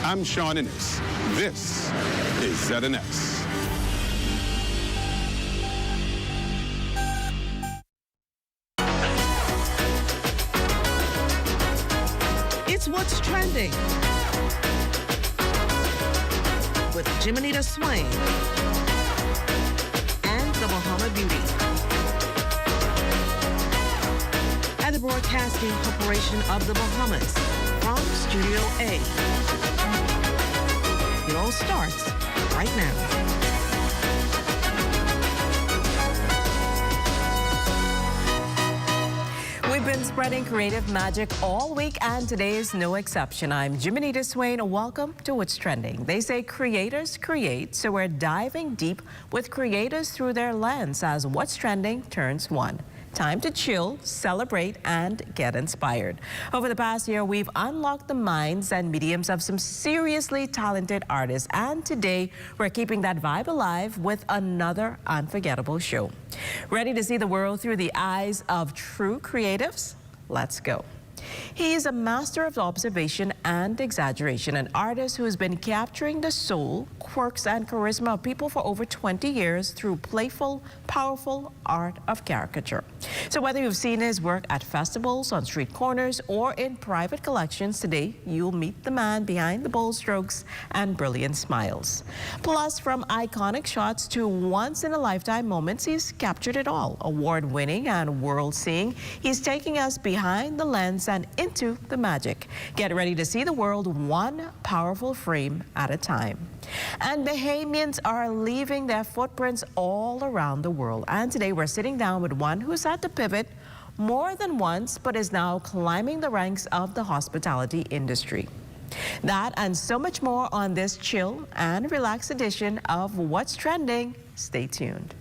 I'm Sean Ennis. This is ZNS. It's What's Trending with Jimenita Swain and the Bahama Beauty at the Broadcasting Corporation of the Bahamas from Studio A. It all starts right now. We've been spreading creative magic all week, and today is no exception. I'm Jimenita Swain. Welcome to What's Trending. They say creators create, so we're diving deep with creators through their lens as What's Trending turns one. Time to chill, celebrate, and get inspired. Over the past year, we've unlocked the minds and mediums of some seriously talented artists, and today we're keeping that vibe alive with another unforgettable show. Ready to see the world through the eyes of true creatives? Let's go. He is a master of observation and exaggeration, an artist who has been capturing the soul, quirks, and charisma of people for over 20 years through playful, powerful art of caricature. So whether you've seen his work at festivals, on street corners, or in private collections, today you'll meet the man behind the bold strokes and brilliant smiles. Plus, from iconic shots to once-in-a-lifetime moments, he's captured it all. Award-winning and world-seeing, he's taking us behind the lens and into the magic. Get ready to see the world one powerful frame at a time. And Bahamians are leaving their footprints all around the world. And today we're sitting down with one who's had to pivot more than once, but is now climbing the ranks of the hospitality industry. That and so much more on this chill and relaxed edition of What's Trending. Stay tuned.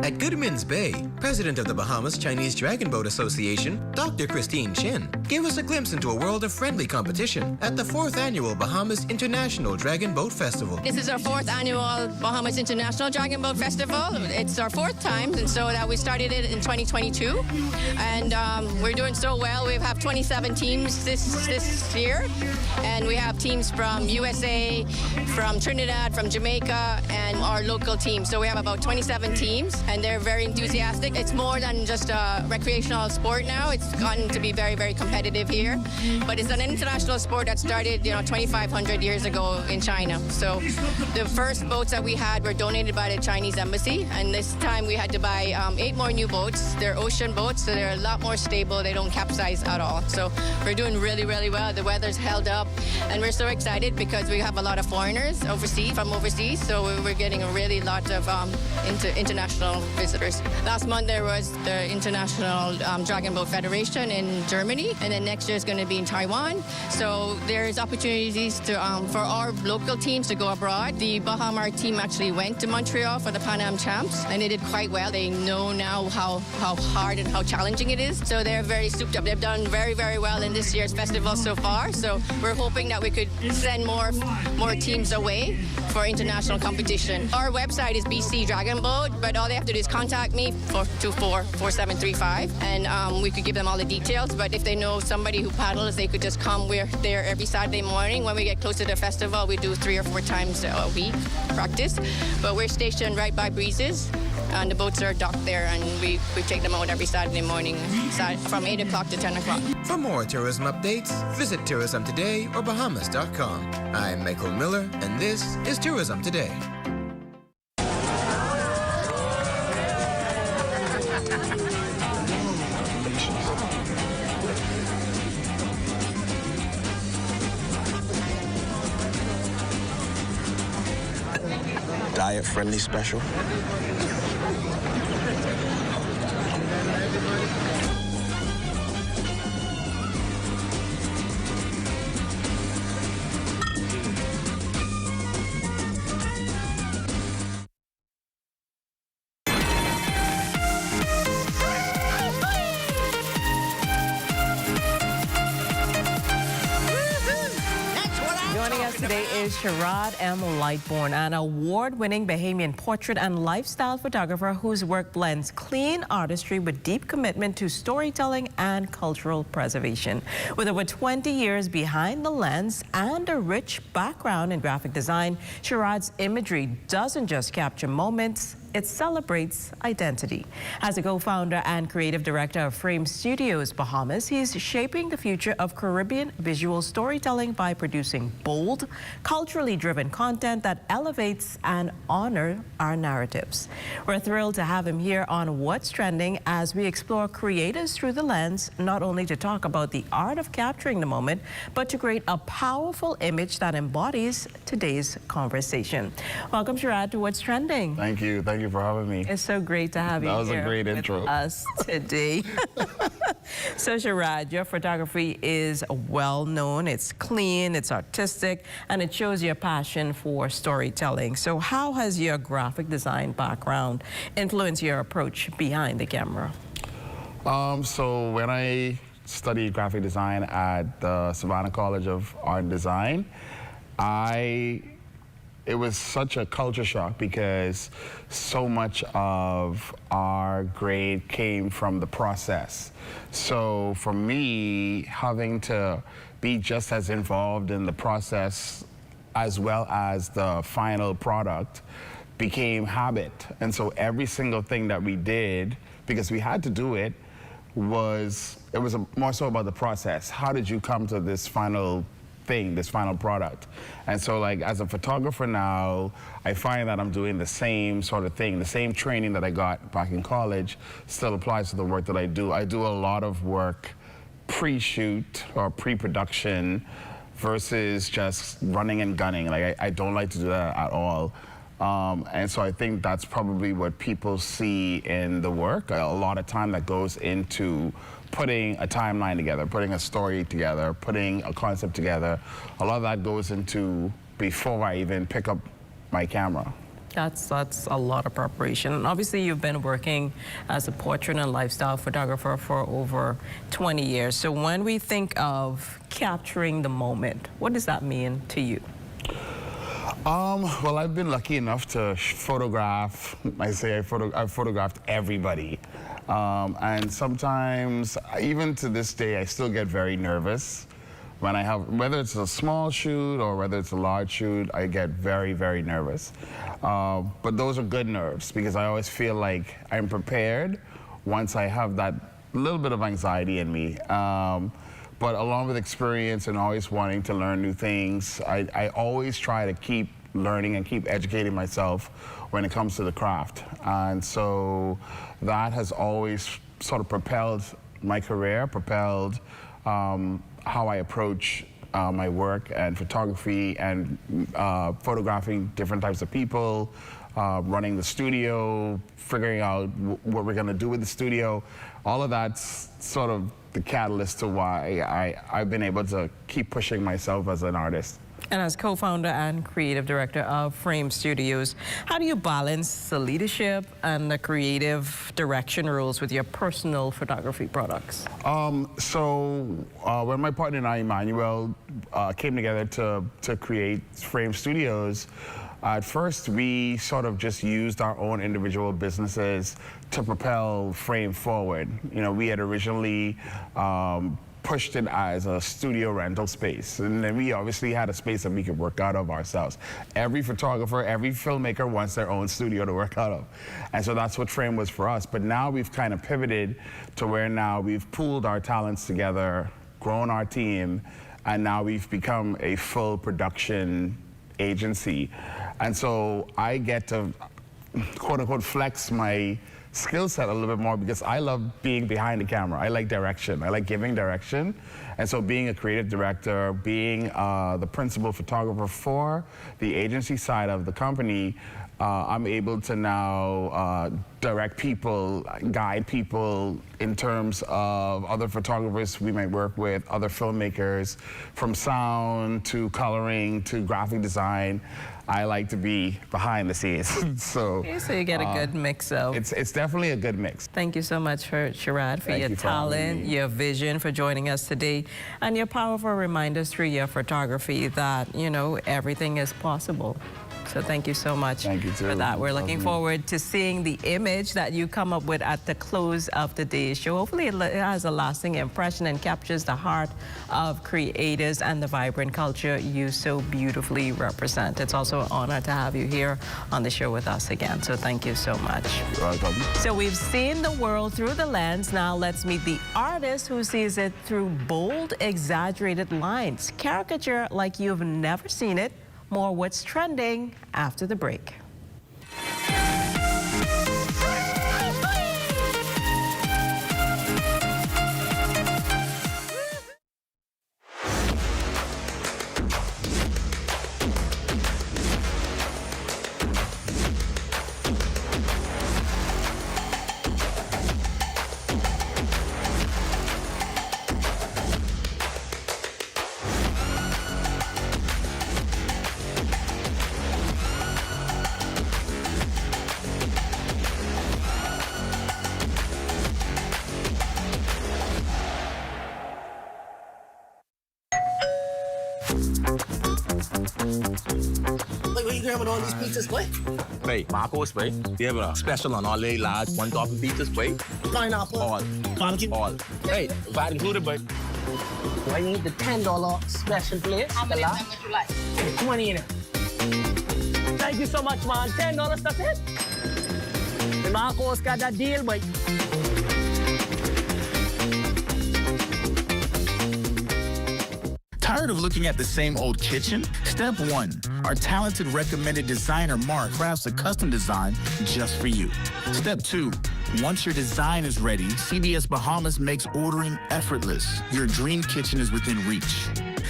At Goodman's Bay, president of the Bahamas Chinese Dragon Boat Association, Dr. Christine Chin, gave us a glimpse into a world of friendly competition at the 4th Annual Bahamas International Dragon Boat Festival. This is our 4th Annual Bahamas International Dragon Boat Festival. It's our 4th time, and so that we started it in 2022. And we're doing so well. We have 27 teams this year, and we have teams from USA, from Trinidad, from Jamaica, and our local team. So we have about 27 teams, and they're very enthusiastic. It's more than just a recreational sport now. It's gotten to be very, very competitive here. But it's an international sport that started, 2,500 years ago in China. So the first boats that we had were donated by the Chinese embassy, and this time we had to buy 8 more new boats. They're ocean boats, so they're a lot more stable. They don't capsize at all. So we're doing really, really well. The weather's held up, and we're so excited because we have a lot of foreigners from overseas. So we're getting a really lot of international visitors. Last month there was the International Dragon Boat Federation in Germany, and then next year is going to be in Taiwan. So there's opportunities to for our local teams to go abroad. The Bahamas team actually went to Montreal for the Pan Am Champs, and they did quite well. They know now how hard and how challenging it is. So they're very souped up. They've done very, very well in this year's festival so far. So we're hoping that we could send more teams away for international competition. Our website is BC Dragon Boat, but all they have to do is contact me for 224-4735, and we could give them all the details. But if they know somebody who paddles, they could just come. We're there every Saturday morning. When we get close to the festival, we do 3 or 4 times a week practice. But we're stationed right by Breezes, and the boats are docked there, and we take them out every Saturday morning from 8 o'clock to 10 o'clock. For more tourism updates, visit Tourism Today or Bahamas.com. I'm Michael Miller, and this is Tourism Today. Diet-friendly special. Joining us today is Sherad M. Lightbourne, an award-winning Bahamian portrait and lifestyle photographer whose work blends clean artistry with deep commitment to storytelling and cultural preservation. With over 20 years behind the lens and a rich background in graphic design, Sherad's imagery doesn't just capture moments, it celebrates identity. As a co-founder and creative director of Frame Studios Bahamas, he's shaping the future of Caribbean visual storytelling by producing bold, culturally driven content that elevates and honors our narratives. We're thrilled to have him here on What's Trending as we explore creators through the lens, not only to talk about the art of capturing the moment, but to create a powerful image that embodies today's conversation. Welcome, Sherad, to What's Trending. Thank you. Thank you for having me. It's so great to have you here. That was a great with intro. Us today. So, Sherad, your photography is well known. It's clean, it's artistic, and it shows your passion for storytelling. So how has your graphic design background influenced your approach behind the camera? So when I studied graphic design at the Savannah College of Art and Design, it was such a culture shock because so much of our grade came from the process. So for me, having to be just as involved in the process as well as the final product became habit. And so every single thing that we did, because we had to do it, was more so about the process. How did you come to this final thing, this final product? And so, like, as a photographer now, I find that I'm doing the same sort of thing. The same training that I got back in college still applies to the work that I do. I do a lot of work pre-shoot or pre-production versus just running and gunning. Like, I don't like to do that at all. And so I think that's probably what people see in the work. A lot of time that goes into putting a timeline together, putting a story together, putting a concept together. A lot of that goes into before I even pick up my camera. That's a lot of preparation. And obviously, you've been working as a portrait and lifestyle photographer for over 20 years. So when we think of capturing the moment, what does that mean to you? Well, I've been lucky enough to photograph. I've photographed everybody. And sometimes, even to this day, I still get very nervous when I have, whether it's a small shoot or whether it's a large shoot, I get very, very nervous. But those are good nerves because I always feel like I'm prepared once I have that little bit of anxiety in me. But along with experience and always wanting to learn new things, I always try to keep learning and keep educating myself when it comes to the craft. And so that has always sort of propelled my career, propelled how I approach my work and photography and photographing different types of people, running the studio, figuring out what we're gonna do with the studio. All of that's sort of the catalyst to why I've been able to keep pushing myself as an artist. And as co-founder and creative director of Frame Studios, how do you balance the leadership and the creative direction roles with your personal photography products? When my partner and I, Emmanuel, came together to create Frame Studios, at first we sort of just used our own individual businesses to propel Frame forward. You know, we had originally pushed it as a studio rental space. And then we obviously had a space that we could work out of ourselves. Every photographer, every filmmaker wants their own studio to work out of. And so that's what Frame was for us. But now we've kind of pivoted to where now we've pooled our talents together, grown our team, and now we've become a full production agency. And so I get to, quote unquote, flex my skill set a little bit more because I love being behind the camera. I like direction. I like giving direction. And so being a creative director, being the principal photographer for the agency side of the company, I'm able to now direct people, guide people in terms of other photographers we might work with, other filmmakers, from sound to coloring to graphic design. I like to be behind the scenes. So you get a good mix of. It's definitely a good mix. Thank you so much, Sherad, for your talent, your vision, for joining us today, and your powerful reminders through your photography that, you know, everything is possible. So thank you so much for that. We're looking forward to seeing the image that you come up with at the close of today's show. Hopefully it has a lasting impression and captures the heart of creators and the vibrant culture you so beautifully represent. It's also an honor to have you here on the show with us again. So thank you so much. You're welcome. So we've seen the world through the lens. Now let's meet the artist who sees it through bold, exaggerated lines. Caricature like you've never seen it. More What's Trending after the break. Like, what you grabbing all these pizzas, boy? Wait, Marcos, wait. We have a special on all the large one topping pizzas, wait. Pineapple. All. Barbecue. All. Hey, VAT included, but. I need the $10 special plate. How many would you like? 20 in it. Thank you so much, man. $10, that's it. The Marcos got that deal, boy. Tired of looking at the same old kitchen? Step 1. Our talented recommended designer Mark crafts a custom design just for you. Step 2. Once your design is ready, CBS Bahamas makes ordering effortless. Your dream kitchen is within reach.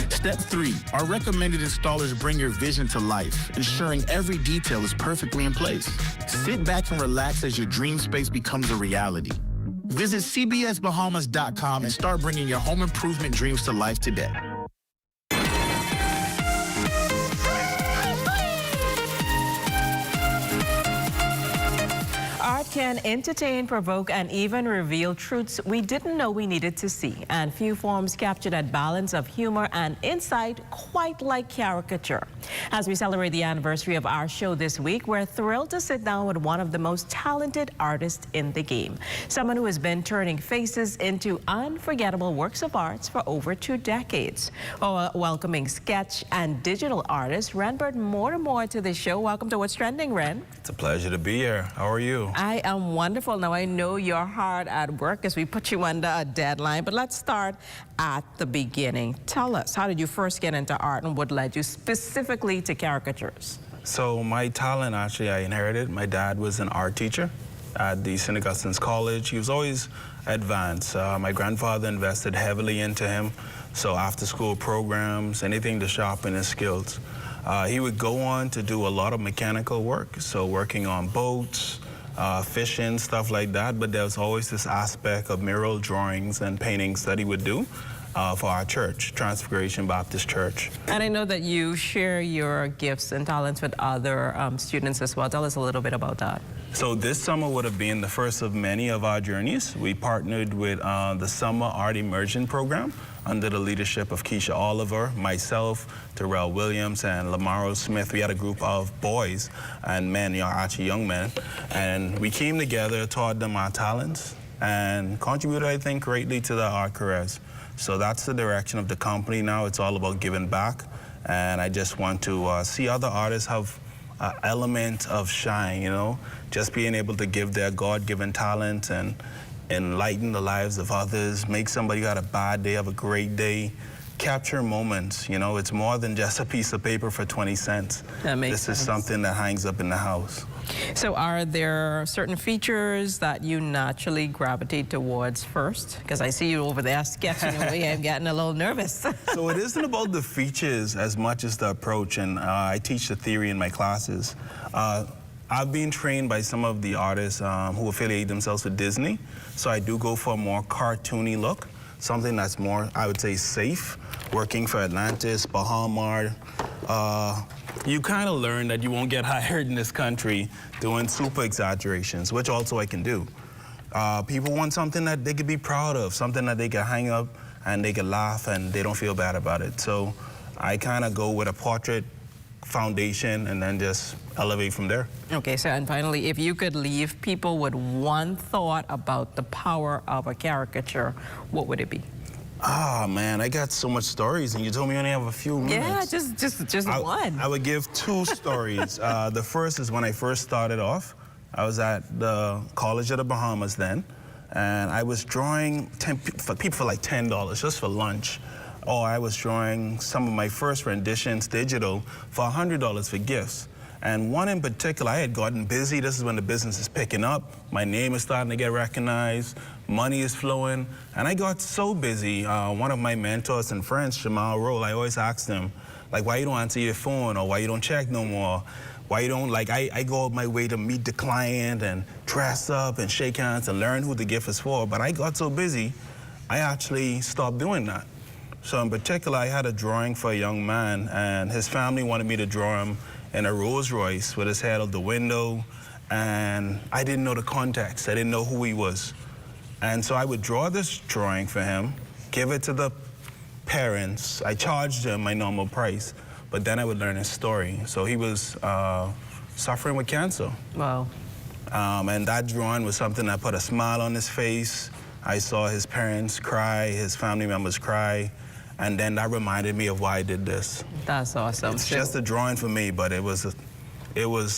Step 3. Our recommended installers bring your vision to life, ensuring every detail is perfectly in place. Sit back and relax as your dream space becomes a reality. Visit cbsbahamas.com and start bringing your home improvement dreams to life today. Art can entertain, provoke, and even reveal truths we didn't know we needed to see. And few forms capture that balance of humor and insight quite like caricature. As we celebrate the anniversary of our show this week, we're thrilled to sit down with one of the most talented artists in the game. Someone who has been turning faces into unforgettable works of art for over 2 decades. Welcoming sketch and digital artist Renbert Moore to the show. Welcome to What's Trending, Ren. It's a pleasure to be here. How are you? I am wonderful. Now, I know you're hard at work as we put you under a deadline, but let's start at the beginning. Tell us, how did you first get into art and what led you specifically to caricatures? So my talent, actually, I inherited. My dad was an art teacher at the St. Augustine's College. He was always advanced. My grandfather invested heavily into him. So after school programs, anything to sharpen his skills. He would go on to do a lot of mechanical work, so working on boats, fishing, stuff like that, but there was always this aspect of mural drawings and paintings that he would do for our church, Transfiguration Baptist Church. And I know that you share your gifts and talents with other students as well. Tell us a little bit about that. So this summer would have been the first of many of our journeys. We partnered with the Summer Art Immersion Program under the leadership of Keisha Oliver, myself, Terrell Williams, and Lamaro Smith. We had a group of boys and men, actually young men, and we came together, taught them our talents, and contributed, I think, greatly to their art careers. So that's the direction of the company now. It's all about giving back, and I just want to see other artists have an element of shine, you know, just being able to give their God-given talent and enlighten the lives of others, make somebody who had a bad day have a great day, capture moments. You know, it's more than just a piece of paper for 20 cents. That makes sense. This is something that hangs up in the house. So are there certain features that you naturally gravitate towards first? Because I see you over there sketching away. I'm getting a little nervous. So it isn't about the features as much as the approach, and I teach the theory in my classes. I've been trained by some of the artists who affiliate themselves with Disney, so I do go for a more cartoony look, something that's more, I would say, safe. Working for Atlantis, Bahamas, you kind of learn that you won't get hired in this country doing super exaggerations, which also I can do. People want something that they could be proud of, something that they can hang up and they can laugh and they don't feel bad about it. So I kind of go with a portrait foundation and then just elevate from there. Okay, so and finally, if you could leave people with one thought about the power of a caricature, what would it be? Ah, man, I got so much stories, and you told me I only have a few minutes. Yeah, just one. I would give two stories. The first is when I first started off. I was at the College of the Bahamas then, and I was drawing for people for like $10 just for lunch. Or I was drawing some of my first renditions digital for $100 for gifts. And one in particular, I had gotten busy. This is when the business is picking up. My name is starting to get recognized. Money is flowing. And I got so busy. One of my mentors and friends, Jamal Roll, I always asked him, like, why you don't answer your phone, or why you don't check no more? Why you don't, like, I go out my way to meet the client and dress up and shake hands and learn who the gift is for. But I got so busy, I actually stopped doing that. So in particular, I had a drawing for a young man, and his family wanted me to draw him in a Rolls Royce with his head out the window, and I didn't know the context. I didn't know who he was. And so I would draw this drawing for him, give it to the parents. I charged him my normal price, but then I would learn his story. So he was suffering with cancer. Wow. And that drawing was something that put a smile on his face. I saw his parents cry, his family members cry, and then that reminded me of why I did this. That's awesome. It's just a drawing for me, but it was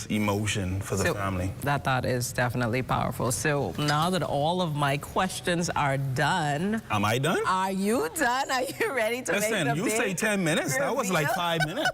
emotion for the family. That thought is definitely powerful. So now that all of my questions are done. Am I done? Are you done? Are you ready to make the Listen, you say 10 minutes. That was like 5 minutes.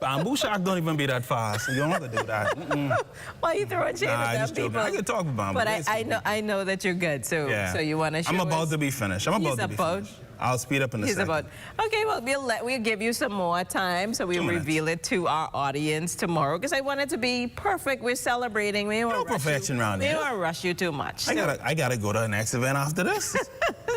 Bamboo Shack don't even be that fast. You don't have to do that. Why are you throwing shade at them people? I can talk about bamboo. But I know that you're good. So yeah. So you want to show I'm about us? to be finished. I'm about to be finished. I'll speed up in a second. Okay, well, we'll give you some more time, so we'll reveal it to our audience tomorrow, because I want it to be perfect. We're celebrating. We don't perfection around here. We don't rush you too much. I gotta go to the next event after this.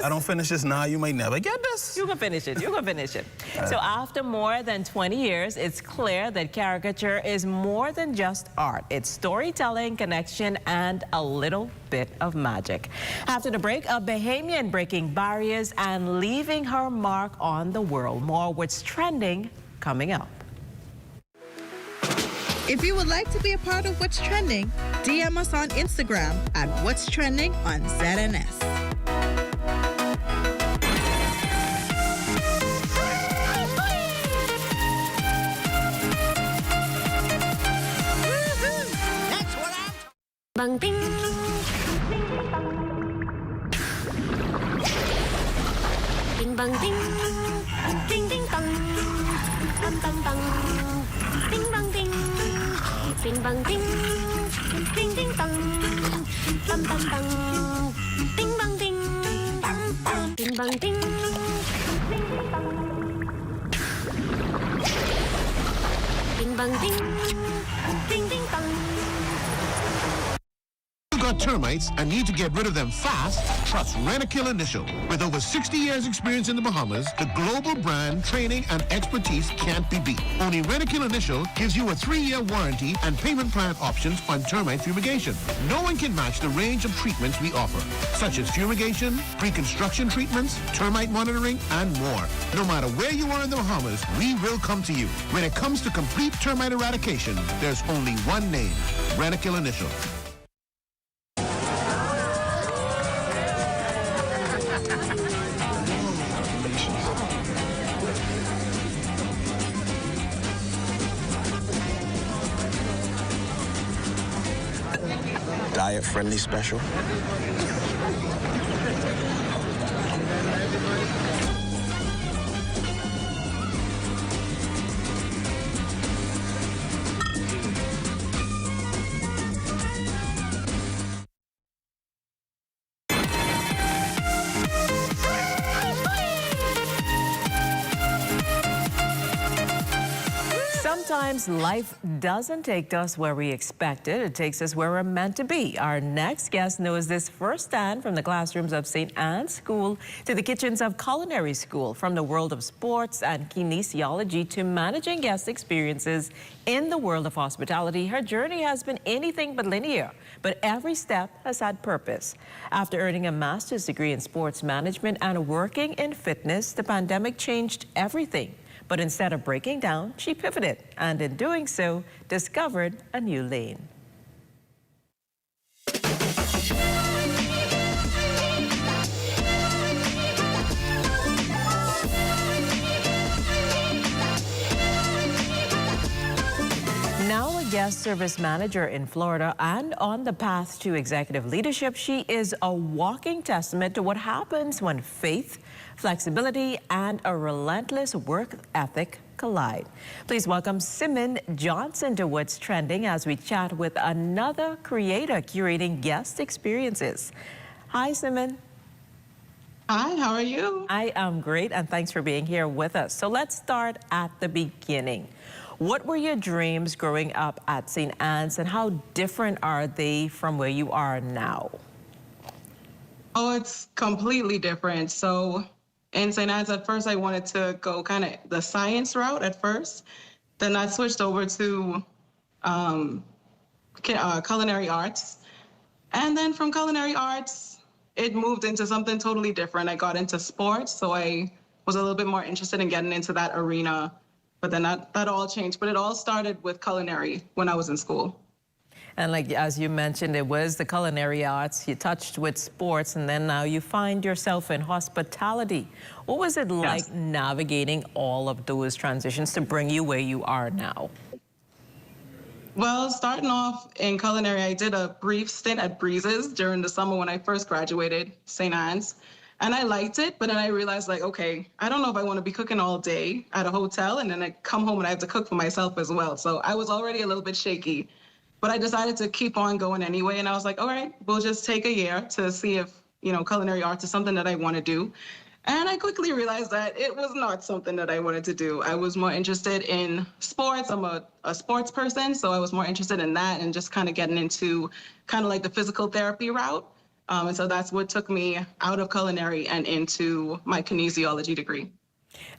I don't finish this now, you may never get this. You can finish it. You can finish it. So after more than 20 years, it's clear that caricature is more than just art. It's storytelling, connection, and a little bit of magic. After the break, a Bahamian breaking barriers and leaving her mark on the world. More What's Trending coming up. If you would like to be a part of What's Trending, DM us on Instagram at What's Trending on ZNS. Bang ding. Ding bang ding. Ding ding bang. Bang bang bang. Ding bang ding. Ding bang ding. Ding ding bang. Bang bang bang. Ding bang ding. Ding bang ding. Ding bang ding. Ding ding bang. Got termites and need to get rid of them fast? Trust Rent-A-Kill Initial. With over 60 years experience in the Bahamas, the global brand, training, and expertise can't be beat. Only Rent-A-Kill Initial gives you a 3-year warranty and payment plan options on termite fumigation. No one can match the range of treatments we offer, such as fumigation, pre-construction treatments, termite monitoring, and more. No matter where you are in the Bahamas, we will come to you. When it comes to complete termite eradication, there's only one name, Rent-A-Kill Initial. Diet-friendly special. Sometimes life doesn't take us where we expect it. It takes us where we're meant to be. Our next guest knows this firsthand, from the classrooms of St. Anne's School to the kitchens of culinary school, from the world of sports and kinesiology to managing guest experiences in the world of hospitality. Her journey has been anything but linear, but every step has had purpose. After earning a master's degree in sports management and working in fitness, the pandemic changed everything. But instead of breaking down, she pivoted, and in doing so, discovered a new lane. Now a guest service manager in Florida and on the path to executive leadership, she is a walking testament to what happens when faith, flexibility, and a relentless work ethic collide. Please welcome Symonne Johnson to What's Trending as we chat with another creator curating guest experiences. Hi, Symonne. Hi, how are you? I am great, and thanks for being here with us. So let's start at the beginning. What were your dreams growing up at St. Anne's, and how different are they from where you are now? Oh, it's completely different. So in St. Anne's, at first, I wanted to go kind of the science route at first. Then I switched over to culinary arts. And then from culinary arts, it moved into something totally different. I got into sports, so I was a little bit more interested in getting into that arena. But then that all changed. But it all started with culinary when I was in school. And like, as you mentioned, it was the culinary arts. You touched with sports, and then now you find yourself in hospitality. What was it like navigating all of those transitions to bring you where you are now? Well, starting off in culinary, I did a brief stint at Breezes during the summer when I first graduated St. Anne's. And I liked it, but then I realized, like, okay, I don't know if I want to be cooking all day at a hotel, and then I come home and I have to cook for myself as well. So I was already a little bit shaky, but I decided to keep on going anyway. And I was like, all right, we'll just take a year to see if, culinary arts is something that I want to do. And I quickly realized that it was not something that I wanted to do. I was more interested in sports. I'm a sports person, so I was more interested in that and just kind of getting into kind of like the physical therapy route. And so that's what took me out of culinary and into my kinesiology degree.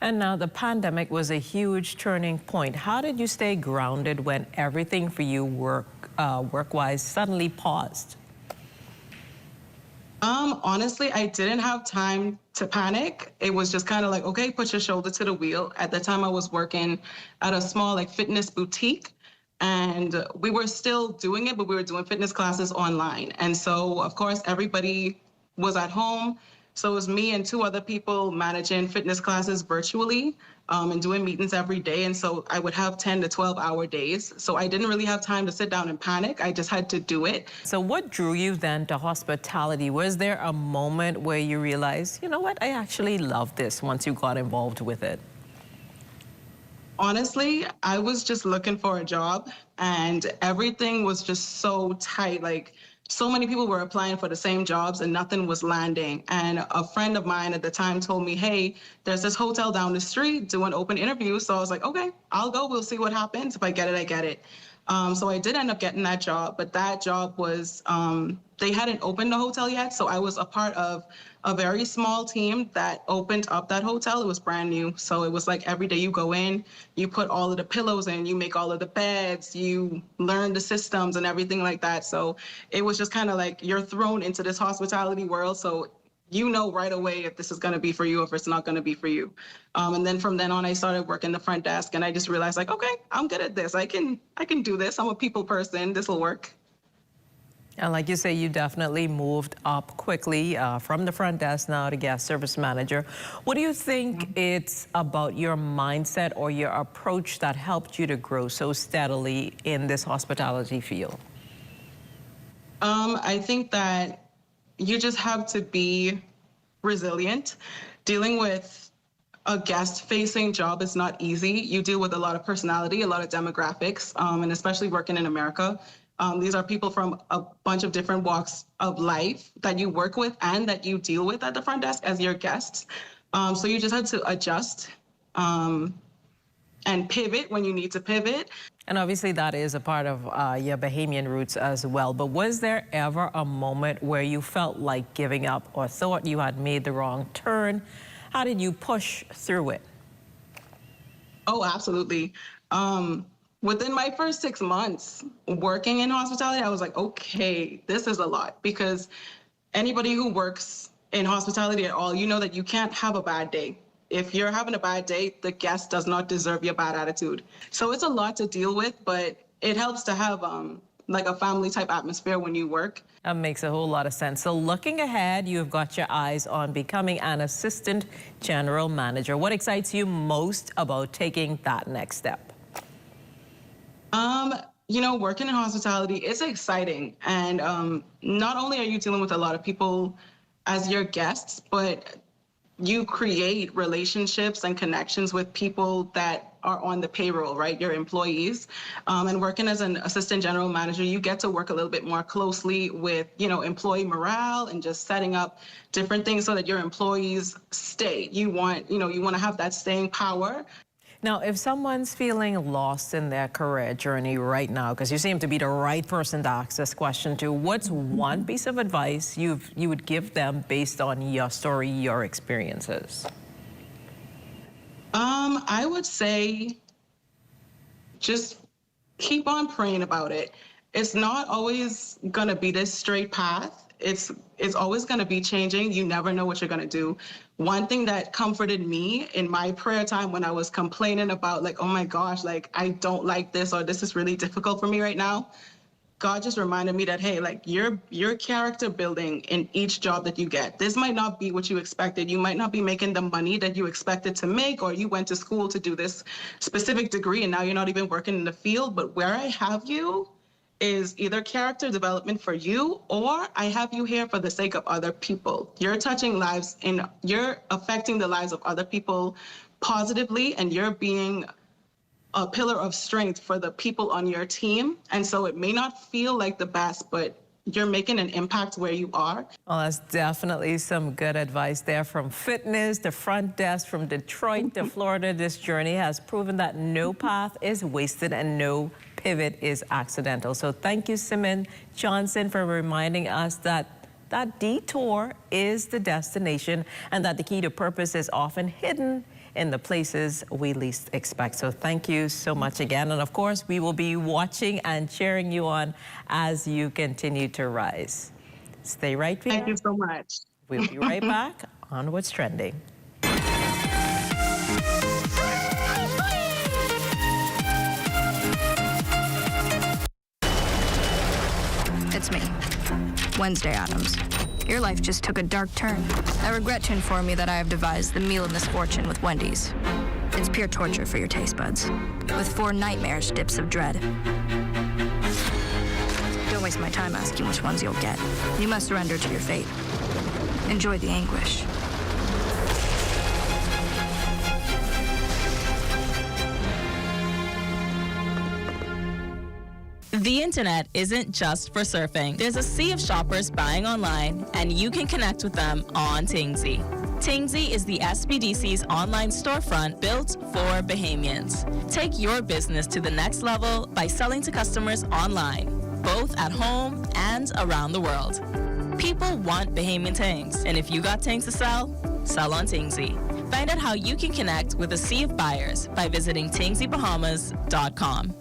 And now the pandemic was a huge turning point. How did you stay grounded when everything for you work-wise suddenly paused? Honestly, I didn't have time to panic. It was just kind of like, okay, put your shoulder to the wheel. At the time I was working at a small fitness boutique. And we were still doing it, but we were doing fitness classes online. And so, of course, everybody was at home. So it was me and two other people managing fitness classes virtually and doing meetings every day. And so I would have 10 to 12-hour days. So I didn't really have time to sit down and panic. I just had to do it. So what drew you then to hospitality? Was there a moment where you realized, you know what, I actually love this once you got involved with it? Honestly, I was just looking for a job, and everything was just so tight. Like, so many people were applying for the same jobs and nothing was landing. And a friend of mine at the time told me, hey, there's this hotel down the street doing open interviews. So I was like, okay, I'll go. We'll see what happens. If I get it, I get it. So I did end up getting that job, but that job was, they hadn't opened the hotel yet. So I was a part of a very small team that opened up that hotel. It was brand new. So it was like every day you go in, you put all of the pillows in, you make all of the beds, you learn the systems and everything like that. So it was just kind of like you're thrown into this hospitality world. So you know right away if this is going to be for you or if it's not going to be for you. And then from then on, I started working the front desk, and I just realized, like, okay, I'm good at this. I can do this. I'm a people person. This will work. And like you say, you definitely moved up quickly from the front desk now to guest service manager. What do you think it's about your mindset or your approach that helped you to grow so steadily in this hospitality field? I think that you just have to be resilient. Dealing with a guest-facing job is not easy. You deal with a lot of personality, a lot of demographics, and especially working in America. These are people from a bunch of different walks of life that you work with and that you deal with at the front desk as your guests. So you just have to adjust. and pivot when you need to pivot. And obviously that is a part of your Bahamian roots as well. But was there ever a moment where you felt like giving up or thought you had made the wrong turn? How did you push through it? Oh, absolutely. Within my first 6 months working in hospitality, I was like, okay, this is a lot, because anybody who works in hospitality at all, you know that you can't have a bad day. If you're having a bad day, the guest does not deserve your bad attitude. So it's a lot to deal with, but it helps to have like a family type atmosphere when you work. That makes a whole lot of sense. So looking ahead, you've got your eyes on becoming an assistant general manager. What excites you most about taking that next step? You know, working in hospitality, it's exciting. And not only are you dealing with a lot of people as your guests, but you create relationships and connections with people that are on the payroll, right? Your employees. And working as an assistant general manager, you get to work a little bit more closely with, you know, employee morale and just setting up different things so that your employees stay. You want to have that staying power. Now, if someone's feeling lost in their career journey right now, because you seem to be the right person to ask this question to, what's one piece of advice you would give them based on your story, your experiences? I would say just keep on praying about it. It's not always going to be this straight path. It's always going to be changing. You never know what you're going to do. One thing that comforted me in my prayer time when I was complaining about, like, oh my gosh, like, I don't like this, or this is really difficult for me right now, God just reminded me that, hey, like, your character building in each job that you get. This might not be what you expected. You might not be making the money that you expected to make, or you went to school to do this specific degree and now you're not even working in the field. But where I have you is either character development for you, or I have you here for the sake of other people. You're touching lives and you're affecting the lives of other people positively, and you're being a pillar of strength for the people on your team. And so it may not feel like the best, but you're making an impact where you are. Well, that's definitely some good advice there. From fitness to front desk, from Detroit to Florida, this journey has proven that no path is wasted and no pivot is accidental. So thank you, Symonne Johnson, for reminding us that that detour is the destination and that the key to purpose is often hidden in the places we least expect. So thank you so much again. And of course, we will be watching and cheering you on as you continue to rise. Stay right here. Thank you so much. We'll be right back on What's Trending. It's me, Wednesday Addams. Your life just took a dark turn. I regret to inform you that I have devised the meal of misfortune with Wendy's. It's pure torture for your taste buds, with 4 nightmarish dips of dread. Don't waste my time asking which ones you'll get. You must surrender to your fate. Enjoy the anguish. The internet isn't just for surfing. There's a sea of shoppers buying online, and you can connect with them on Tingsy. Tingsy is the SBDC's online storefront built for Bahamians. Take your business to the next level by selling to customers online, both at home and around the world. People want Bahamian things, and if you got things to sell, sell on Tingsy. Find out how you can connect with a sea of buyers by visiting tingsybahamas.com.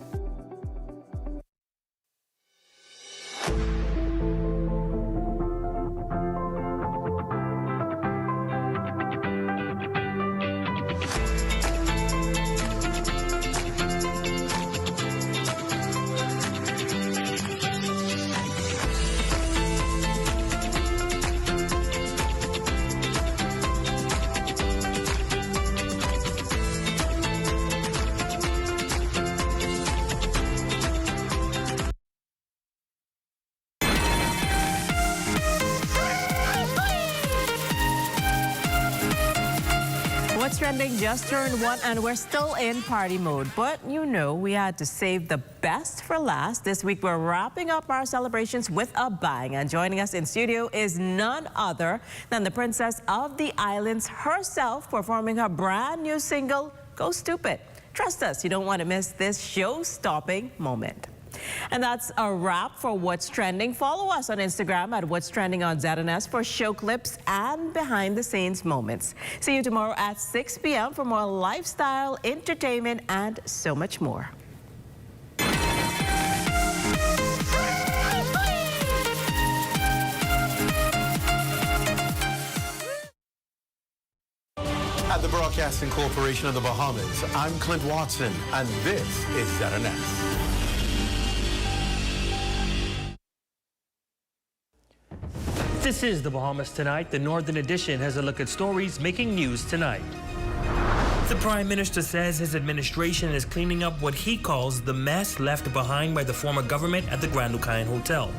What's Trending just turned 1 and we're still in party mode. But you know, we had to save the best for last. This week we're wrapping up our celebrations with a bang. And joining us in studio is none other than the Princess of the Islands herself, performing her brand new single, Go Stupid. Trust us, you don't want to miss this show-stopping moment. And that's a wrap for What's Trending. Follow us on Instagram at What's Trending on ZNS for show clips and behind-the-scenes moments. See you tomorrow at 6 p.m. for more lifestyle, entertainment, and so much more. At the Broadcasting Corporation of the Bahamas, I'm Clint Watson, and this is ZNS. This is the Bahamas Tonight. The Northern Edition has a look at stories making news tonight. The Prime Minister says his administration is cleaning up what he calls the mess left behind by the former government at the Grand Lucayan Hotel.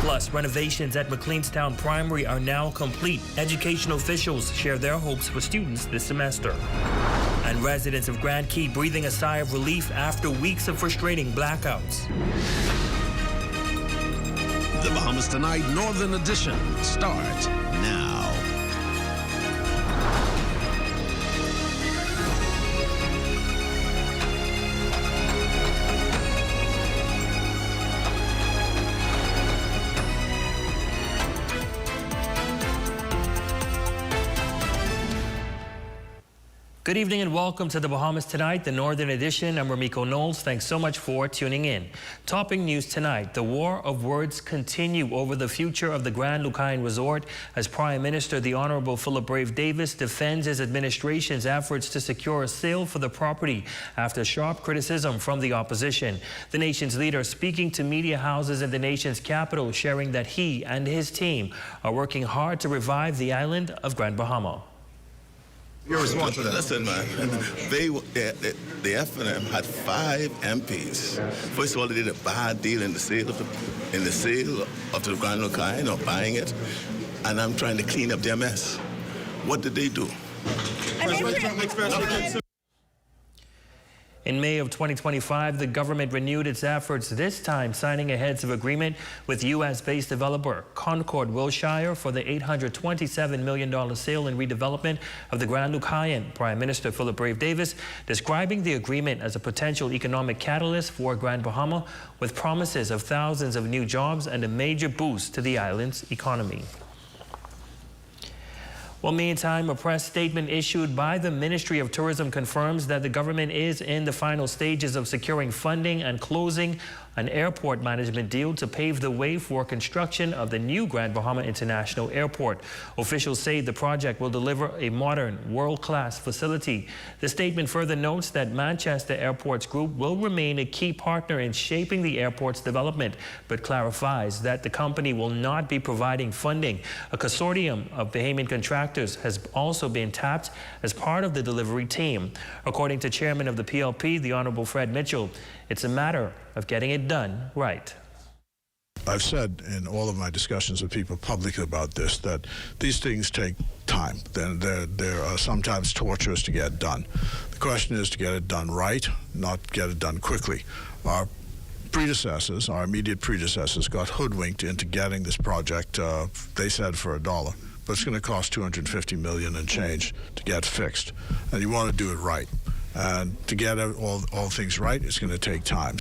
Plus, renovations at McLeanstown Primary are now complete. Educational officials share their hopes for students this semester. And residents of Grand Key breathing a sigh of relief after weeks of frustrating blackouts. The Bahamas Tonight Northern Edition starts now. Good evening and welcome to the Bahamas Tonight, the Northern Edition. I'm Ramiko Knowles. Thanks so much for tuning in. Topping news tonight, the war of words continue over the future of the Grand Lucayan Resort as Prime Minister the Honorable Philip Brave Davis defends his administration's efforts to secure a sale for the property after sharp criticism from the opposition. The nation's leader speaking to media houses in the nation's capital, sharing that he and his team are working hard to revive the island of Grand Bahama. Your response to that? Listen, man, the F&M had 5 MPs. First of all, they did a bad deal in the sale of the Grand Lucayan, or buying it, and I'm trying to clean up their mess. What did they do? In May of 2025, the government renewed its efforts, this time signing a heads of agreement with U.S.-based developer Concord Wilshire for the $827 million sale and redevelopment of the Grand Lucayan. Prime Minister Philip Brave Davis describing the agreement as a potential economic catalyst for Grand Bahama, with promises of thousands of new jobs and a major boost to the island's economy. Well, meantime, a press statement issued by the Ministry of Tourism confirms that the government is in the final stages of securing funding and closing an airport management deal to pave the way for construction of the new Grand Bahama International Airport. Officials say the project will deliver a modern, world-class facility. The statement further notes that Manchester Airports Group will remain a key partner in shaping the airport's development, but clarifies that the company will not be providing funding. A consortium of Bahamian contractors has also been tapped as part of the delivery team. According to Chairman of the PLP, the Honorable Fred Mitchell, it's a matter of getting it done right. I've said in all of my discussions with people publicly about this that these things take time. They're sometimes torturous to get done. The question is to get it done right, not get it done quickly. Our predecessors, our immediate predecessors, got hoodwinked into getting this project, they said, for $1. But it's going to cost $250 million and change to get fixed. And you want to do it right. And to get all things right, it's going to take time.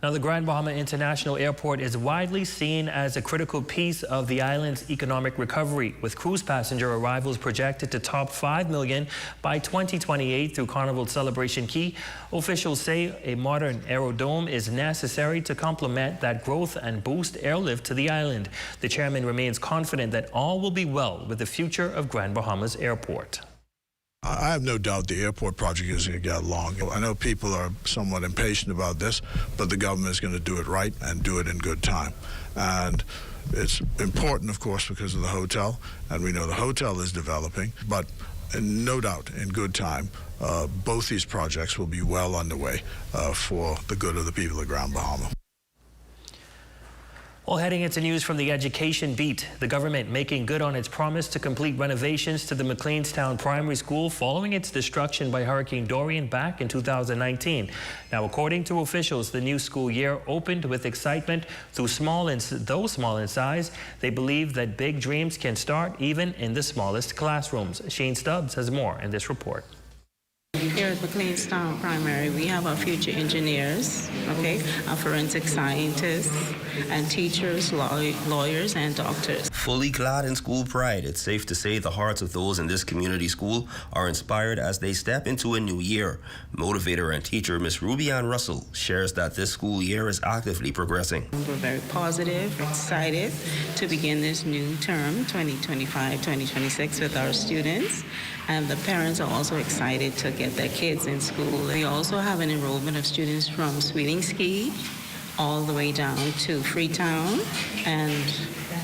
Now, the Grand Bahama International Airport is widely seen as a critical piece of the island's economic recovery, with cruise passenger arrivals projected to top 5 million by 2028 through Carnival Celebration Key. Officials say a modern aerodrome is necessary to complement that growth and boost airlift to the island. The chairman remains confident that all will be well with the future of Grand Bahama's airport. I have no doubt the airport project is going to get along. I know people are somewhat impatient about this, but the government is going to do it right and do it in good time. And it's important, of course, because of the hotel, and we know the hotel is developing, but no doubt in good time, both these projects will be well underway for the good of the people of Grand Bahama. Well, heading into news from the education beat, the government making good on its promise to complete renovations to the McLeanstown Primary School following its destruction by Hurricane Dorian back in 2019. Now, according to officials, the new school year opened with excitement. Though small in size, they believe that big dreams can start even in the smallest classrooms. Shane Stubbs has more in this report. Here at McLeanstown Primary, we have our future engineers, okay, our forensic scientists, and teachers, lawyers, and doctors. Fully clad in school pride, it's safe to say the hearts of those in this community school are inspired as they step into a new year. Motivator and teacher Miss Ruby Ann Russell shares that this school year is actively progressing. We're very positive, excited to begin this new term, 2025-2026, with our students. And the parents are also excited to get their kids in school. We also have an enrollment of students from Sweetingski all the way down to Freetown and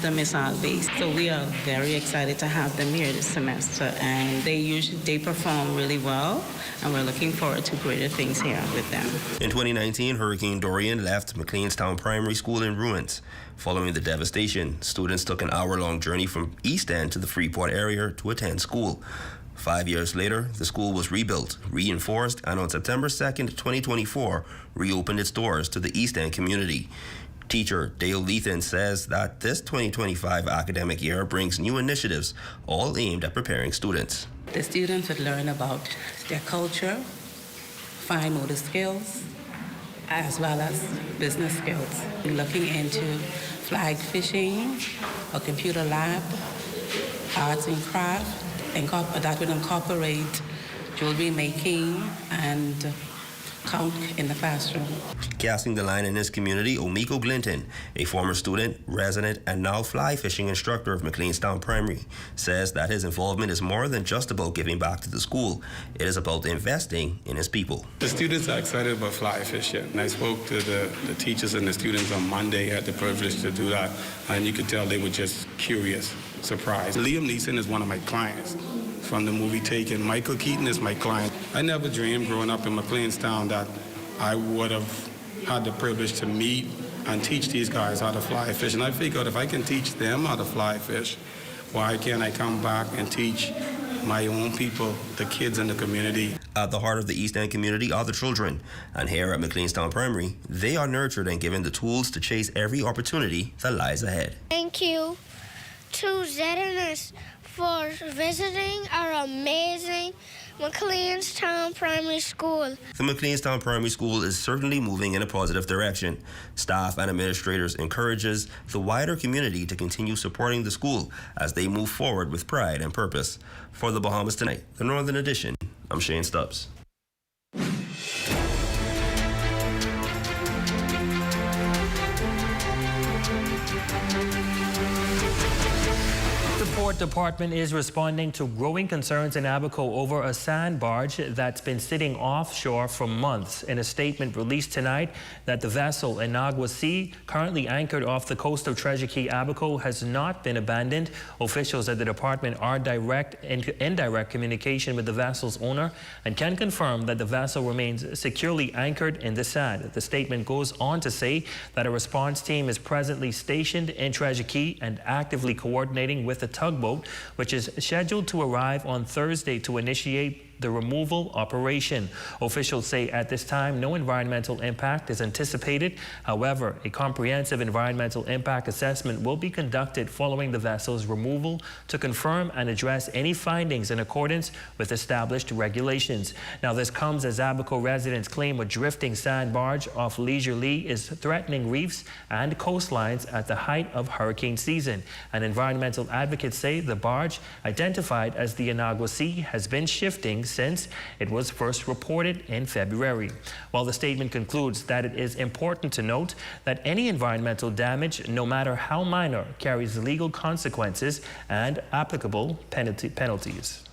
the Missile Base. So we are very excited to have them here this semester, and they perform really well, and we're looking forward to greater things here with them. In 2019, Hurricane Dorian left McLeanstown Primary School in ruins. Following the devastation, students took an hour-long journey from East End to the Freeport area to attend school. 5 years later, the school was rebuilt, reinforced, and on September 2nd, 2024, reopened its doors to the East End community. Teacher Dale Lethan says that this 2025 academic year brings new initiatives, all aimed at preparing students. The students would learn about their culture, fine motor skills, as well as business skills. We're looking into flag fishing, a computer lab, arts and craft, that would incorporate jewelry making and count in the classroom. Casting the line in this community, Omiko Glinton, a former student, resident, and now fly fishing instructor of McLeanstown Primary, says that his involvement is more than just about giving back to the school. It is about investing in his people. The students are excited about fly fishing, and I spoke to the teachers and the students on Monday. I had the privilege to do that, and you could tell they were just curious, surprised. Liam Neeson is one of my clients from the movie Taken. Michael Keaton is my client. I never dreamed growing up in McLeanstown that I would have had the privilege to meet and teach these guys how to fly fish. And I figured if I can teach them how to fly fish, why can't I come back and teach my own people, the kids in the community? At the heart of the East End community are the children. And here at McLeanstown Primary, they are nurtured and given the tools to chase every opportunity that lies ahead. Thank you to ZNS for visiting our amazing McLeanstown Primary School. The McLeanstown Primary School is certainly moving in a positive direction. Staff and administrators encourages the wider community to continue supporting the school as they move forward with pride and purpose. For the Bahamas Tonight, the Northern Edition, I'm Shane Stubbs. The Port Department is responding to growing concerns in Abaco over a sand barge that's been sitting offshore for months. In a statement released tonight, that the vessel Inagua Sea, currently anchored off the coast of Treasure Key, Abaco, has not been abandoned. Officials at the department are in direct communication with the vessel's owner and can confirm that the vessel remains securely anchored in the sand. The statement goes on to say that a response team is presently stationed in Treasure Key and actively coordinating with the tugboat, which is scheduled to arrive on Thursday to initiate the removal operation. Officials say at this time no environmental impact is anticipated. However, a comprehensive environmental impact assessment will be conducted following the vessel's removal to confirm and address any findings in accordance with established regulations. Now, this comes as Abaco residents claim a drifting sand barge off Leisure Lee is threatening reefs and coastlines at the height of hurricane season. And environmental advocates say the barge, identified as the Inagua Sea, has been shifting since it was first reported in February. While the statement concludes that it is important to note that any environmental damage, no matter how minor, carries legal consequences and applicable penalties.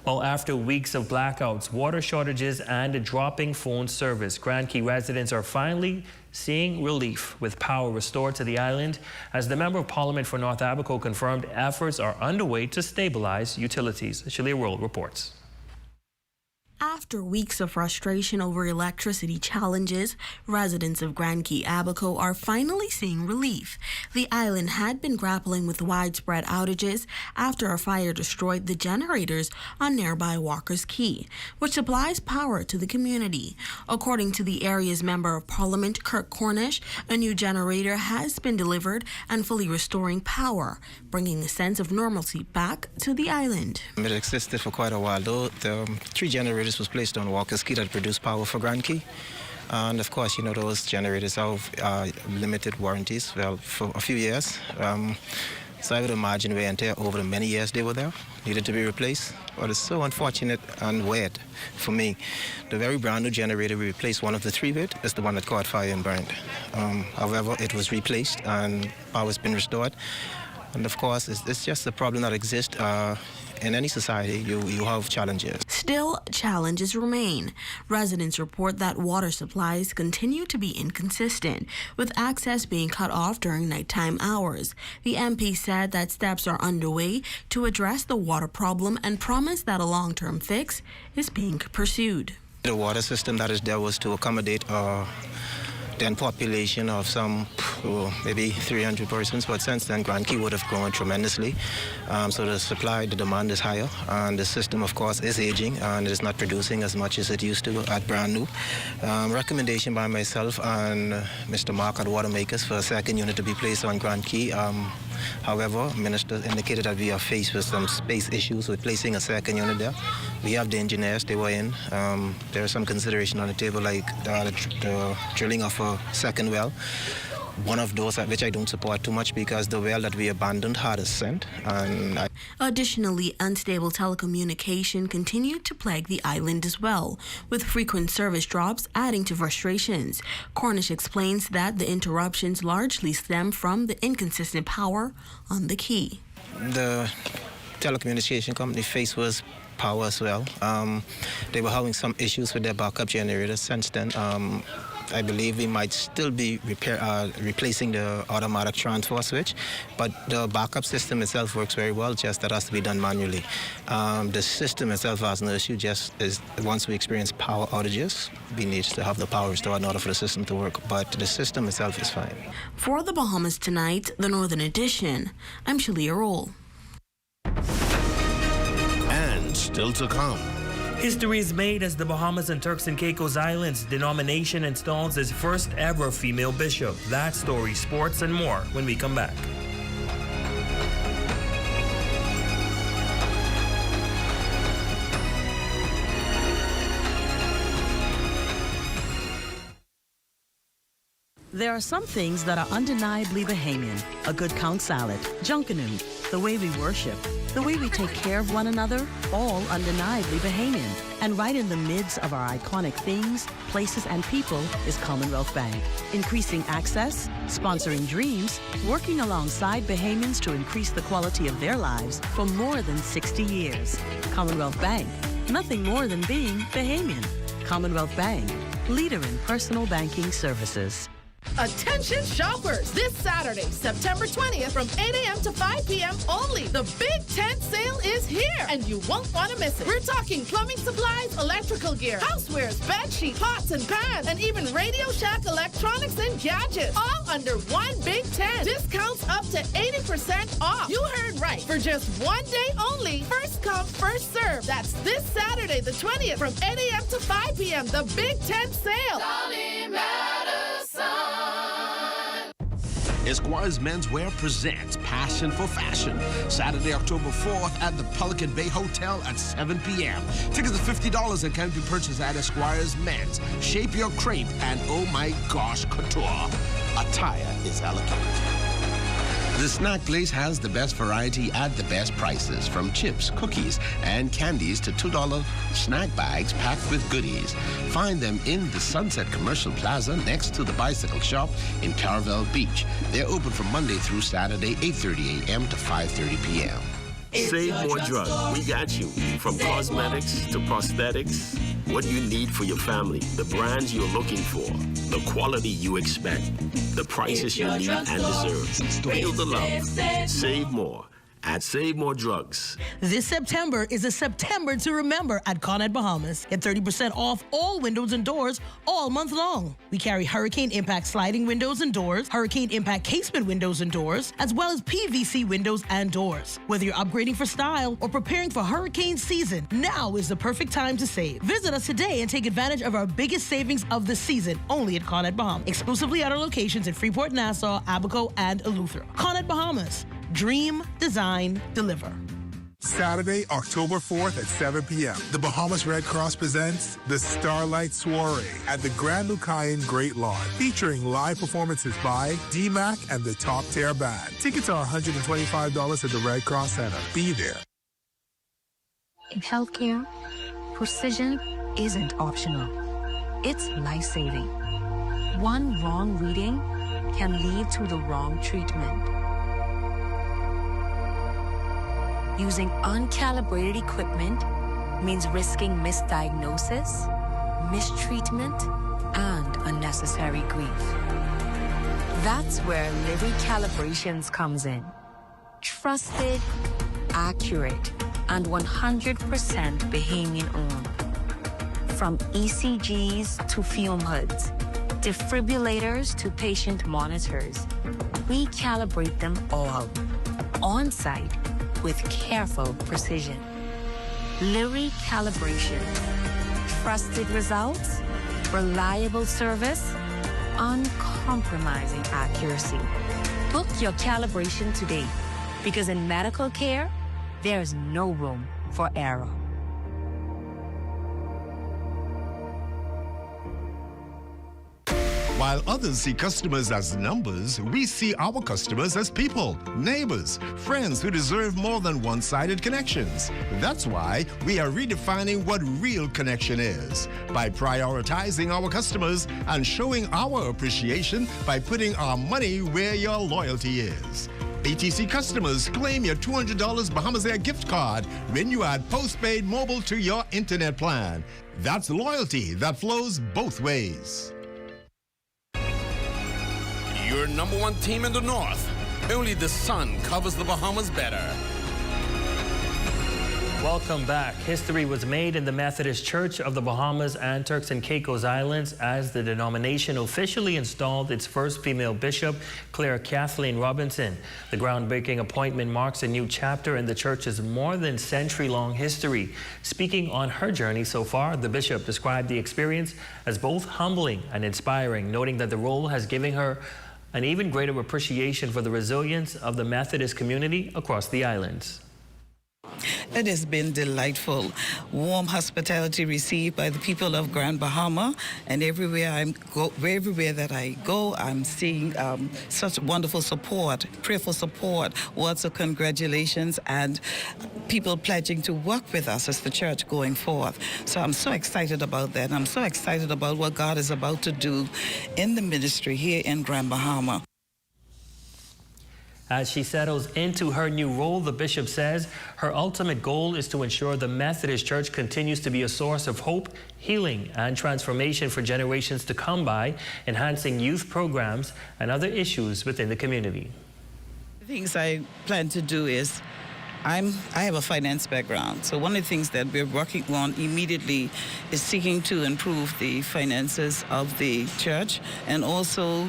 Well, after weeks of blackouts, water shortages, and dropping phone service, Grand Key residents are finally seeing relief with power restored to the island. As the Member of Parliament for North Abaco confirmed, efforts are underway to stabilize utilities. Shalia Roll reports. After weeks of frustration over electricity challenges, residents of Grand Key Abaco are finally seeing relief. The island had been grappling with widespread outages after a fire destroyed the generators on nearby Walker's Key, which supplies power to the community. According to the area's Member of Parliament, Kirk Cornish, a new generator has been delivered and fully restoring power, bringing a sense of normalcy back to the island. It existed for quite a while, though. The 3 generators was placed on Walker's Key that produced power for Grand Key. And of course, you know, those generators have limited warranties, well, for a few years. So I would imagine wear and tear over the many years they were there, needed to be replaced. But it's so unfortunate and weird for me. The very brand new generator we replaced, one of the 3 with, is the one that caught fire and burned. However, it was replaced and power's been restored. And of course, it's just a problem that exists in any society. You have challenges. Still, challenges remain. Residents report that water supplies continue to be inconsistent, with access being cut off during nighttime hours. The MP said that steps are underway to address the water problem and promised that a long-term fix is being pursued. The water system that is there was to accommodate then population of some maybe 300 persons, but since then Grand Key would have grown tremendously. So the supply, the demand is higher, and the system of course is aging and it is not producing as much as it used to at brand new. Recommendation by myself and Mr. Mark at Watermakers for a second unit to be placed on Grand Key. However, Minister indicated that we are faced with some space issues with placing a second unit there. We have the engineers, they were in. There is some consideration on the table, like the drilling of a second well. One of those which I don't support too much because the well that we abandoned had a scent. Additionally, unstable telecommunication continued to plague the island as well, with frequent service drops adding to frustrations. Cornish explains that the interruptions largely stem from the inconsistent power on the key. The telecommunication company faced was power as well. They were having some issues with their backup generators. Since then, I believe we might still be replacing the automatic transfer switch, but the backup system itself works very well, just that has to be done manually. The system itself has no issue, just is once we experience power outages, we need to have the power restored in order for the system to work, but the system itself is fine. For the Bahamas Tonight, the Northern Edition, I'm Shalia Roll. And still to come. History is made as the Bahamas and Turks and Caicos Islands denomination installs its first ever female bishop. That story, sports, and more when we come back. There are some things that are undeniably Bahamian. A good count salad, junkanoo, the way we worship, the way we take care of one another, all undeniably Bahamian. And right in the midst of our iconic things, places, and people is Commonwealth Bank. Increasing access, sponsoring dreams, working alongside Bahamians to increase the quality of their lives for more than 60 years. Commonwealth Bank, nothing more than being Bahamian. Commonwealth Bank, leader in personal banking services. Attention shoppers! This Saturday, September 20th, from 8 a.m. to 5 p.m. only, the Big Tent Sale is here, and you won't want to miss it. We're talking plumbing supplies, electrical gear, housewares, bed sheets, pots and pans, and even Radio Shack electronics and gadgets, all under one Big Tent. Discounts up to 80% off. You heard right. For just one day only, first come, first serve. That's this Saturday, the 20th, from 8 a.m. to 5 p.m. The Big Tent Sale. Esquire's Menswear presents Passion for Fashion, Saturday, October 4th at the Pelican Bay Hotel at 7 p.m. Tickets are $50 and can be purchased at Esquire's Men's. Shape your crepe and oh my gosh, couture. Attire is elegant. The Snack Place has the best variety at the best prices, from chips, cookies, and candies to $2 snack bags packed with goodies. Find them in the Sunset Commercial Plaza next to the bicycle shop in Caravelle Beach. They're open from Monday through Saturday, 8:30 a.m. to 5:30 p.m. Save more drug. We got you. From cosmetics to prosthetics, what you need for your family, the brands you're looking for, the quality you expect, the prices you need and deserve. Feel the love. Save more at Save More Drugs. This September is a September to remember at Conrad Bahamas. Get 30% off all windows and doors all month long. We carry Hurricane Impact sliding windows and doors, Hurricane Impact casement windows and doors, as well as PVC windows and doors. Whether you're upgrading for style or preparing for hurricane season, now is the perfect time to save. Visit us today and take advantage of our biggest savings of the season only at Conrad Bahamas, exclusively at our locations in Freeport, Nassau, Abaco, and Eleuthera. Conrad Bahamas. Dream, design, deliver. Saturday, October 4th at 7 p.m. The Bahamas Red Cross presents the Starlight Soiree at the Grand Lucayan Great Lawn, featuring live performances by DMAC and the Top Tier Band. Tickets are $125 at the Red Cross Center. Be there. In healthcare, precision isn't optional. It's life-saving. One wrong reading can lead to the wrong treatment. Using uncalibrated equipment means risking misdiagnosis, mistreatment, and unnecessary grief. That's where Livy Calibrations comes in. Trusted, accurate, and 100% Bahamian owned. From ECGs to fume hoods, defibrillators to patient monitors, we calibrate them all on-site with careful precision. Livy Calibration. Trusted results, reliable service, uncompromising accuracy. Book your calibration today, because in medical care, there's no room for error. While others see customers as numbers, we see our customers as people, neighbors, friends who deserve more than one-sided connections. That's why we are redefining what real connection is, by prioritizing our customers and showing our appreciation by putting our money where your loyalty is. BTC customers, claim your $200 Bahamas Air gift card when you add postpaid mobile to your internet plan. That's loyalty that flows both ways. Your number one team in the North. Only the sun covers the Bahamas better. Welcome back. History was made in the Methodist Church of the Bahamas and Turks and Caicos Islands as the denomination officially installed its first female bishop, Claire Kathleen Robinson. The groundbreaking appointment marks a new chapter in the church's more than century-long history. Speaking on her journey so far, the bishop described the experience as both humbling and inspiring, noting that the role has given her an even greater appreciation for the resilience of the Methodist community across the islands. It has been delightful. Warm hospitality received by the people of Grand Bahama, and everywhere that I go, I'm seeing such wonderful support, prayerful support, words of congratulations, and people pledging to work with us as the church going forth. So I'm so excited about that. I'm so excited about what God is about to do in the ministry here in Grand Bahama. As she settles into her new role, the bishop says her ultimate goal is to ensure the Methodist Church continues to be a source of hope, healing, and transformation for generations to come by, enhancing youth programs and other issues within the community. The things I plan to do is I have a finance background, so one of the things that we're working on immediately is seeking to improve the finances of the church, and also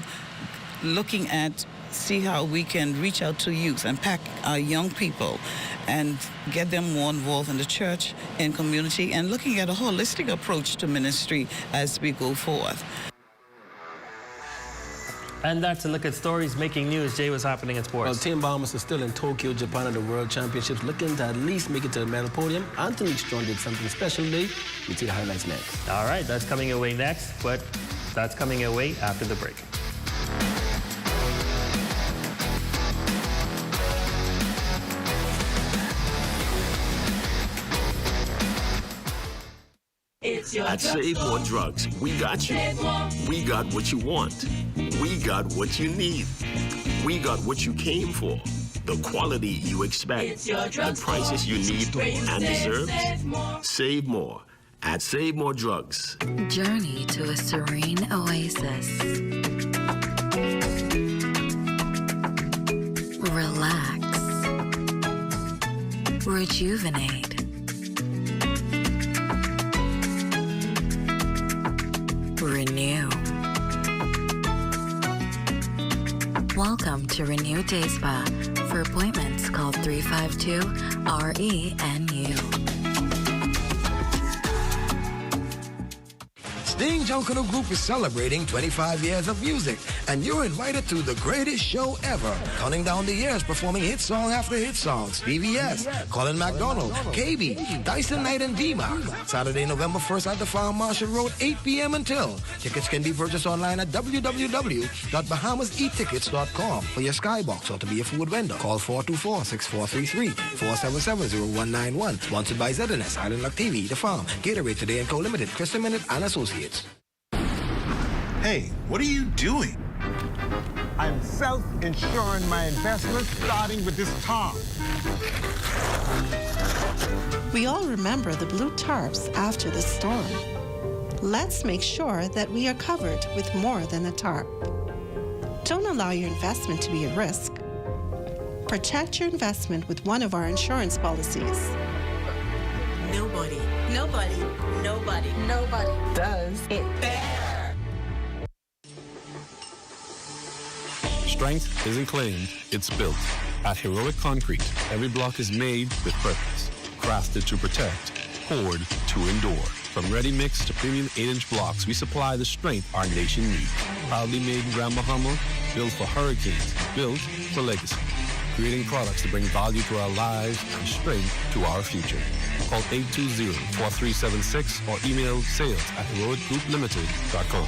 looking at see how we can reach out to youth and pack our young people and get them more involved in the church and community, and looking at a holistic approach to ministry as we go forth. And that's a look at stories making news. Jay, what's happening in sports? Well, Team Bahamas is still in Tokyo, Japan at the World Championships, looking to at least make it to the medal podium. Anthony Strong did something special today. We'll see the highlights next. All right, that's coming your way next, but that's coming your way after the break. At Save More Drugs, we got you. We got what you want. We got what you need. We got what you came for. The quality you expect. The prices you need and deserve. Save more at Save More Drugs. Journey to a serene oasis. Relax. Rejuvenate. Renew. Welcome to Renew Day Spa. For appointments, call 352-RENU. Sting Junkanoo Group is celebrating 25 years of music, and you're invited to the greatest show ever. Counting down the years, performing hit song after hit songs. BBS, Colin McDonald, KB, Dyson Knight, and D-Mark. Saturday, November 1st at the Farm Marshall Road, 8 p.m. until. Tickets can be purchased online at www.bahamasettickets.com for your skybox or to be a food vendor. Call 424-6433, 477-0191. Sponsored by ZNS, Island Luck TV, The Farm, Gatorade Today & Co. Limited, Krista Minute, and Associates. Hey, what are you doing? I'm self-insuring my investments, starting with this tarp. We all remember the blue tarps after the storm. Let's make sure that we are covered with more than a tarp. Don't allow your investment to be at risk. Protect your investment with one of our insurance policies. Nobody does it better. Strength isn't claimed, it's built. At Heroic Concrete, every block is made with purpose. Crafted to protect, poured to endure. From ready-mix to premium 8-inch blocks, we supply the strength our nation needs. Proudly made in Grand Bahama, built for hurricanes, built for legacy. Creating products to bring value to our lives and strength to our future. Call 820-4376 or email sales@heroicgrouplimited.com.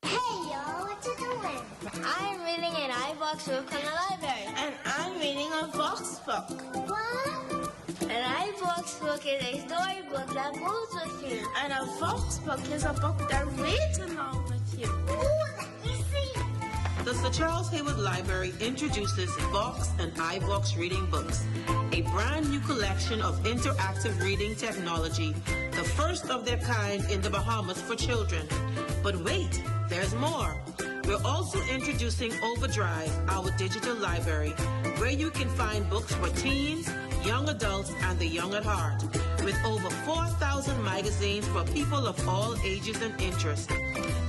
Hey, y'all, what you doing? I'm reading an iVox book from the library. And I'm reading a Vox book. What? An iVox book is a storybook that moves with you. And a Vox book is a book that reads along with you. Ooh, let me see. The Sir Charles Haywood Library introduces Vox and iVox reading books, a brand new collection of interactive reading technology, the first of their kind in the Bahamas for children. But wait, there's more. We're also introducing Overdrive, our digital library, where you can find books for teens, young adults, and the young at heart, with over 4,000 magazines for people of all ages and interests.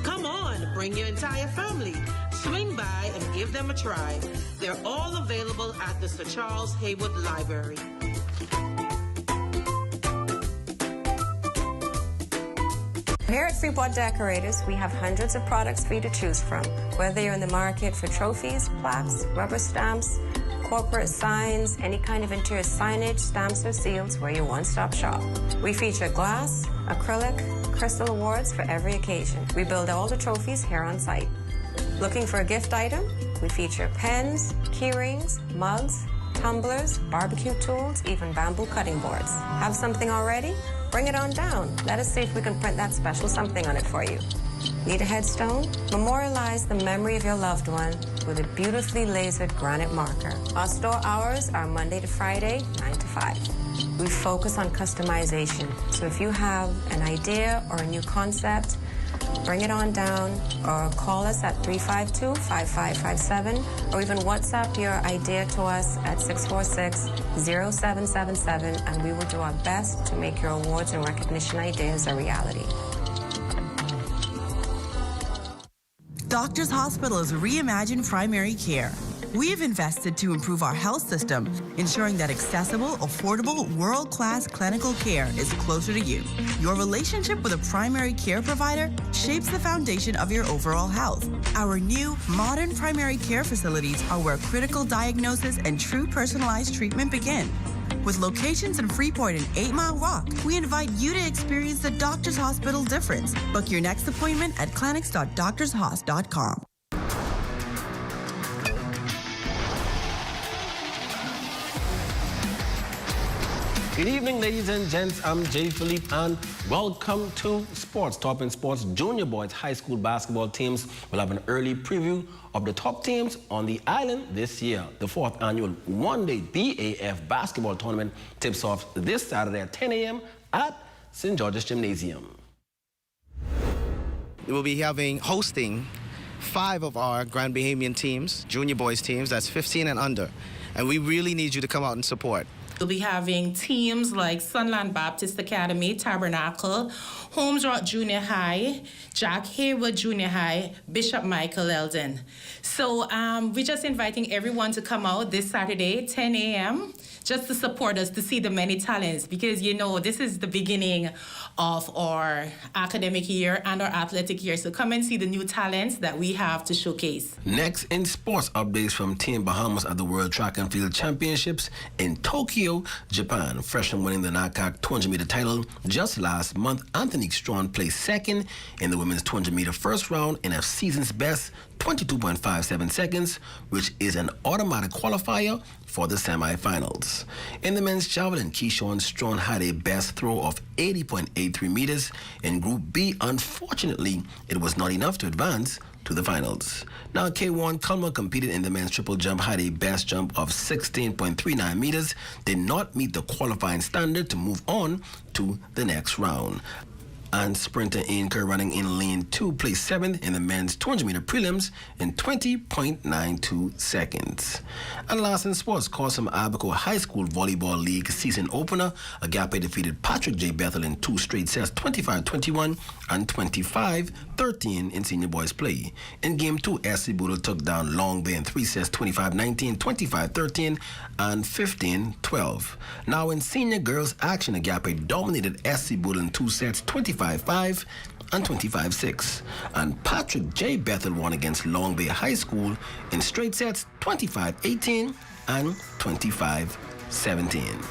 Come on, bring your entire family. Swing by and give them a try. They're all available at the Sir Charles Haywood Library. Here at Freeport Decorators, we have hundreds of products for you to choose from. Whether you're in the market for trophies, plaques, rubber stamps, corporate signs, any kind of interior signage, stamps, or seals, we're your one-stop shop. We feature glass, acrylic, crystal awards for every occasion. We build all the trophies here on site. Looking for a gift item? We feature pens, key rings, mugs, tumblers, barbecue tools, even bamboo cutting boards. Have something already? Bring it on down. Let us see if we can print that special something on it for you. Need a headstone? Memorialize the memory of your loved one with a beautifully lasered granite marker. Our store hours are Monday to Friday, 9 to 5. We focus on customization, so if you have an idea or a new concept, bring it on down or call us at 352-5557 or even WhatsApp your idea to us at 646-0777 and we will do our best to make your awards and recognition ideas a reality. Doctors Hospital's reimagined primary care. We have invested to improve our health system, ensuring that accessible, affordable, world-class clinical care is closer to you. Your relationship with a primary care provider shapes the foundation of your overall health. Our new, modern primary care facilities are where critical diagnosis and true personalized treatment begin. With locations in Freeport and 8 Mile Rock, we invite you to experience the Doctors Hospital difference. Book your next appointment at clinics.doctorshos.com. Good evening, ladies and gents. I'm Jay Philippe, and welcome to Sports. Top in Sports, junior boys high school basketball teams will have an early preview of the top teams on the island this year. The 4th annual one-day BAF basketball tournament tips off this Saturday at 10 a.m. at St. George's Gymnasium. We will be hosting 5 of our Grand Bahamian teams, junior boys teams, that's 15 and under. And we really need you to come out and support. We'll be having teams like Sunland Baptist Academy, Tabernacle, Holmes Rock Junior High, Jack Haywood Junior High, Bishop Michael Eldon. So we're just inviting everyone to come out this Saturday, 10 a.m., just to support us, to see the many talents, because, you know, this is the beginning of our academic year and our athletic year. So come and see the new talents that we have to showcase. Next in sports updates from Team Bahamas at the World Track and Field Championships in Tokyo, Japan. Freshman winning the NACAC 200-meter title just last month, Anthony Strawn placed second in the women's 200-meter first round in a season's best 22.57 seconds, which is an automatic qualifier for the semifinals. In the men's javelin, Keyshawn Strawn had a best throw of 80.83 meters. In Group B, unfortunately, it was not enough to advance to the finals. Now, K1 Culmer competed in the men's triple jump, had a best jump of 16.39 meters, did not meet the qualifying standard to move on to the next round. And sprinter Ian Kerr, running in lane 2, placed 7th in the men's 200-meter prelims in 20.92 seconds. And last in sports, Cosum Abaco High School Volleyball League season opener, Agape defeated Patrick J. Bethel in 2 straight sets, 25-21 and 25-13 in senior boys play. In game 2, SC Boodle took down Long Bay in 3 sets, 25-19, 25-13 and 15-12. Now in senior girls action, Agape dominated SC Boodle in 2 sets, 25-5 and 25-6. And Patrick J. Bethel won against Long Bay High School in straight sets, 25-18 and 25-17.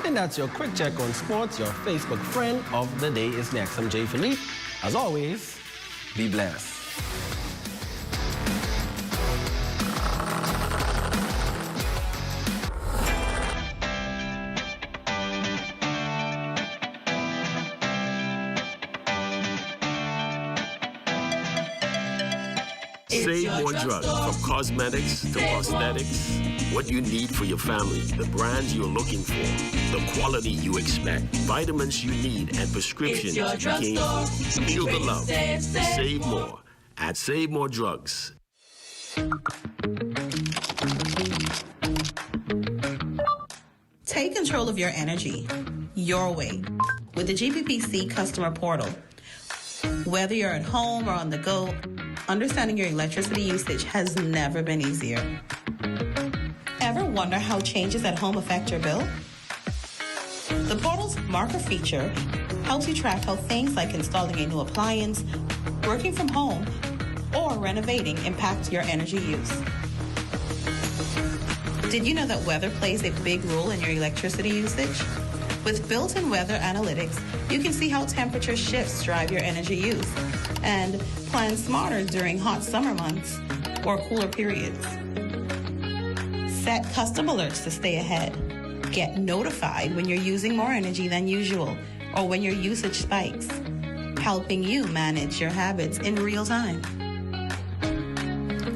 And that's your quick check on sports. Your Facebook friend of the day is next. I'm Jay Philippe. As always, be blessed. Save more drugs, from cosmetics to prosthetics. What you need for your family, the brands you're looking for, the quality you expect, vitamins you need, and prescriptions you can. Feel the love. Save more at Save More Drugs. Take control of your energy your way with the GPPC customer portal. Whether you're at home or on the go, understanding your electricity usage has never been easier. Ever wonder how changes at home affect your bill? The portal's marker feature helps you track how things like installing a new appliance, working from home, or renovating impact your energy use. Did you know that weather plays a big role in your electricity usage? With built-in weather analytics, you can see how temperature shifts drive your energy use and plan smarter during hot summer months or cooler periods. Set custom alerts to stay ahead. Get notified when you're using more energy than usual or when your usage spikes, helping you manage your habits in real time.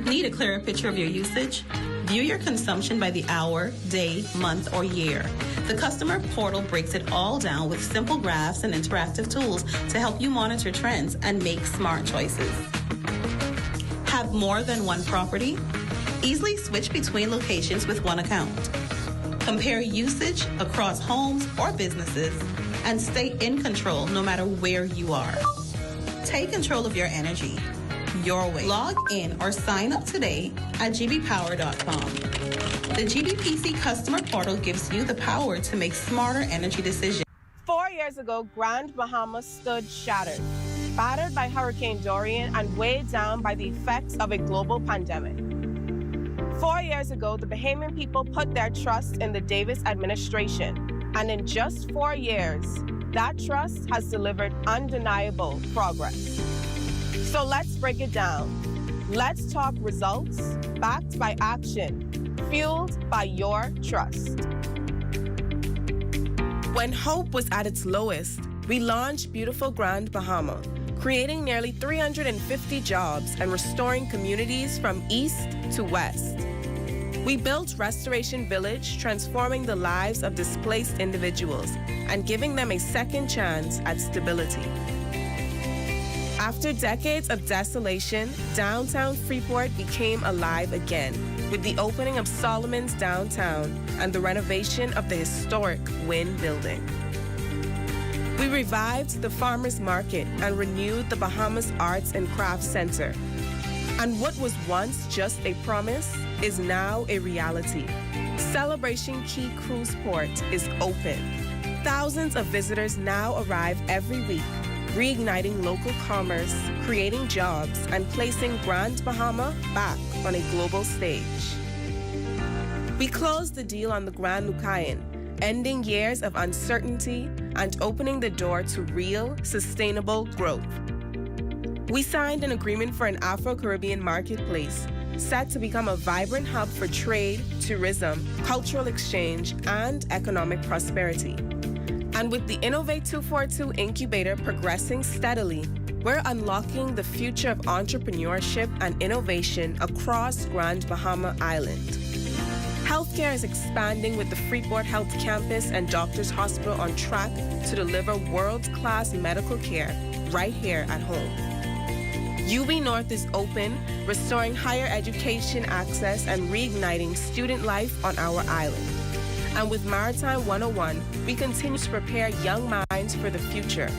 Need a clearer picture of your usage? View your consumption by the hour, day, month, or year. The customer portal breaks it all down with simple graphs and interactive tools to help you monitor trends and make smart choices. Have more than one property? Easily switch between locations with one account. Compare usage across homes or businesses and stay in control no matter where you are. Take control of your energy your way. Log in or sign up today at gbpower.com. The GBPC customer portal gives you the power to make smarter energy decisions. 4 years ago, Grand Bahamas stood shattered, battered by Hurricane Dorian and weighed down by the effects of a global pandemic. 4 years ago, the Bahamian people put their trust in the Davis administration, and in just 4 years, that trust has delivered undeniable progress. So let's break it down. Let's talk results, backed by action, fueled by your trust. When hope was at its lowest, we launched Beautiful Grand Bahama, creating nearly 350 jobs and restoring communities from east to west. We built Restoration Village, transforming the lives of displaced individuals and giving them a second chance at stability. After decades of desolation, downtown Freeport became alive again with the opening of Solomon's Downtown and the renovation of the historic Wynn Building. We revived the Farmers Market and renewed the Bahamas Arts and Crafts Center. And what was once just a promise is now a reality. Celebration Key Cruise Port is open. Thousands of visitors now arrive every week, reigniting local commerce, creating jobs, and placing Grand Bahama back on a global stage. We closed the deal on the Grand Lucayan, ending years of uncertainty and opening the door to real, sustainable growth. We signed an agreement for an Afro-Caribbean marketplace set to become a vibrant hub for trade, tourism, cultural exchange, and economic prosperity. And with the Innovate 242 incubator progressing steadily, we're unlocking the future of entrepreneurship and innovation across Grand Bahama Island. Healthcare is expanding with the Freeport Health Campus and Doctors Hospital on track to deliver world-class medical care right here at home. UB North is open, restoring higher education access and reigniting student life on our island. And with Maritime 101, we continue to prepare young minds for the future,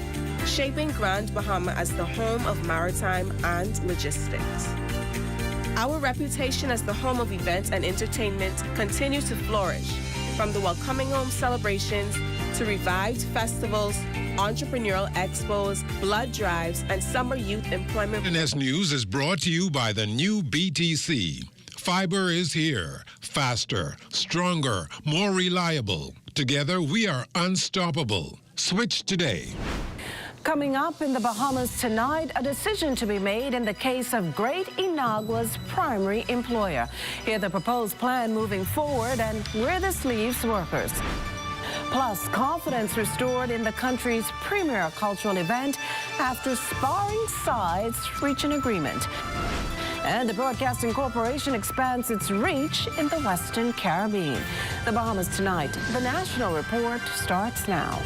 shaping Grand Bahama as the home of maritime and logistics. Our reputation as the home of events and entertainment continues to flourish, from the Welcoming Home celebrations to revived festivals, entrepreneurial expos, blood drives, and summer youth employment. ZNS News is brought to you by the new BTC. Fiber is here, faster, stronger, more reliable. Together, we are unstoppable. Switch today. Coming up in the Bahamas tonight, a decision to be made in the case of Great Inagua's primary employer. Hear the proposed plan moving forward and where this leaves workers. Plus, confidence restored in the country's premier cultural event after sparring sides reach an agreement. And the Broadcasting Corporation expands its reach in the Western Caribbean. The Bahamas Tonight, the National Report starts now.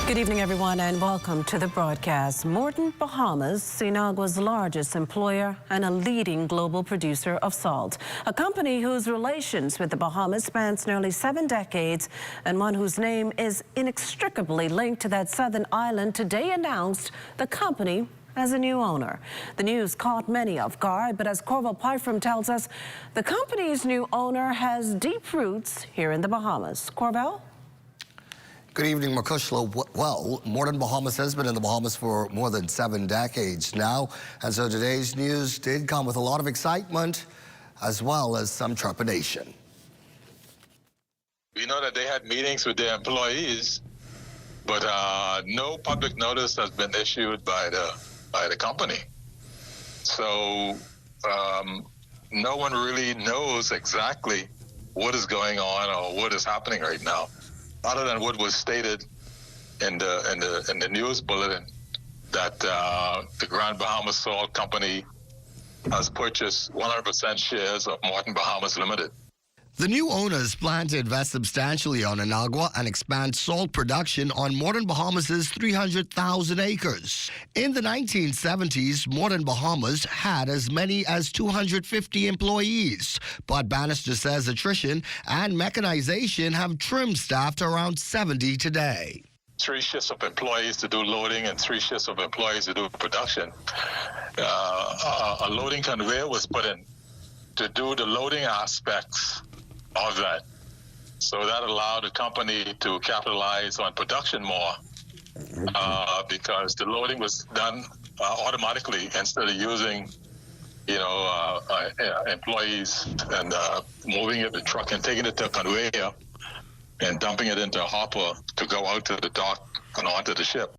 Good evening, everyone, and welcome to the broadcast. Mordant Bahamas, Inagua's largest employer and a leading global producer of salt. A company whose relations with the Bahamas spans nearly 7 decades and one whose name is inextricably linked to that southern island today announced the company as a new owner. The news caught many off guard, but as Corval Pyfram tells us, the company's new owner has deep roots here in the Bahamas. Corval? Good evening, Makushla. Well, Mordant Bahamas has been in the Bahamas for more than 7 decades now, and so today's news did come with a lot of excitement as well as some trepidation. We know that they had meetings with their employees, but no public notice has been issued by the company. So no one really knows exactly what is going on or what is happening right now, other than what was stated in the news bulletin that the Grand Bahamas Salt Company has purchased 100% shares of Mordant Bahamas Limited. The new owners plan to invest substantially on Inagua and expand salt production on Mordant Bahamas' 300,000 acres. In the 1970s, Mordant Bahamas had as many as 250 employees, but Bannister says attrition and mechanization have trimmed staff to around 70 today. 3 shifts of employees to do loading and 3 shifts of employees to do production. A loading conveyor was put in to do the loading aspects of that. So that allowed the company to capitalize on production more because the loading was done automatically instead of using, employees and moving it to the truck and taking it to a conveyor and dumping it into a hopper to go out to the dock and onto the ship.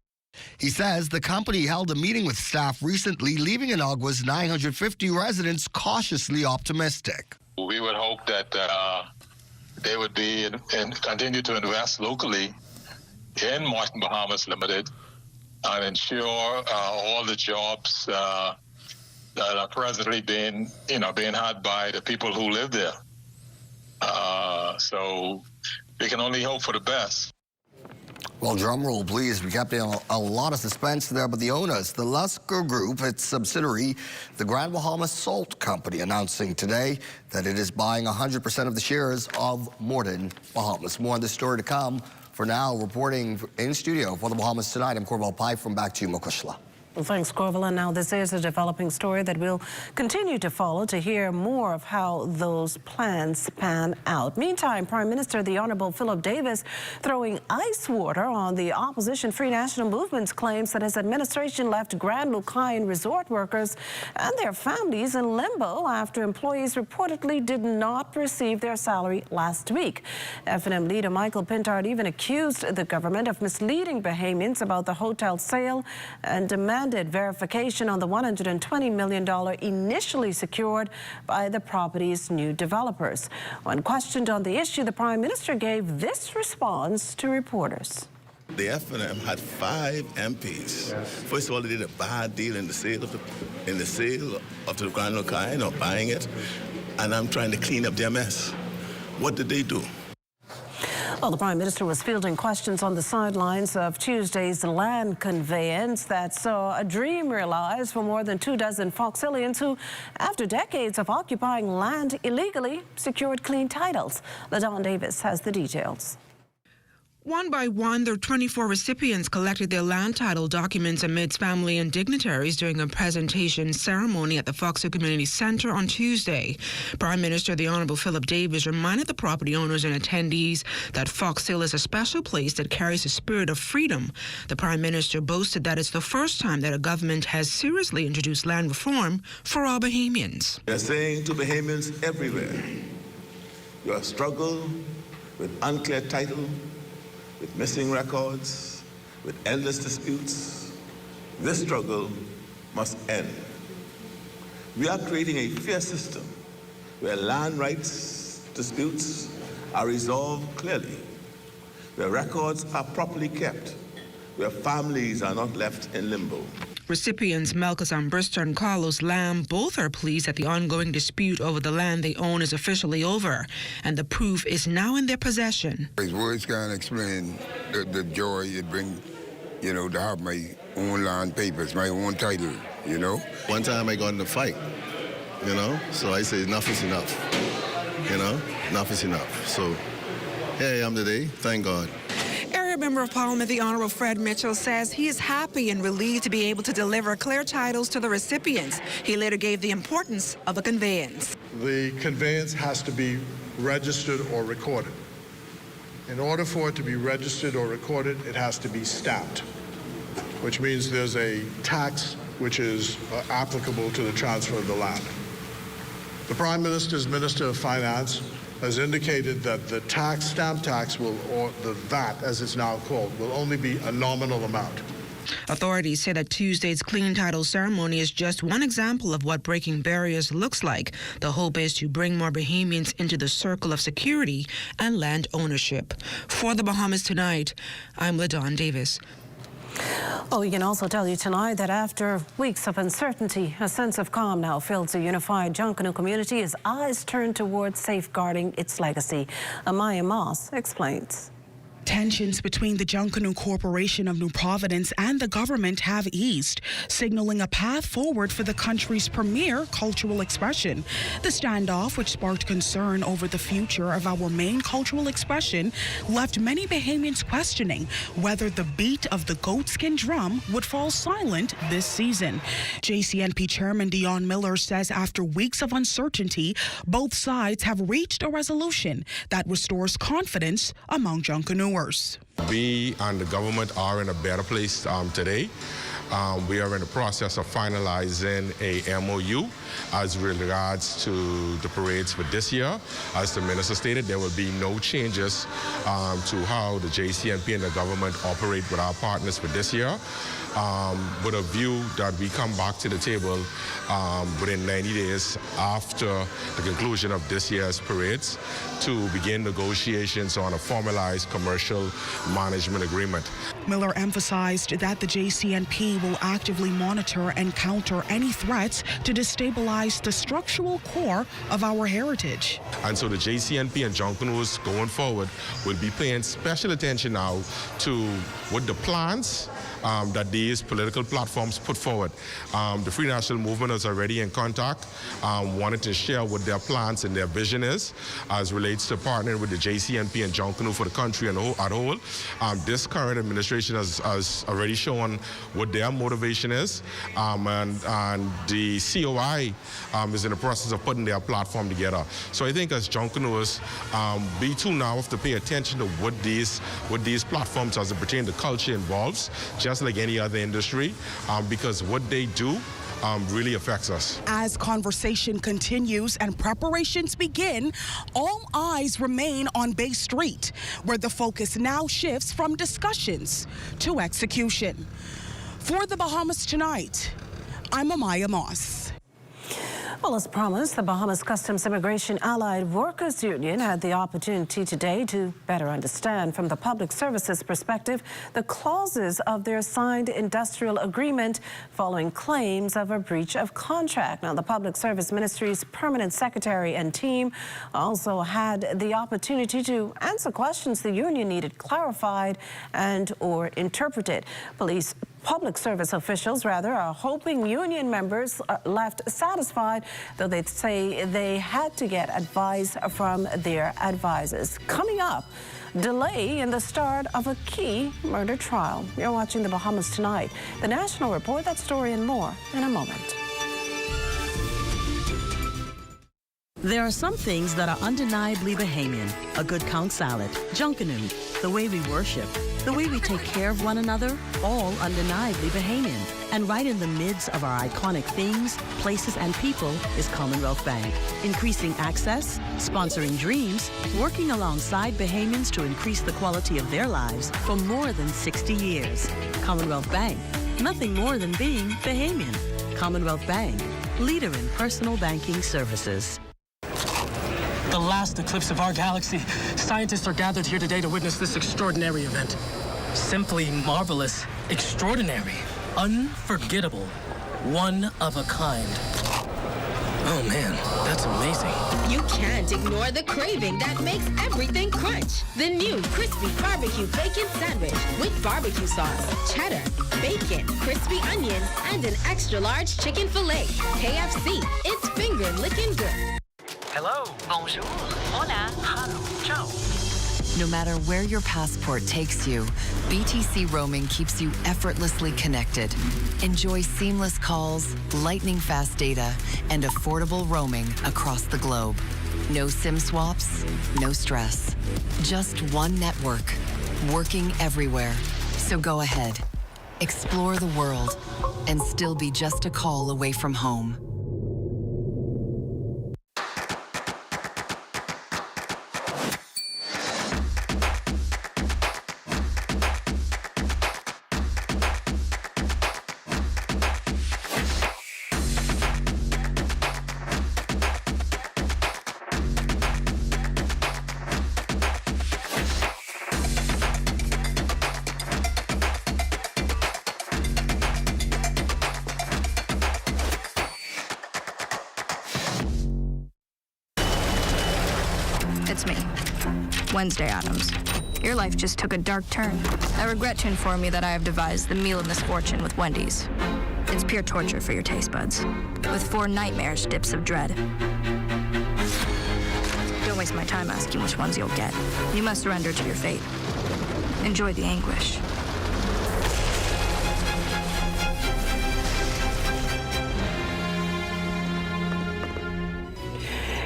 He says the company held a meeting with staff recently, leaving Inagua's 950 residents cautiously optimistic. We would hope that they would be and continue to invest locally in Mordant Bahamas Limited and ensure all the jobs that are presently being had by the people who live there. So we can only hope for the best. Well, drum roll, please. We kept a lot of suspense there, but the owners, the Lusker Group, its subsidiary, the Grand Bahamas Salt Company, announcing today that it is buying 100% of the shares of Moreton Bahamas. More on this story to come. For now, reporting in studio for the Bahamas Tonight, I'm Corval Pipe from Back to you, Makushla. Well, thanks, Corval. And now this is a developing story that we'll continue to follow to hear more of how those plans pan out. Meantime, Prime Minister the Honourable Philip Davis throwing ice water on the opposition Free National Movement's claims that his administration left Grand Lucayan resort workers and their families in limbo after employees reportedly did not receive their salary last week. F&M leader Michael Pintard even accused the government of misleading Bahamians about the hotel sale and demanded verification on the $120 million initially secured by the property's new developers. When questioned on the issue, the Prime Minister gave this response to reporters. The F&M had 5 MPs. First of all, they did a bad deal in the sale of the Grand Lucayan, or buying it, and I'm trying to clean up their mess. What did they do? Well, the Prime Minister was fielding questions on the sidelines of Tuesday's land conveyance that saw a dream realized for more than 24 Foxillians who, after decades of occupying land illegally, secured clean titles. LaDon Davis has the details. One by one, the 24 recipients collected their land title documents amidst family and dignitaries during a presentation ceremony at the Fox Hill Community Center on Tuesday. Prime Minister the Honourable Philip Davis reminded the property owners and attendees that Fox Hill is a special place that carries a spirit of freedom. The Prime Minister boasted that it's the first time that a government has seriously introduced land reform for all Bahamians. They're saying to Bahamians everywhere, your struggle with unclear title, with missing records, with endless disputes, this struggle must end. We are creating a fair system where land rights disputes are resolved clearly, where records are properly kept, where families are not left in limbo. Recipients Malcolm Ambrister and Carlos Lamb both are pleased that the ongoing dispute over the land they own is officially over, and the proof is now in their possession. Words can't explain the joy it brings, to have my own land papers, my own title, One time I got in a fight, so I said enough is enough, enough is enough. So here I am today, thank God. Area Member of Parliament, the Honourable Fred Mitchell, says he is happy and relieved to be able to deliver clear titles to the recipients. He later gave the importance of a conveyance. The conveyance has to be registered or recorded. In order for it to be registered or recorded, it has to be stamped, which means there's a tax which is applicable to the transfer of the land. The Prime Minister's Minister of Finance has indicated that the stamp tax or the VAT, as it's now called, will only be a nominal amount. Authorities say that Tuesday's clean title ceremony is just one example of what breaking barriers looks like. The hope is to bring more Bahamians into the circle of security and land ownership. For the Bahamas Tonight, I'm LaDon Davis. Oh, we can also tell you tonight that after weeks of uncertainty, a sense of calm now fills the unified Junkanoo community as eyes turn towards safeguarding its legacy. Amaya Moss explains. Tensions between the Junkanoo Corporation of New Providence and the government have eased, signaling a path forward for the country's premier cultural expression. The standoff, which sparked concern over the future of our main cultural expression, left many Bahamians questioning whether the beat of the goatskin drum would fall silent this season. JCNP Chairman Dion Miller says after weeks of uncertainty, both sides have reached a resolution that restores confidence among Junkanooers. We and the government are in a better place today. We are in the process of finalizing a MOU as regards to the parades for this year. As the minister stated, there will be no changes to how the JCNP and the government operate with our partners for this year, with a view that we come back to the table within 90 days after the conclusion of this year's parades to begin negotiations on a formalized commercial management agreement. Miller emphasized that the JCNP will actively monitor and counter any threats to destabilize the structural core of our heritage. And so the JCNP and Junkanoo going forward will be paying special attention now to what the plans that these political platforms put forward. The Free National Movement is already in contact, wanted to share what their plans and their vision is as relates to partnering with the JCNP and Junkanoo for the country and at whole. This current administration has already shown what their motivation is, and the COI is in the process of putting their platform together. So I think as Junkanoos, we too now have to pay attention to what these platforms as it pertains to culture involves, just like any other industry, because what they do really affects us. As conversation continues and preparations begin, all eyes remain on Bay Street, where the focus now shifts from discussions to execution. For the Bahamas Tonight, I'm Amaya Moss. Well, as promised, the Bahamas Customs Immigration Allied Workers Union had the opportunity today to better understand from the public services perspective the clauses of their signed industrial agreement following claims of a breach of contract. Now, the Public Service Ministry's permanent secretary and team also had the opportunity to answer questions the union needed clarified and or interpreted. Public service officials, are hoping union members left satisfied, though they say they had to get advice from their advisors. Coming up, delay in the start of a key murder trial. You're watching the Bahamas Tonight. The National Report, that story and more in a moment. There are some things that are undeniably Bahamian. A good conch salad, Junkanoo, the way we worship, the way we take care of one another, all undeniably Bahamian. And right in the midst of our iconic things, places, and people is Commonwealth Bank. Increasing access, sponsoring dreams, working alongside Bahamians to increase the quality of their lives for more than 60 years. Commonwealth Bank, nothing more than being Bahamian. Commonwealth Bank, leader in personal banking services. The last eclipse of our galaxy. Scientists are gathered here today to witness this extraordinary event. Simply marvelous, extraordinary, unforgettable, one of a kind. Oh man, that's amazing. You can't ignore the craving that makes everything crunch. The new crispy barbecue bacon sandwich with barbecue sauce, cheddar, bacon, crispy onions, and an extra large chicken fillet. KFC, it's finger licking good. Hello. Bonjour. Hola. Hello. Ciao. No matter where your passport takes you, BTC roaming keeps you effortlessly connected. Enjoy seamless calls, lightning-fast data, and affordable roaming across the globe. No SIM swaps, no stress. Just one network, working everywhere. So go ahead, explore the world, and still be just a call away from home. It's me, Wednesday Addams. Your life just took a dark turn. I regret to inform you that I have devised the meal of misfortune with Wendy's. It's pure torture for your taste buds, with 4 nightmarish dips of dread. Don't waste my time asking which ones you'll get. You must surrender to your fate. Enjoy the anguish.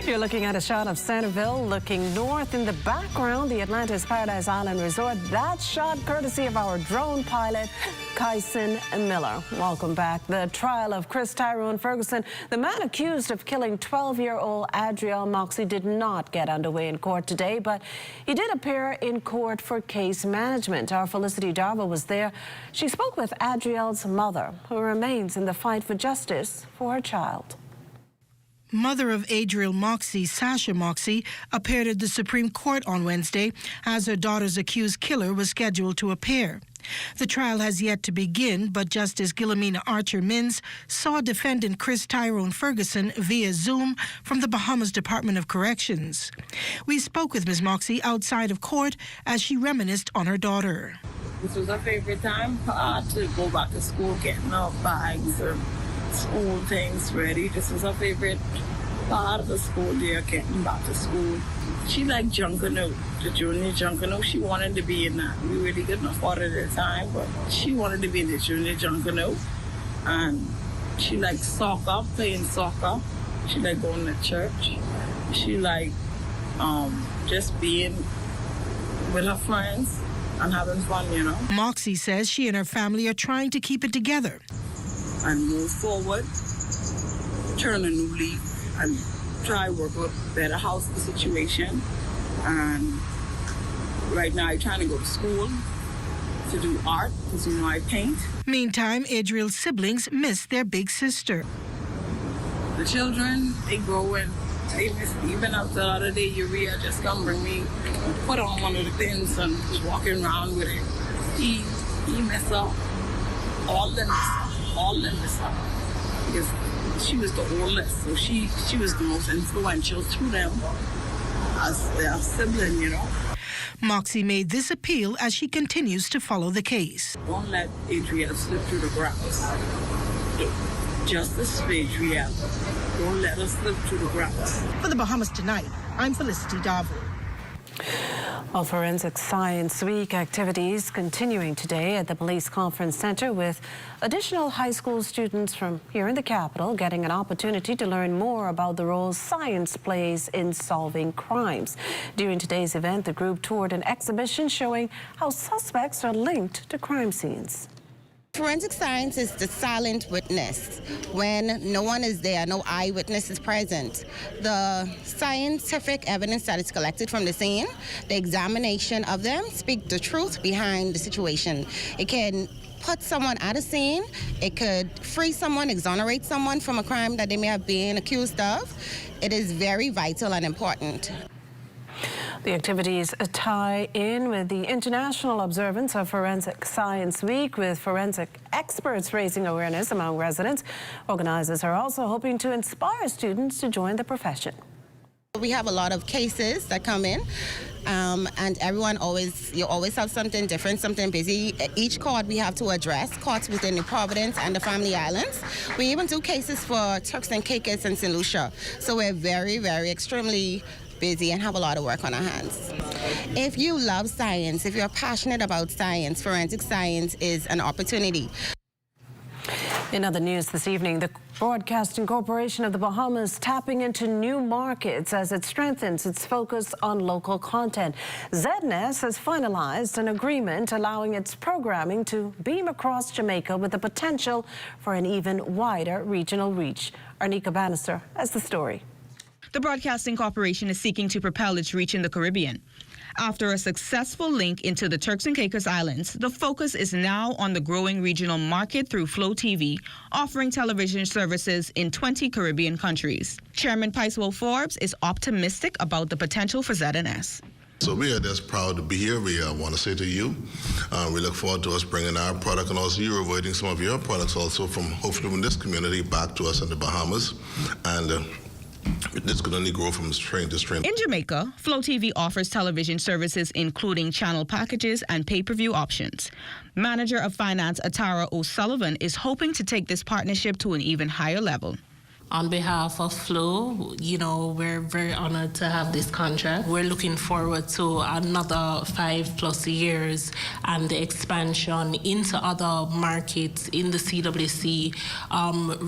You're looking at a shot of Centerville. Looking north in the background, the Atlantis Paradise Island Resort. That shot courtesy of our drone pilot, Kyson Miller. Welcome back. The trial of Chris Tyrone Ferguson, the man accused of killing 12-year-old Adrielle Moxie, did not get underway in court today, but he did appear in court for case management. Our Felicity Darva was there. She spoke with Adrielle's mother, who remains in the fight for justice for her child. Mother of Adriel Moxie, Sasha Moxie, appeared at the Supreme Court on Wednesday as her daughter's accused killer was scheduled to appear. The trial has yet to begin, but Justice Gilomena Archer-Mins saw defendant Chris Tyrone Ferguson via Zoom from the Bahamas Department of Corrections. We spoke with Ms. Moxie outside of court as she reminisced on her daughter. This was her favorite time to go back to school, getting our bags or school things ready. This was her favorite part of the school year, getting back to school. She liked Junkanoo, the junior Junkanoo. She wanted to be in that. We really couldn't afford it at the time, but she wanted to be in the junior Junkanoo. And she liked soccer, playing soccer. She liked going to church. She liked just being with her friends and having fun, you know. Moxie says she and her family are trying to keep it together and move forward, turn a new leaf, and try to work out a better housing situation. And right now I'm trying to go to school to do art, because you know I paint. Meantime, Adriel's siblings miss their big sister. The children, they grow and they miss. Even after the other day, Urea just come bring me, put on one of the things and was walking around with it. He mess up. All them mess up. Because she was the oldest, so she was the most influential to them as their sibling, you know. Moxie made this appeal as she continues to follow the case. Don't let Adriel slip through the cracks. Justice for Adriel. Don't let her slip through the cracks. For the Bahamas Tonight, I'm Felicity Davo. Well, Forensic Science Week activities continuing today at the Police Conference Center, with additional high school students from here in the capital getting an opportunity to learn more about the role science plays in solving crimes. During today's event, the group toured an exhibition showing how suspects are linked to crime scenes. Forensic science is the silent witness. When no one is there, no eyewitness is present. The scientific evidence that is collected from the scene, the examination of them, speak the truth behind the situation. It can put someone at a scene, it could free someone, exonerate someone from a crime that they may have been accused of. It is very vital and important. The activities tie in with the international observance of Forensic Science Week, with forensic experts raising awareness among residents. Organizers are also hoping to inspire students to join the profession. We have a lot of cases that come in, and you always have something different, something busy. Each court we have to address, courts within the Providence and the Family Islands. We even do cases for Turks and Caicos and St. Lucia. So we're very, very extremely busy and have a lot of work on our hands. If you love science, if you're passionate about science, forensic science is an opportunity. In other news this evening, the Broadcasting Corporation of the Bahamas tapping into new markets as it strengthens its focus on local content. ZNS has finalized an agreement allowing its programming to beam across Jamaica, with the potential for an even wider regional reach. Arnika Bannister has the story. The Broadcasting Corporation is seeking to propel its reach in the Caribbean. After a successful link into the Turks and Caicos Islands, the focus is now on the growing regional market through Flow TV, offering television services in 20 Caribbean countries. Chairman Picewell Forbes is optimistic about the potential for ZNS. So we are just proud to be here. We want to say to you, we look forward to us bringing our product, and also you avoiding some of your products also hopefully from this community back to us in the Bahamas. And this can only grow from strain to strain. In Jamaica, Flow TV offers television services including channel packages and pay-per-view options. Manager of Finance Atara O'Sullivan is hoping to take this partnership to an even higher level. On behalf of Flow, we're very honored to have this contract. We're looking forward to another 5+ years and the expansion into other markets in the CWC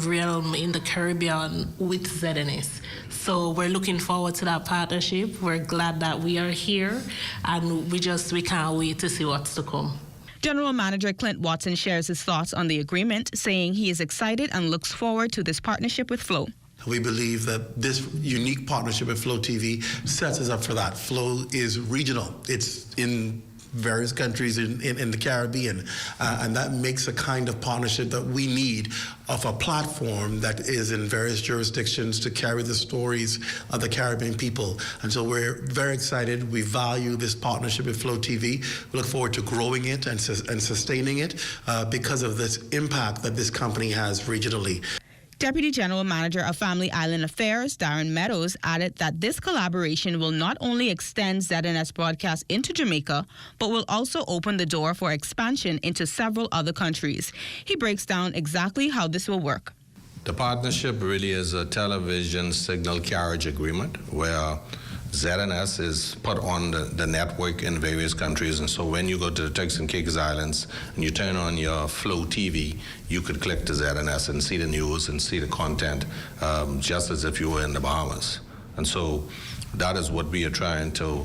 realm in the Caribbean with ZNS. So we're looking forward to that partnership. We're glad that we are here, and we can't wait to see what's to come. General Manager Clint Watson shares his thoughts on the agreement, saying he is excited and looks forward to this partnership with Flow. We believe that this unique partnership with Flow TV sets us up for that. Flow is regional. It's in various countries in the Caribbean. And that makes a kind of partnership that we need of a platform that is in various jurisdictions to carry the stories of the Caribbean people. And so we're very excited. We value this partnership with Flow TV. We look forward to growing it and sustaining it because of this impact that this company has regionally. Deputy General Manager of Family Island Affairs, Darren Meadows, added that this collaboration will not only extend ZNS broadcast into Jamaica, but will also open the door for expansion into several other countries. He breaks down exactly how this will work. The partnership really is a television signal carriage agreement where ZNS is put on the network in various countries, and so when you go to the Turks and Caicos Islands and you turn on your Flow TV, you could click to ZNS and see the news and see the content just as if you were in the Bahamas. And so that is what we are trying to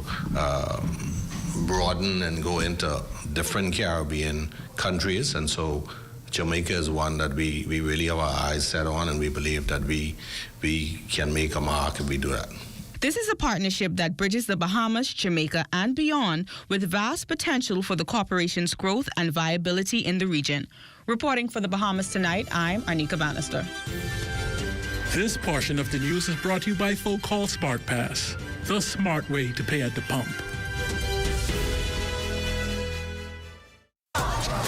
broaden and go into different Caribbean countries. And so Jamaica is one that we really have our eyes set on, and we believe that we can make a mark if we do that. This is a partnership that bridges the Bahamas, Jamaica, and beyond with vast potential for the corporation's growth and viability in the region. Reporting for the Bahamas Tonight, I'm Arnika Bannister. This portion of the news is brought to you by Folk Call Smart Pass, the smart way to pay at the pump.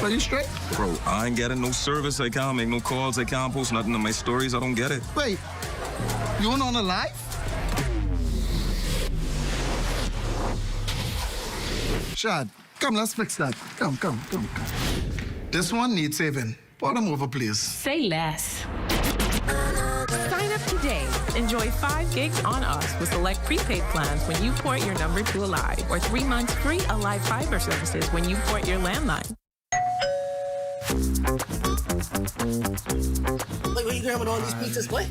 Are you straight? Bro, I ain't getting no service. I can't make no calls. I can't post nothing on my stories. I don't get it. Wait, you on a live? Sherad, come, let's fix that. Come. This one needs saving. Pour them over, please. Say less. Sign up today. Enjoy 5 gigs on us with select prepaid plans when you port your number to Alive, or 3 months free Alive Fiber services when you port your landline. Wait, where you grabbing all these pizzas, boy?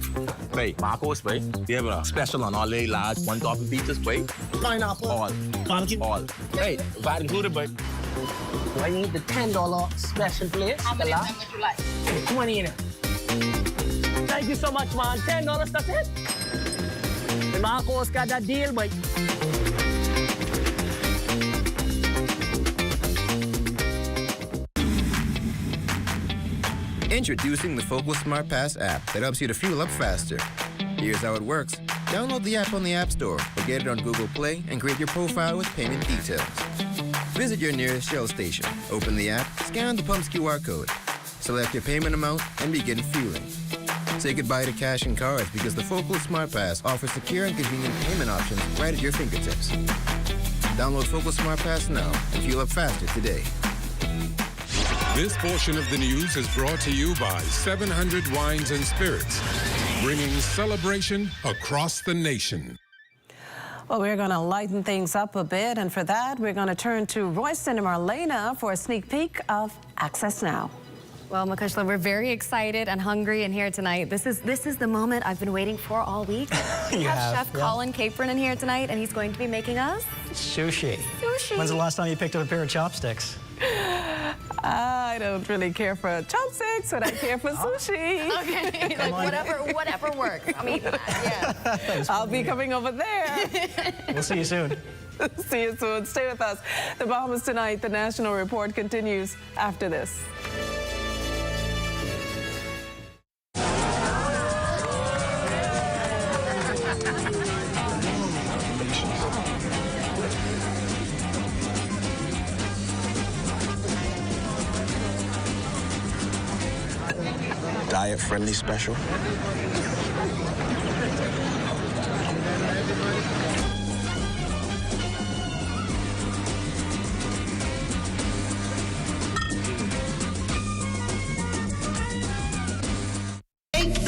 Wait, Marcos, wait. We have a special on all day large, 1 topping pizzas, wait. Pineapple. All. Barbecue. All. Wait, that included, but. Do I need the $10 special plate? How many would you like? Come on in. Thank you so much, man. $10, that's it. The Marcos got that deal, boy. Introducing the Focal Smart Pass app that helps you to fuel up faster. Here's how it works. Download the app on the App Store or get it on Google Play and create your profile with payment details. Visit your nearest Shell station. Open the app, scan the pump's QR code, select your payment amount, and begin fueling. Say goodbye to cash and cards because the Focal Smart Pass offers secure and convenient payment options right at your fingertips. Download Focal Smart Pass now and fuel up faster today. This portion of the news is brought to you by 700 Wines and Spirits, bringing celebration across the nation. Well, we're going to lighten things up a bit, and for that, we're going to turn to Royston and Marlena for a sneak peek of Access Now. Well, Makushla, we're very excited and hungry in here tonight. This is the moment I've been waiting for all week. We have Chef Colin Capron in here tonight, and he's going to be making us sushi. Sushi. When's the last time you picked up a pair of chopsticks? I don't really care for chopsticks, but I care for sushi. Okay, like whatever works. I mean, yeah. I'll be coming over there. We'll see you soon. See you soon. Stay with us. The Bahamas Tonight, the national report continues after this. Diet-friendly special.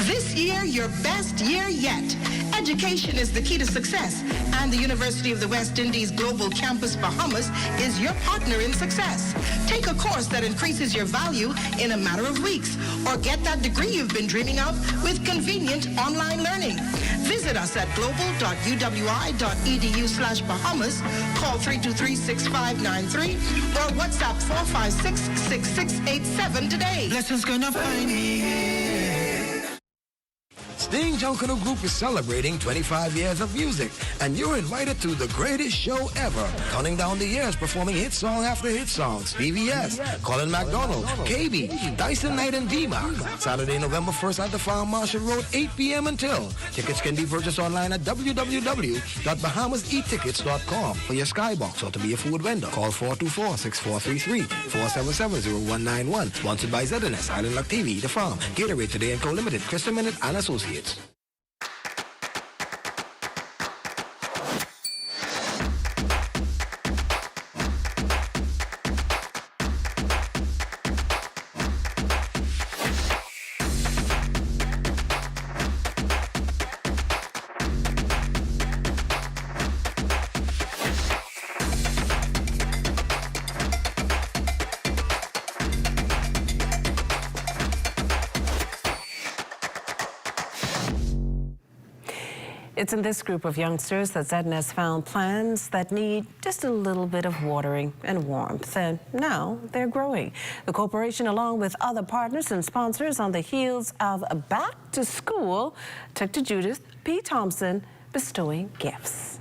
This year, your best year yet. Education is the key to success, and the University of the West Indies Global Campus Bahamas is your partner in success. Take a course that increases your value in a matter of weeks, or get that degree you've been dreaming of with convenient online learning. Visit us at global.uwi.edu/Bahamas, call 323-6593, or WhatsApp 456-6687 today. Blessings gonna find me. Sting Junkanoo Group is celebrating 25 years of music, and you're invited to the greatest show ever. Counting down the years, performing hit song after hit songs. PBS, Colin McDonald, KB, Dyson Knight, and D-Mac. Saturday, November 1st at the Farm Marshall Road, 8 p.m. until. Tickets can be purchased online at www.bahamaseattickets.com for your skybox or to be a food vendor. Call 424-6433, 477-0191. Sponsored by ZNS, Island Luck TV, The Farm, Gatorade Today and Co. Limited, Crystal Minute and Associates. It's in this group of youngsters that ZNS found plants that need just a little bit of watering and warmth, and now they're growing. The corporation, along with other partners and sponsors on the heels of Back to School, took to Judith P. Thompson bestowing gifts.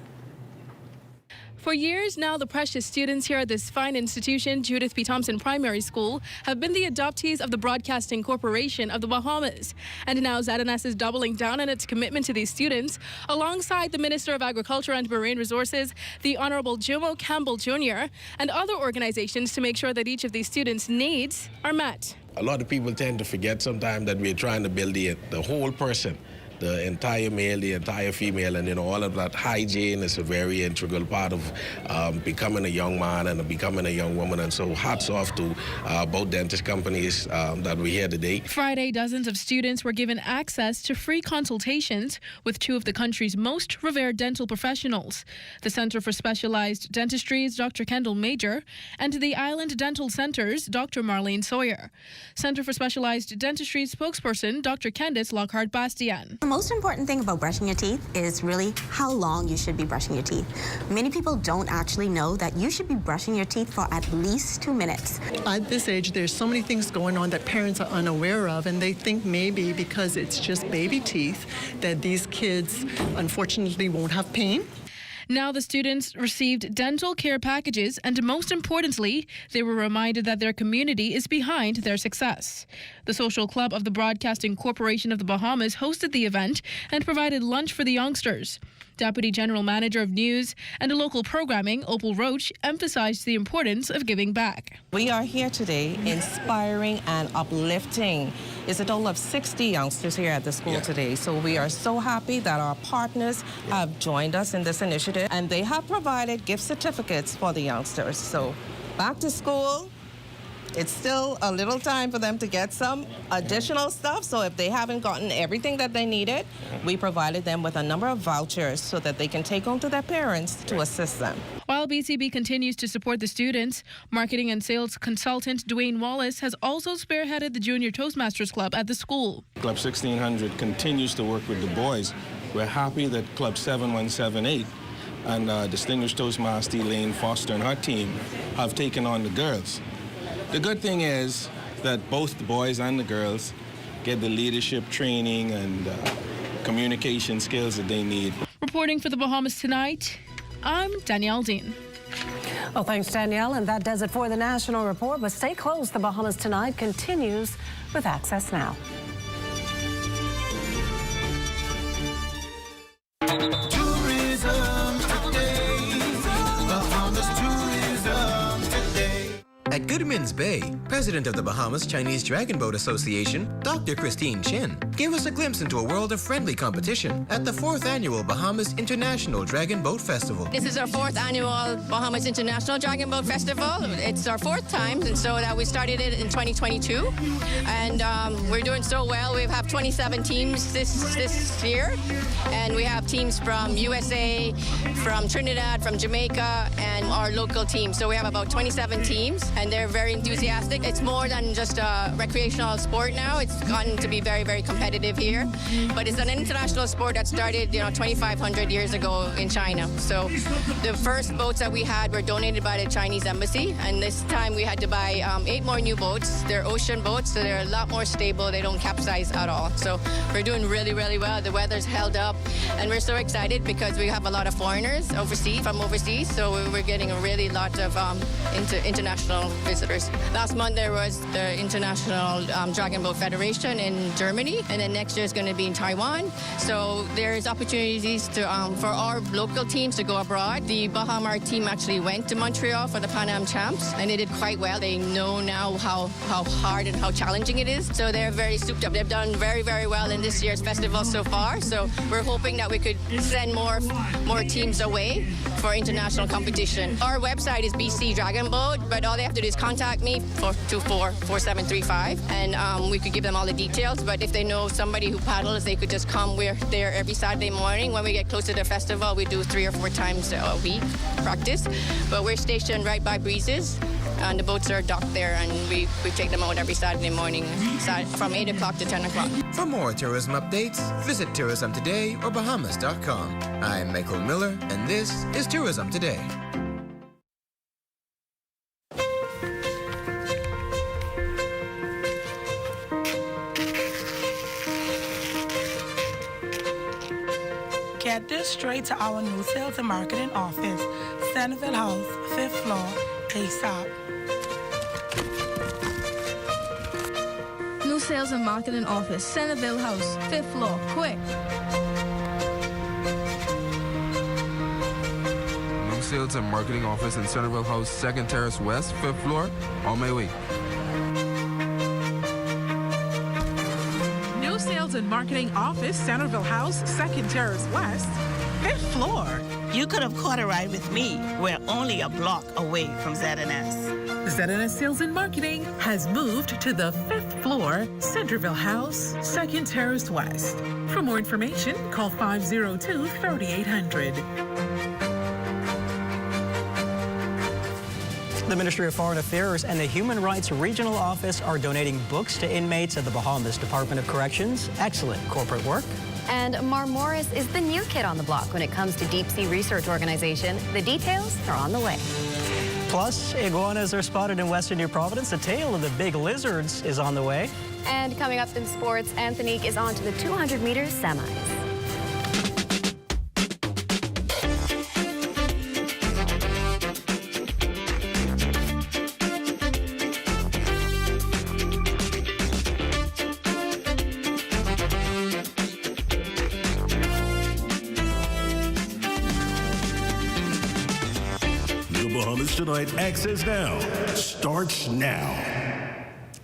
For years now, the precious students here at this fine institution, Judith P. Thompson Primary School, have been the adoptees of the Broadcasting Corporation of the Bahamas. And now ZNS is doubling down on its commitment to these students, alongside the Minister of Agriculture and Marine Resources, the Honorable Jomo Campbell Jr., and other organizations to make sure that each of these students' needs are met. A lot of people tend to forget sometimes that we're trying to build the whole person. The entire male, the entire female, and all of that hygiene is a very integral part of becoming a young man and becoming a young woman. And so hats off to both dentist companies that we're here today. Friday, dozens of students were given access to free consultations with two of the country's most revered dental professionals, the Center for Specialized Dentistry's Dr. Kendall Major and the Island Dental Center's Dr. Marlene Sawyer. Center for Specialized Dentistry's spokesperson, Dr. Candice Lockhart-Bastian. The most important thing about brushing your teeth is really how long you should be brushing your teeth. Many people don't actually know that you should be brushing your teeth for at least 2 minutes. At this age, there's so many things going on that parents are unaware of, and they think maybe because it's just baby teeth that these kids unfortunately won't have pain. Now the students received dental care packages, and most importantly, they were reminded that their community is behind their success. The Social Club of the Broadcasting Corporation of the Bahamas hosted the event and provided lunch for the youngsters. Deputy General Manager of News and Local Programming, Opal Roach, emphasized the importance of giving back. We are here today inspiring and uplifting. It's a total of 60 youngsters here at the school today. So we are so happy that our partners have joined us in this initiative, and they have provided gift certificates for the youngsters. So back to school. It's still a little time for them to get some additional stuff. So if they haven't gotten everything that they needed, we provided them with a number of vouchers so that they can take home to their parents to assist them. While BCB continues to support the students, marketing and sales consultant Dwayne Wallace has also spearheaded the Junior Toastmasters Club at the school. Club 1600 continues to work with the boys. We're happy that Club 7178 and Distinguished Toastmaster Elaine Foster and her team have taken on the girls. The good thing is that both the boys and the girls get the leadership training and communication skills that they need. Reporting for the Bahamas Tonight, I'm Danielle Dean. Well, thanks, Danielle. And that does it for the National Report. But stay close. The Bahamas Tonight continues with Access Now. At Goodman's Bay, president of the Bahamas Chinese Dragon Boat Association, Dr. Christine Chin, gave us a glimpse into a world of friendly competition at the 4th Annual Bahamas International Dragon Boat Festival. This is our 4th Annual Bahamas International Dragon Boat Festival. It's our 4th time, and so that we started it in 2022. And we're doing so well. We have 27 teams this year, and we have teams from USA, from Trinidad, from Jamaica, and our local team. So we have about 27 teams. And they're very enthusiastic. It's more than just a recreational sport now. It's gotten to be very, very competitive here. But it's an international sport that started, 2,500 years ago in China. So the first boats that we had were donated by the Chinese embassy, and this time we had to buy 8 more new boats. They're ocean boats, so they're a lot more stable. They don't capsize at all. So we're doing really, really well. The weather's held up, and we're so excited because we have a lot of foreigners from overseas. So we're getting a really lot of international visitors. Last month there was the International Dragon Boat Federation in Germany, and then next year is going to be in Taiwan. So there's opportunities for our local teams to go abroad. The Bahamas team actually went to Montreal for the Pan Am Champs, and they did quite well. They know now how hard and how challenging it is. So they're very souped up. They've done very, very well in this year's festival so far. So we're hoping that we could send more teams away for international competition. Our website is BC Dragon Boat, but all they have to do is contact me for 244735, and we could give them all the details. But if they know somebody who paddles, they could just come. We're there every Saturday morning. When we get close to the festival, we do 3 or 4 times a week practice. But we're stationed right by Breezes, and the boats are docked there, and we take them out every Saturday morning from 8 o'clock to 10 o'clock. For more tourism updates, visit Tourism Today or Bahamas.com. I'm Michael Miller, and this is Tourism Today. Get this straight to our new sales and marketing office, Centerville House, 5th floor, ASAP. New sales and marketing office, Centerville House, 5th floor, quick. New sales and marketing office in Centerville House, 2nd Terrace West, 5th floor, on my way. New sales and marketing office, Centerville House, 2nd Terrace West, 5th floor. You could have caught a ride with me. We're only a block away from ZNS. ZNS Sales and Marketing has moved to the 5th floor, Centerville House, 2nd Terrace West. For more information, call 502-3800. The Ministry of Foreign Affairs and the Human Rights Regional Office are donating books to inmates at the Bahamas Department of Corrections. Excellent corporate work. And Mar Morris is the new kid on the block when it comes to deep sea research organization. The details are on the way. Plus, iguanas are spotted in western New Providence. The tail of the big lizards is on the way. And coming up in sports, Anthonique is on to the 200-meter semis. Bahamas Tonight Access Now starts now.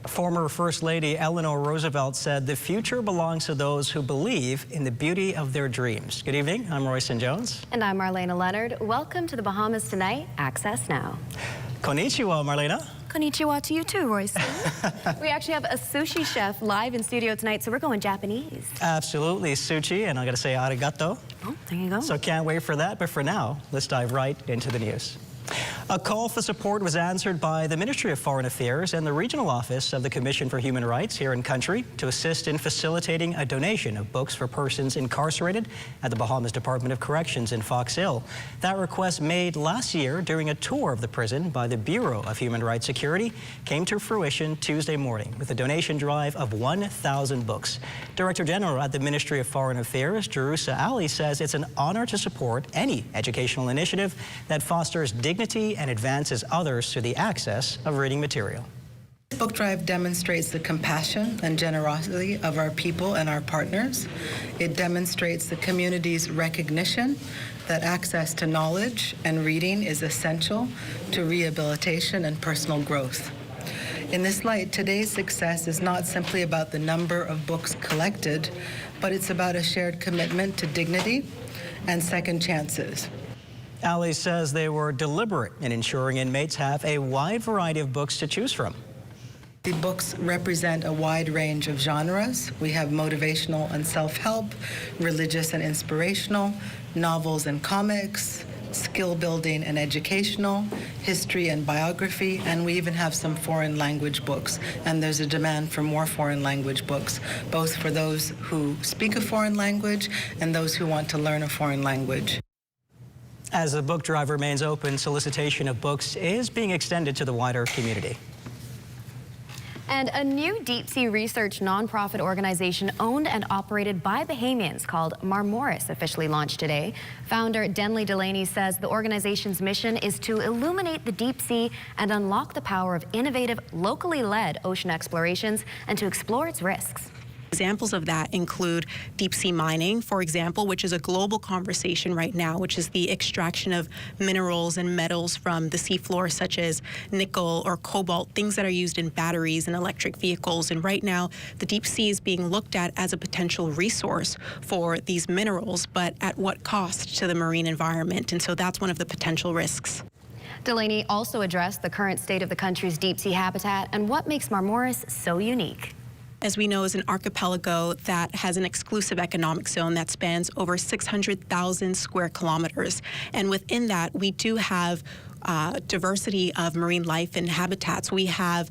Former First Lady Eleanor Roosevelt said the future belongs to those who believe in the beauty of their dreams. Good evening, I'm Royson Jones. And I'm Marlena Leonard. Welcome to the Bahamas Tonight Access Now. Konnichiwa, Marlena. Konnichiwa to you too, Royson. We actually have a sushi chef live in studio tonight, so we're going Japanese. Absolutely, sushi, and I gotta say arigato. Oh, there you go. So can't wait for that, but for now, let's dive right into the news. A call for support was answered by the Ministry of Foreign Affairs and the Regional Office of the Commission for Human Rights here in country to assist in facilitating a donation of books for persons incarcerated at the Bahamas Department of Corrections in Fox Hill. That request, made last year during a tour of the prison by the Bureau of Human Rights Security, came to fruition Tuesday morning with a donation drive of 1,000 books. Director General at the Ministry of Foreign Affairs, Jerusa Ali, says it's an honor to support any educational initiative that fosters dignity and advances others to the access of reading material. This book drive demonstrates the compassion and generosity of our people and our partners. It demonstrates the community's recognition that access to knowledge and reading is essential to rehabilitation and personal growth. In this light, today's success is not simply about the number of books collected, but it's about a shared commitment to dignity and second chances. Ali says they were deliberate in ensuring inmates have a wide variety of books to choose from. The books represent a wide range of genres. We have motivational and self-help, religious and inspirational, novels and comics, skill building and educational, history and biography, and we even have some foreign language books. And there's a demand for more foreign language books, both for those who speak a foreign language and those who want to learn a foreign language. As the book drive remains open, solicitation of books is being extended to the wider community. And a new deep-sea research nonprofit organization owned and operated by Bahamians called Marmoris officially launched today. Founder Denley Delaney says the organization's mission is to illuminate the deep sea and unlock the power of innovative, locally led ocean explorations and to explore its risks. Examples of that include deep sea mining, for example, which is a global conversation right now, which is the extraction of minerals and metals from the seafloor, such as nickel or cobalt, things that are used in batteries and electric vehicles. And right now, the deep sea is being looked at as a potential resource for these minerals, but at what cost to the marine environment? And so that's one of the potential risks. Delaney also addressed the current state of the country's deep sea habitat and what makes Marmoris so unique. As we know, is an archipelago that has an exclusive economic zone that spans over 600,000 square kilometers. And within that, we do have diversity of marine life and habitats. We have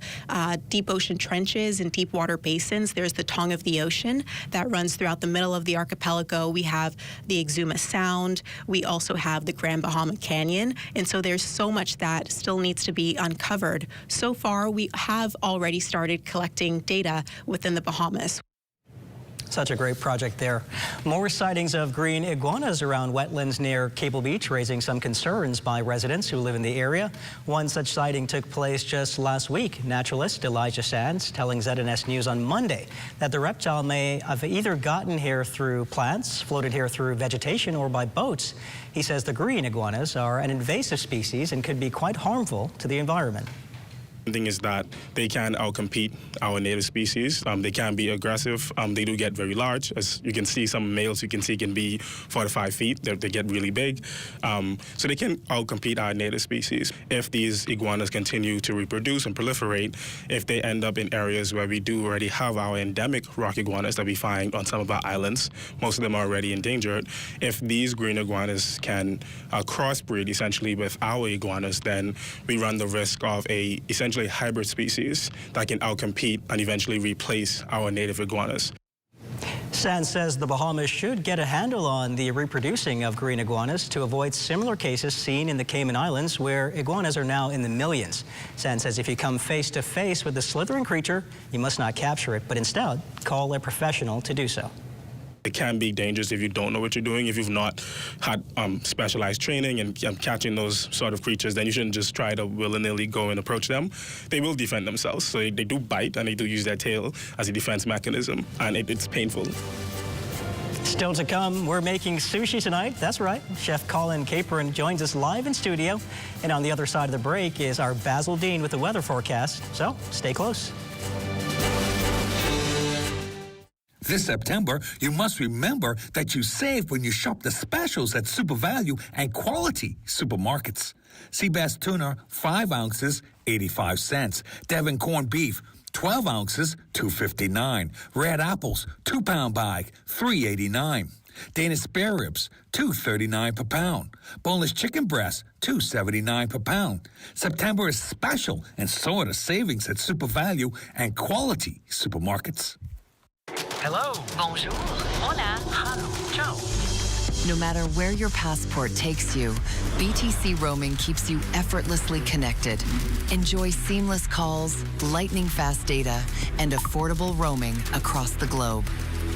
deep ocean trenches and deep water basins. There's the tongue of the ocean that runs throughout the middle of the archipelago. We have the Exuma Sound. We also have the Grand Bahama Canyon. And so there's so much that still needs to be uncovered. So far, we have already started collecting data within the Bahamas. Such a great project there. More sightings of green iguanas around wetlands near Cable Beach, raising some concerns by residents who live in the area. One such sighting took place just last week. Naturalist Elijah Sands telling ZNS News on Monday that the reptile may have either gotten here through plants, floated here through vegetation, or by boats. He says the green iguanas are an invasive species and could be quite harmful to the environment. The thing is that they can outcompete our native species. They can be aggressive. They do get very large. As you can see, some males you can see can be 4 to 5 feet. They get really big. So they can outcompete our native species. If these iguanas continue to reproduce and proliferate, if they end up in areas where we do already have our endemic rock iguanas that we find on some of our islands, most of them are already endangered. If these green iguanas can crossbreed essentially with our iguanas, then we run the risk of essentially hybrid species that can outcompete and eventually replace our native iguanas. Sands says the Bahamas should get a handle on the reproducing of green iguanas to avoid similar cases seen in the Cayman Islands, where iguanas are now in the millions. Sands says if you come face to face with the slithering creature, you must not capture it, but instead call a professional to do so. It can be dangerous if you don't know what you're doing. If you've not had specialized training and catching those sort of creatures, then you shouldn't just try to willy-nilly go and approach them. They will defend themselves. So they do bite and they do use their tail as a defense mechanism, and it's painful. Still to come, we're making sushi tonight. That's right. Chef Colin Capron joins us live in studio. And on the other side of the break is our Basil Dean with the weather forecast. So stay close. This September, you must remember that you save when you shop the specials at Super Value and Quality supermarkets. Sea bass tuna, 5 ounces, 85 cents. Devon corned beef, 12 ounces, $2.59. Red apples, 2-pound bag, $3.89. Danish spare ribs, $2.39 per pound. Boneless chicken breast, $2.79 per pound. September is special, and so are the savings at Super Value and Quality supermarkets. Hello. Bonjour. Hola. Hello. Ciao. No matter where your passport takes you, BTC roaming keeps you effortlessly connected. Enjoy seamless calls, lightning-fast data, and affordable roaming across the globe.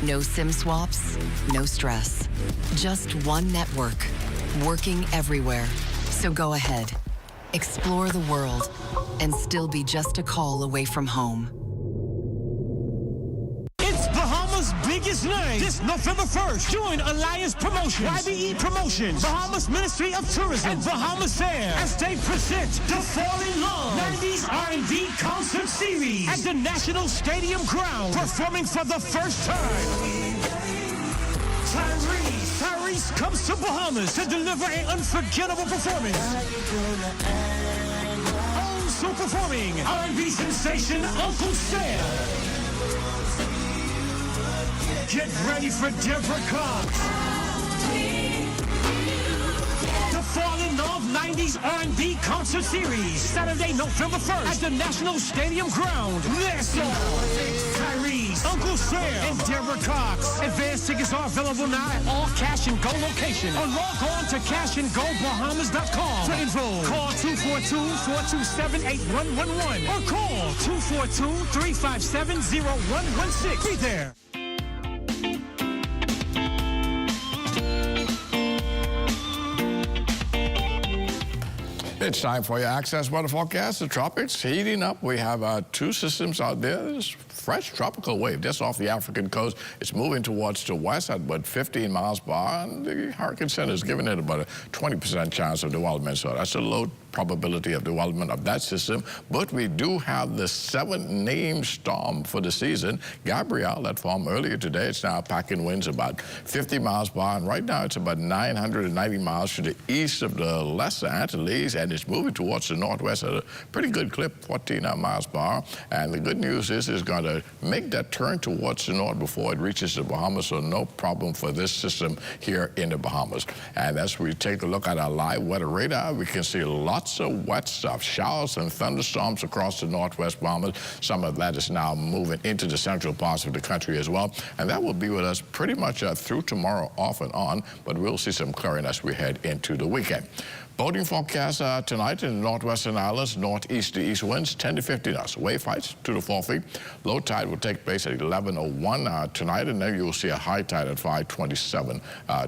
No SIM swaps, no stress. Just one network, working everywhere. So go ahead, explore the world, and still be just a call away from home. Biggest night this November 1st. Join Alliance Promotions, YBE Promotions, Bahamas Ministry of Tourism, and Bahamas Air as they present the Fall in Love 90s R&B Concert Series at the National Stadium Ground, performing for the first time. Tyrese comes to Bahamas to deliver an unforgettable performance. Also performing R&B sensation Uncle Sam. Get ready for Deborah Cox. The Fall in 90s R&B Concert Series, Saturday, November 1st at the National Stadium Ground. Nassau. Tyrese, Uncle Sam, and Deborah Cox. Advance tickets are available now at all Cash and Go locations. Or log on to cashandgobahamas.com to enroll. Call 242-427-8111 or call 242-357-0116. Be there. It's time for your Access weather forecast. The tropics heating up. We have two systems out there. There's fresh tropical wave just off the African coast. It's moving towards the west at about 15 miles per hour, and the Hurricane Center is giving it about a 20% chance of development. So that's a low probability of development of that system. But we do have the 7th named storm for the season, Gabrielle, that formed earlier today. It's now packing winds about 50 miles per hour, and right now it's about 990 miles to the east of the Lesser Antilles, and it's moving towards the northwest at a pretty good clip, 14 miles per hour. And the good news is it's going to make that turn towards the north before it reaches the Bahamas, so no problem for this system here in the Bahamas. And as we take a look at our live weather radar, we can see lots of wet stuff, showers and thunderstorms across the northwest Bahamas. Some of that is now moving into the central parts of the country as well. And that will be with us pretty much through tomorrow off and on, but we'll see some clearing as we head into the weekend. Boating forecast tonight in the northwestern islands, northeast to east winds, 10 to 15 knots. Wave heights 2 to 4 feet. Low tide will take place at 11:01 tonight, and then you will see a high tide at 5:27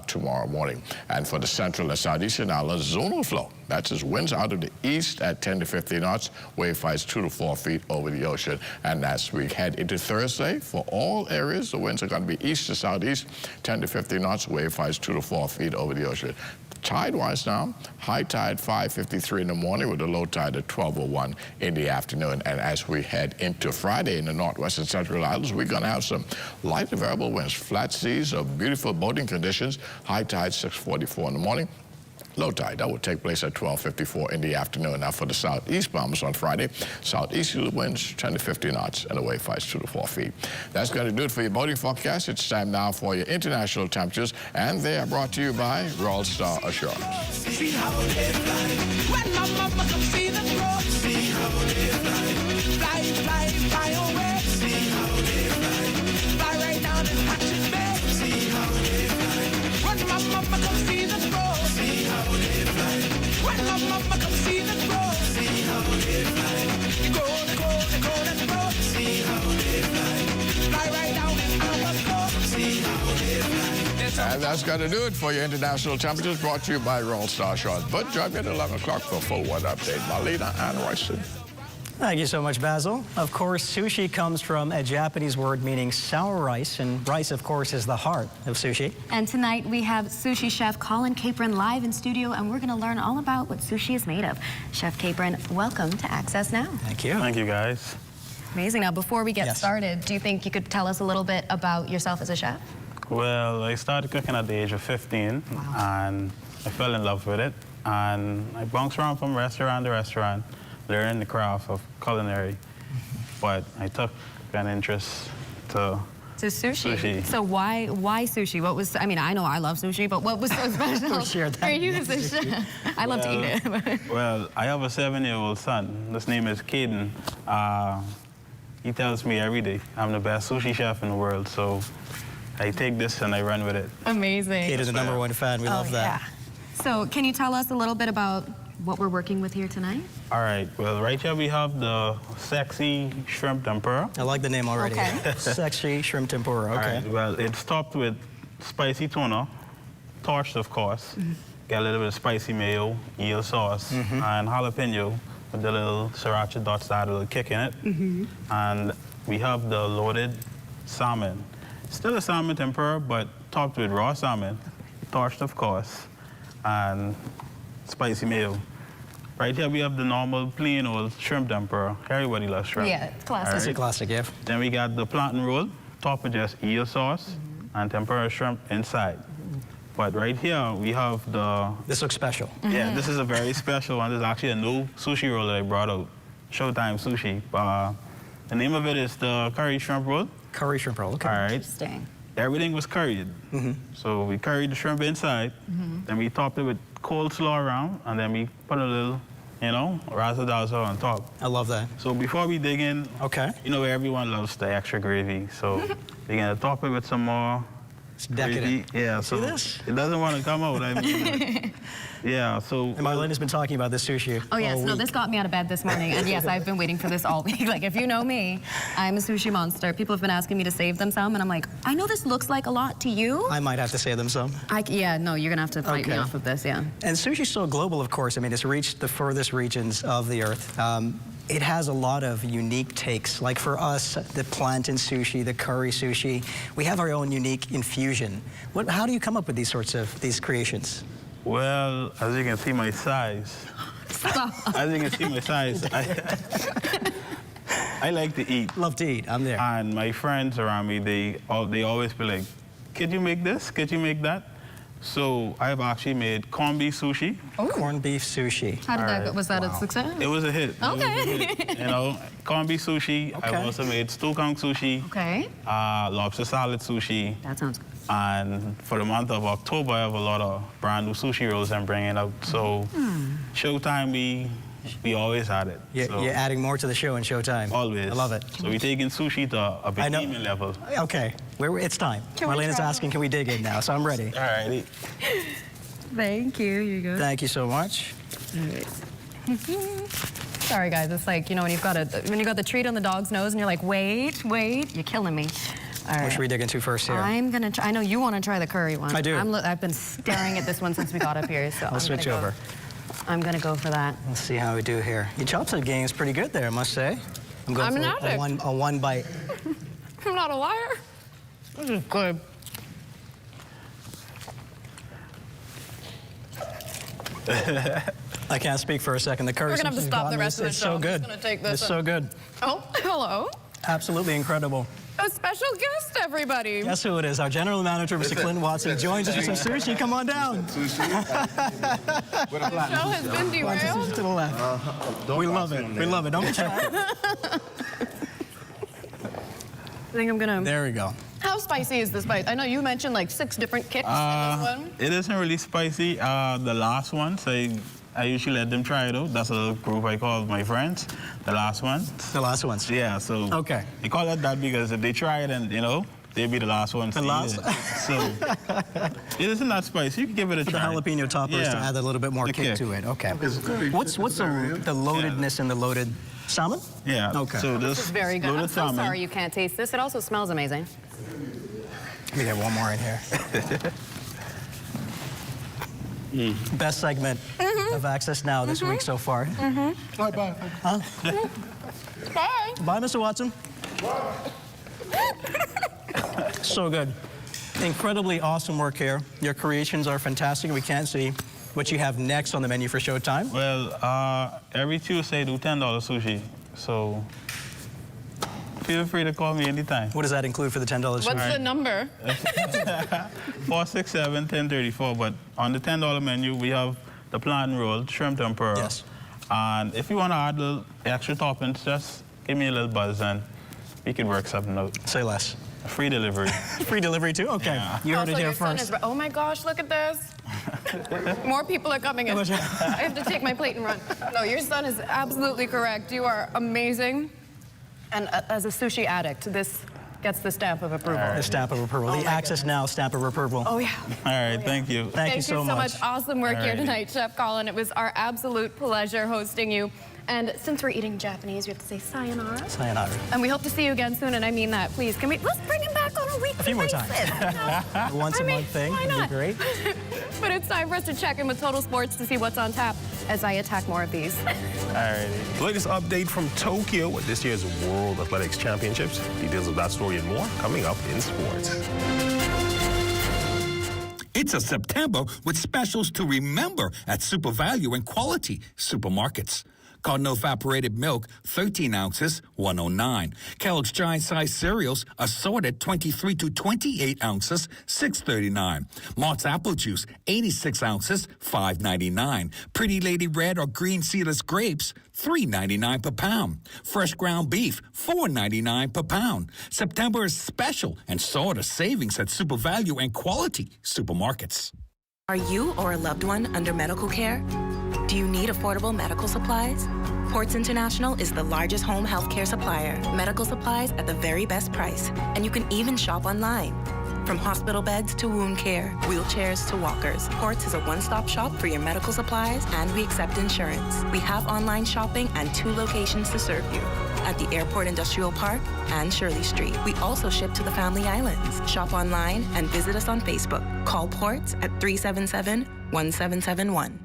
tomorrow morning. And for the central and southeastern islands, zonal flow. That's as winds out of the east at 10 to 15 knots. Wave heights 2 to 4 feet over the ocean. And as we head into Thursday, for all areas, the winds are going to be east to southeast, 10 to 15 knots. Wave heights 2 to 4 feet over the ocean. Tide-wise now, high tide 5:53 in the morning with a low tide at 12:01 in the afternoon. And as we head into Friday in the northwest and central islands, we're going to have some light to variable winds, flat seas, beautiful boating conditions, high tide 6:44 in the morning. Low tide, that will take place at 12:54 in the afternoon. Now for the southeast Bahamas on Friday, southeasterly winds 10 to 15 knots and the wave heights 2 to 4 feet. That's going to do it for your boating forecast. It's time now for your international temperatures, and they are brought to you by Royal Star Assurance. See how they fly. When my mama come see the road. See how they fly. Fly, fly, fly away. See how they fly. Fly right down in Hatchet Bay. See how they fly. When my mama come see the road. See how they fly. When my mama come see the road. See how they fly. They go, they go, they go, they go. See how they fly. Fly right down in our scope. See how they fly. And that's going to do it for your international temperatures, brought to you by Royal Star Assurance. But join me at 11 o'clock for a full weather update. Marlena and Royston. Thank you so much, Basil. Of course, sushi comes from a Japanese word meaning sour rice, and rice, of course, is the heart of sushi. And tonight we have sushi chef Colin Capron live in studio, and we're going to learn all about what sushi is made of. Chef Capron, welcome to Access Now. Thank you. Thank you, guys. Amazing. Now, before we get started, do you think you could tell us a little bit about yourself as a chef? Well, I started cooking at the age of 15, and I fell in love with it. And I bounced around from restaurant to restaurant, learning the craft of culinary. But I took an interest to sushi. So why sushi? What was, I mean, I know I love sushi, but what was so special for you as a chef? I love to eat it. Well, I have a 7-year-old son. His name is Caden. He tells me every day I'm the best sushi chef in the world, so I take this and I run with it. Amazing. Kate is the #1 fan. We love that. Yeah. So can you tell us a little bit about what we're working with here tonight? All right. Well, right here we have the sexy shrimp tempura. I like the name already. Okay. Sexy shrimp tempura. Okay. All right. Well, it's topped with spicy tuna, torched, of course. Got a little bit of spicy mayo, eel sauce, and jalapeno with the little sriracha dots that had a little kick in it. And we have the loaded salmon. Still a salmon tempura, but topped with raw salmon, torched, of course, and spicy mayo. Right here we have the normal plain old shrimp tempura. Everybody loves shrimp. Yeah, classic. It's a classic, yeah. Then we got the plantain roll, topped with just eel sauce and tempura shrimp inside. But right here we have the... This looks special. Yeah, this is a very special one. This is actually a new sushi roll that I brought out. Showtime Sushi. The name of it is the curry shrimp roll. Curry shrimp roll, okay. All right. Interesting. everything was curried. So we curried the shrimp inside, then we topped it with coleslaw around, and then we put a little, razzle-dazzle on top. I love that. So before we dig in, everyone loves the extra gravy, so we're gonna top it with some more decadent. Gravy. Yeah, so this? it doesn't want to come out. I mean, yeah, so. And Marlena's been talking about this sushi. Oh, yes. all No, week. this got me out of bed this morning. And yes, I've been waiting for this all week. Like, if you know me, I'm a sushi monster. People have been asking me to save them some. And I'm like, I know this looks like a lot to you. I might have to say them some. Yeah, no, you're going to have to fight me off of this, yeah. And sushi's so global, of course. I mean, it's reached the furthest regions of the earth. It has a lot of unique takes. Like for us, the plantain sushi, the curry sushi, we have our own unique infusion. How do you come up with these creations? Well, as you can see my size. As you can see my size, I like to eat. Love to eat, I'm there. And my friends around me, they always be like, could you make this? Could you make that? So I've actually made corned beef sushi. Oh. Corned beef sushi. How did that go? Was that a success? It was a hit. Okay. Corned beef sushi. Okay. I've also made stew kong sushi. Okay. Lobster salad sushi. That sounds good. And for the month of October, I have a lot of brand new sushi rolls I'm bringing out. So Showtime, we always had it. You're adding more to the show in Showtime. Always. I love it. So we're taking sushi to a Bahamian level. Okay, it's time. Marlena's asking, can we dig in now? So I'm ready. All righty. Thank you. Here you go. Thank you so much. Sorry, guys. It's like, when you've got the treat on the dog's nose and you're like, wait, you're killing me. All right. What should we dig into first here? I'm gonna try. I know you want to try the curry one. I do. I've been staring at this one since we got up here, so I'll switch over. I'm gonna go for that. Let's see how we do here. Your chopstick game is pretty good there, I must say. I'm going I'm for a one bite. I'm not a liar. This is good. I can't speak for a second. The curry. We're gonna have to stop the rest of the show. So good. I'm just gonna take this. It's so good. Oh, hello. Absolutely incredible. A special guest, everybody. Guess who it is? Our general manager, Mr. Clinton Watson, joins us with some sushi. Come on down. The show has been derailed. To the left. We love it. We love it. Don't be shy. I think I'm gonna. There we go. How spicy is this bite? I know you mentioned like 6 different kicks in this one. It isn't really spicy. The last ones, I usually let them try it out. That's a little group I call my friends. The last ones. The last ones. Yeah, so. Okay. They call it that because if they try it and, they'll be the last ones. The last. So, it isn't that spicy. You can give it a try. The jalapeno toppers to add a little bit more kick to it. Okay. What's the loadedness in the loaded salmon? Yeah. Okay. So This is very good. I'm so sorry you can't taste this. It also smells amazing. Let me get one more in here. Best segment of Access Now this week so far. Bye-bye. Huh? Bye. Bye, Mr. Watson. So good. Incredibly awesome work here. Your creations are fantastic. We can't see what you have next on the menu for Showtime. Well, every Tuesday I do $10 sushi. So feel free to call me anytime. What does that include for the $10 sushi? What's the number? 467-1034. But on the $10 menu, we have the plantain roll, shrimp tempura. Yes. And if you want to add a little extra toppings, just give me a little buzz and we can work something out. Say less. Free delivery. Free delivery too? Okay. Yeah. You heard it here first. Oh my gosh, look at this. More people are coming in. I have to take my plate and run. No, your son is absolutely correct. You are amazing. And as a sushi addict, this gets the stamp of approval. The stamp of approval. The Access Now stamp of approval. Oh, yeah. All right, thank you. Thank you so much. Awesome work here Alrighty. tonight, Chef Colin. It was our absolute pleasure hosting you. And since we're eating Japanese, we have to say sayonara. Sayonara. And we hope to see you again soon, and I mean that. Please, let's bring him back on a weekly A few more basis. times. Once a month thing why would be not? great. But it's time for us to check in with Total Sports to see what's on tap as I attack more of these. Alrighty. Latest update from Tokyo with this year's World Athletics Championships. Details of that story and more coming up in sports. It's a September with specials to remember at Super Value and Quality Supermarkets. Cardinal evaporated milk, 13 ounces, $1.09. Kellogg's Giant Size cereals, assorted 23 to 28 ounces, $6.39. Mott's apple juice, 86 ounces, $5.99. Pretty Lady red or green seedless grapes, $3.99 per pound. Fresh ground beef, $4.99 per pound. September is special and so are savings at Super Value and Quality supermarkets. Are you or a loved one under medical care? Do you need affordable medical supplies? Ports International is the largest home health care supplier. Medical supplies at the very best price. And you can even shop online. From hospital beds to wound care, wheelchairs to walkers, Ports is a one-stop shop for your medical supplies, and we accept insurance. We have online shopping and 2 locations to serve you, at the Airport Industrial Park and Shirley Street. We also ship to the Family Islands. Shop online and visit us on Facebook. Call Ports at 377-1771.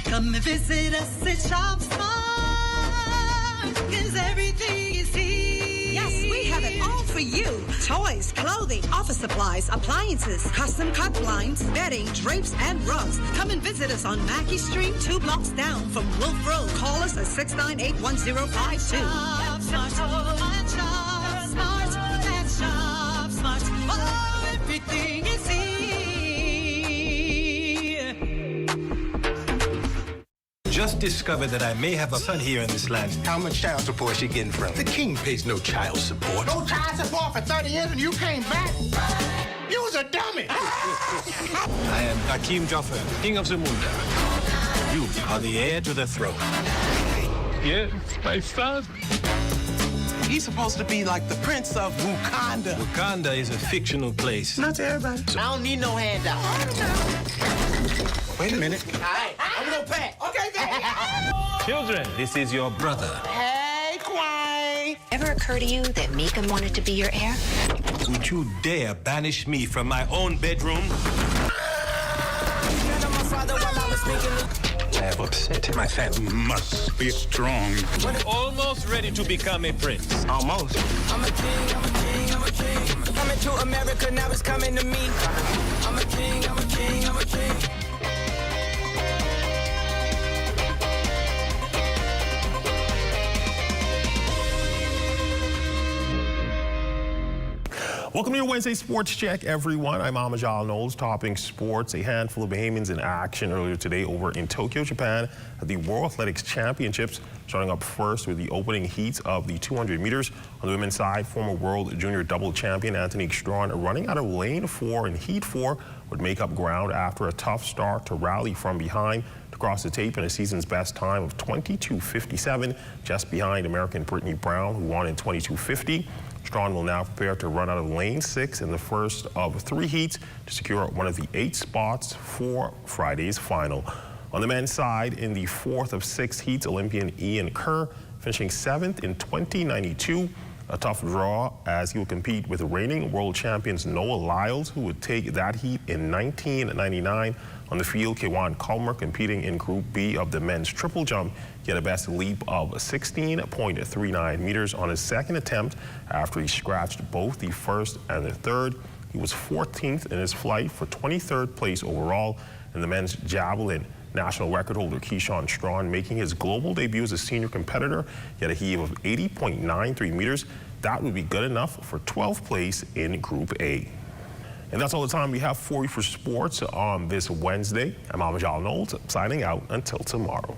Come and visit us at Shop Smart, 'cause everything is here. Yes, we have it all for you. Toys, clothing, office supplies, appliances, custom cut blinds, bedding, drapes, and rugs. Come and visit us on Mackey Street, 2 blocks down from Wolf Road. Call us at 698-1052. Shop Smart, Shop Smart, oh, everything is here. Just discovered that I may have a son here in this land. How much child support is she getting from? The king pays no child support. No child support for 30 years and you came back? You was a dummy. I am Hakeem Jaffer, king of Zamunda. You are the heir to the throne. Yes, my son. He's supposed to be like the prince of Wakanda. Wakanda is a fictional place. Not to everybody. I don't need no handout. Wait a minute. All right, I'm gonna pack. Okay, Daddy. Children, this is your brother. Hey, Quine. Ever occur to you that Meekum wanted to be your heir? Would you dare banish me from my own bedroom? I have upset. My family must be strong. Almost ready to become a prince. Almost. I'm a king, I'm a king, I'm a king. Coming to America, now it's coming to me. I'm a king, I'm a king, I'm a king. Welcome to your Wednesday Sports Check, everyone. I'm Amajal Knowles, topping sports. A handful of Bahamians in action earlier today over in Tokyo, Japan at the World Athletics Championships. Starting up first with the opening heats of the 200 meters. On the women's side, former world junior double champion Anthony Strawn running out of lane 4 in heat 4 would make up ground after a tough start to rally from behind to cross the tape in a season's best time of 22:57, just behind American Brittany Brown, who won in 22:50. Strawn will now prepare to run out of lane 6 in the first of 3 heats to secure one of the 8 spots for Friday's final. On the men's side, in the 4th of 6 heats, Olympian Ian Kerr finishing 7th in 20:92. A tough draw as he will compete with reigning world champions Noah Lyles, who would take that heat in 1999. On the field, Kewan Culmer competing in Group B of the men's triple jump. He had a best leap of 16.39 meters on his second attempt after he scratched both the first and the third. He was 14th in his flight for 23rd place overall. In the men's javelin, national record holder Keyshawn Strawn making his global debut as a senior competitor. He had a heave of 80.93 meters. That would be good enough for 12th place in Group A. And that's all the time we have for you for sports on this Wednesday. I'm Amajal Knowles, signing out until tomorrow.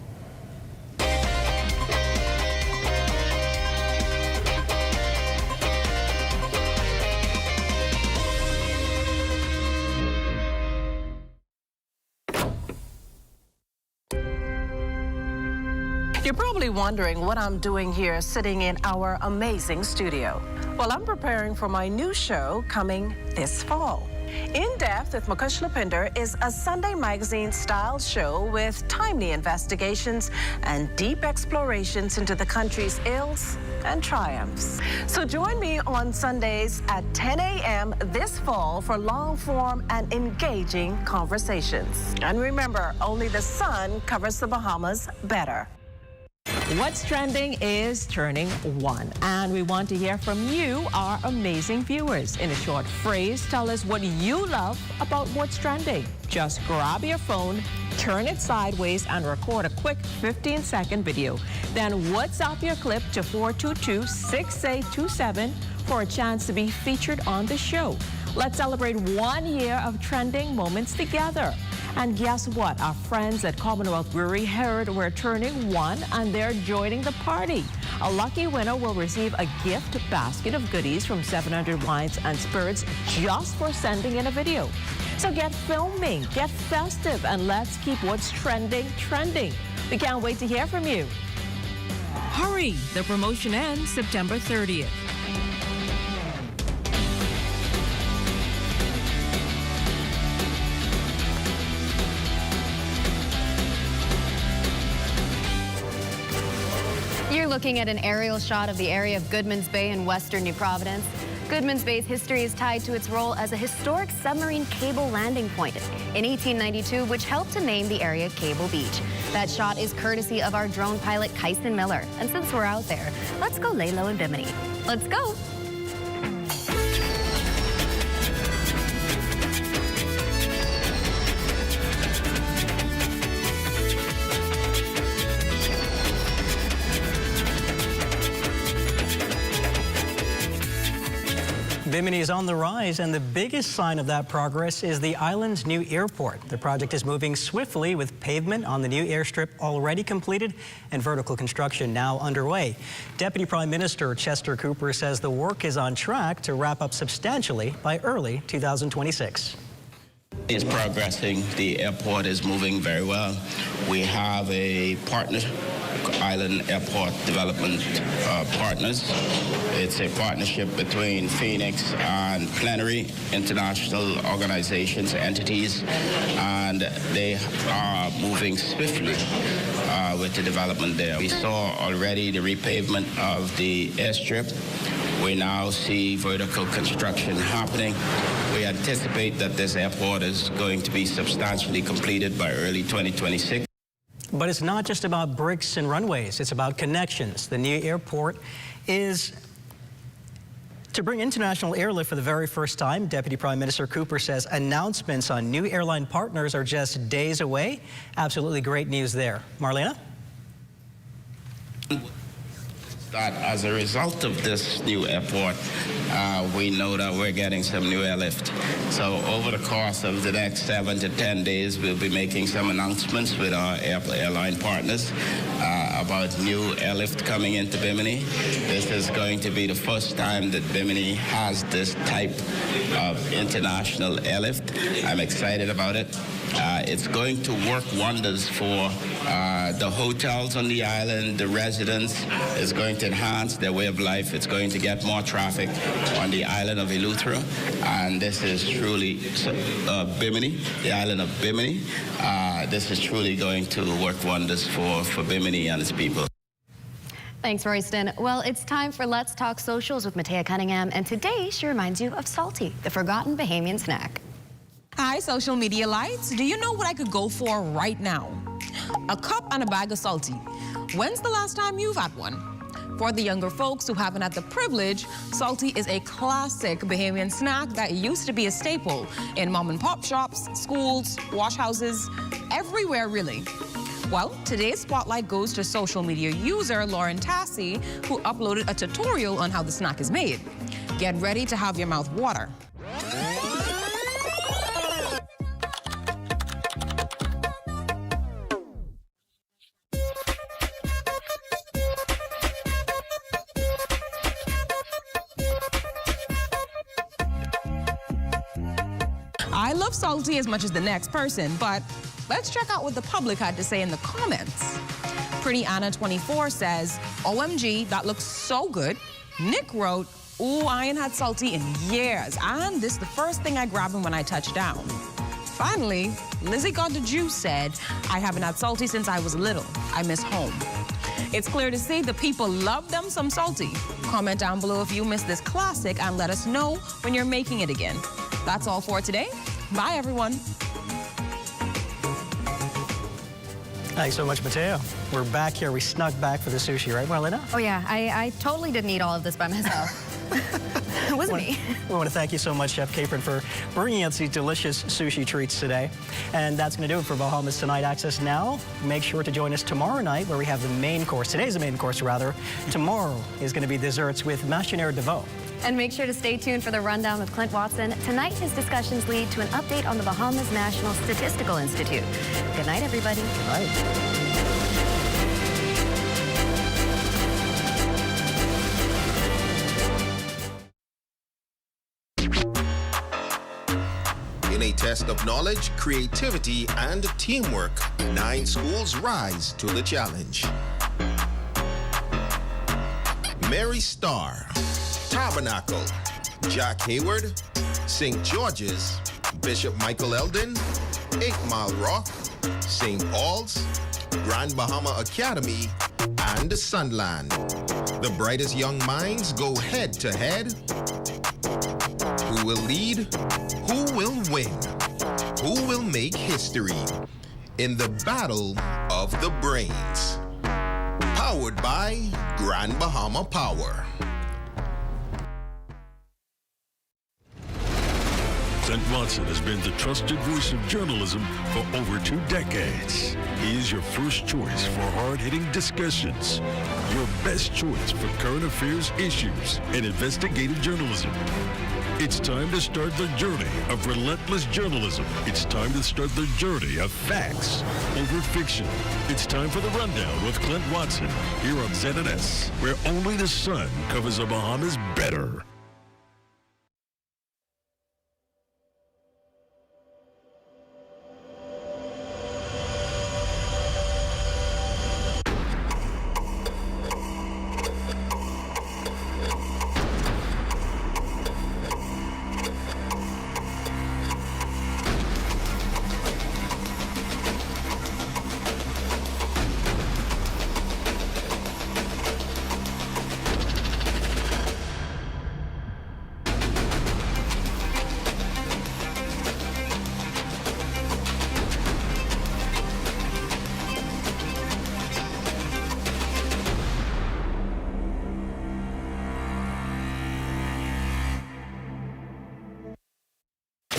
You're probably wondering what I'm doing here sitting in our amazing studio. Well, I'm preparing for my new show coming this fall. In Depth with Mukesh Lapinder is a Sunday magazine style show with timely investigations and deep explorations into the country's ills and triumphs. So join me on Sundays at 10 a.m. this fall for long-form and engaging conversations. And remember, only the sun covers the Bahamas better. What's Trending is turning 1, and we want to hear from you, our amazing viewers. In a short phrase, tell us what you love about What's Trending. Just grab your phone, turn it sideways, and record a quick 15-second video. Then WhatsApp your clip to 422-6827 for a chance to be featured on the show. Let's celebrate 1 year of trending moments together. And guess what? Our friends at Commonwealth Brewery heard we're turning 1 and they're joining the party. A lucky winner will receive a gift basket of goodies from 700 Wines and Spirits just for sending in a video. So get filming, get festive, and let's keep What's Trending trending. We can't wait to hear from you. Hurry! The promotion ends September 30th. You're looking at an aerial shot of the area of Goodman's Bay in western New Providence. Goodman's Bay's history is tied to its role as a historic submarine cable landing point in 1892, which helped to name the area Cable Beach. That shot is courtesy of our drone pilot, Kyson Miller. And since we're out there, let's go lay low in Bimini. Let's go. Bimini is on the rise, and the biggest sign of that progress is the island's new airport. The project is moving swiftly with pavement on the new airstrip already completed and vertical construction now underway. Deputy Prime Minister Chester Cooper says the work is on track to wrap up substantially by early 2026. It's progressing. The airport is moving very well. We have a partner, Island Airport Development Partners. It's a partnership between Phoenix and Plenary International organizations, entities, and they are moving swiftly with the development there. We saw already the repavement of the airstrip. We now see vertical construction happening. We anticipate that this airport is going to be substantially completed by early 2026. But it's not just about bricks and runways, it's about connections. The new airport is to bring international airlift for the very first time. Deputy Prime Minister Cooper says announcements on new airline partners are just days away. Absolutely great news there. Marlena? That as a result of this new airport, we know that we're getting some new airlift. So over the course of the next 7 to 10 days, we'll be making some announcements with our airline partners about new airlift coming into Bimini. This is going to be the first time that Bimini has this type of international airlift. I'm excited about it. It's going to work wonders for the hotels on the island, the residents. It's going to enhance their way of life. It's going to get more traffic on the island of Eleuthera. And this is truly Bimini, the island of Bimini. This is truly going to work wonders for Bimini and its people. Thanks, Royston. Well, it's time for Let's Talk Socials with Matea Cunningham. And today she reminds you of Salty, the forgotten Bahamian snack. Hi, social media lights. Do you know what I could go for right now? A cup and a bag of Salty. When's the last time you've had one? For the younger folks who haven't had the privilege, Salty is a classic Bahamian snack that used to be a staple in mom and pop shops, schools, wash houses, everywhere really. Well, today's spotlight goes to social media user Lauren Tassie, who uploaded a tutorial on how the snack is made. Get ready to have your mouth water. I love Salty as much as the next person, but let's check out what the public had to say in the comments. Pretty Anna 24 says, OMG, that looks so good. Nick wrote, Ooh, I ain't had salty in years, and this is the first thing I grabbed when I touched down. Finally, Lizzie got the juice said, I haven't had salty since I was little. I miss home. It's clear to see the people love them some salty. Comment down below if you miss this classic and let us know when you're making it again. That's all for today. Bye, everyone. Thanks so much, Mateo. We're back here. We snuck back for the sushi, right, Marlena? Oh, yeah. I totally didn't eat all of this by myself. It wasn't me. We want to thank you so much, Chef Capron, for bringing us these delicious sushi treats today. And that's going to do it for Bahamas Tonight Access Now. Make sure to join us tomorrow night where we have the main course. Today's the main course, rather. Tomorrow is going to be desserts with Machinaire de Veau. And make sure to stay tuned for the rundown with Clint Watson. Tonight, his discussions lead to an update on the Bahamas National Statistical Institute. Good night, everybody. Bye. In a test of knowledge, creativity, and teamwork, 9 schools rise to the challenge. Mary Starr, Tabernacle, Jack Hayward, St. George's, Bishop Michael Eldon, 8 Mile Rock, St. Paul's, Grand Bahama Academy, and Sunland. The brightest young minds go head to head. Who will lead? Who will win? Who will make history in the battle of the brains? Powered by Grand Bahama Power. Clint Watson has been the trusted voice of journalism for over 2 decades. He is your first choice for hard-hitting discussions, your best choice for current affairs issues and investigative journalism. It's time to start the journey of relentless journalism. It's time to start the journey of facts over fiction. It's time for the Rundown with Clint Watson here on ZNS, where only the sun covers the Bahamas better.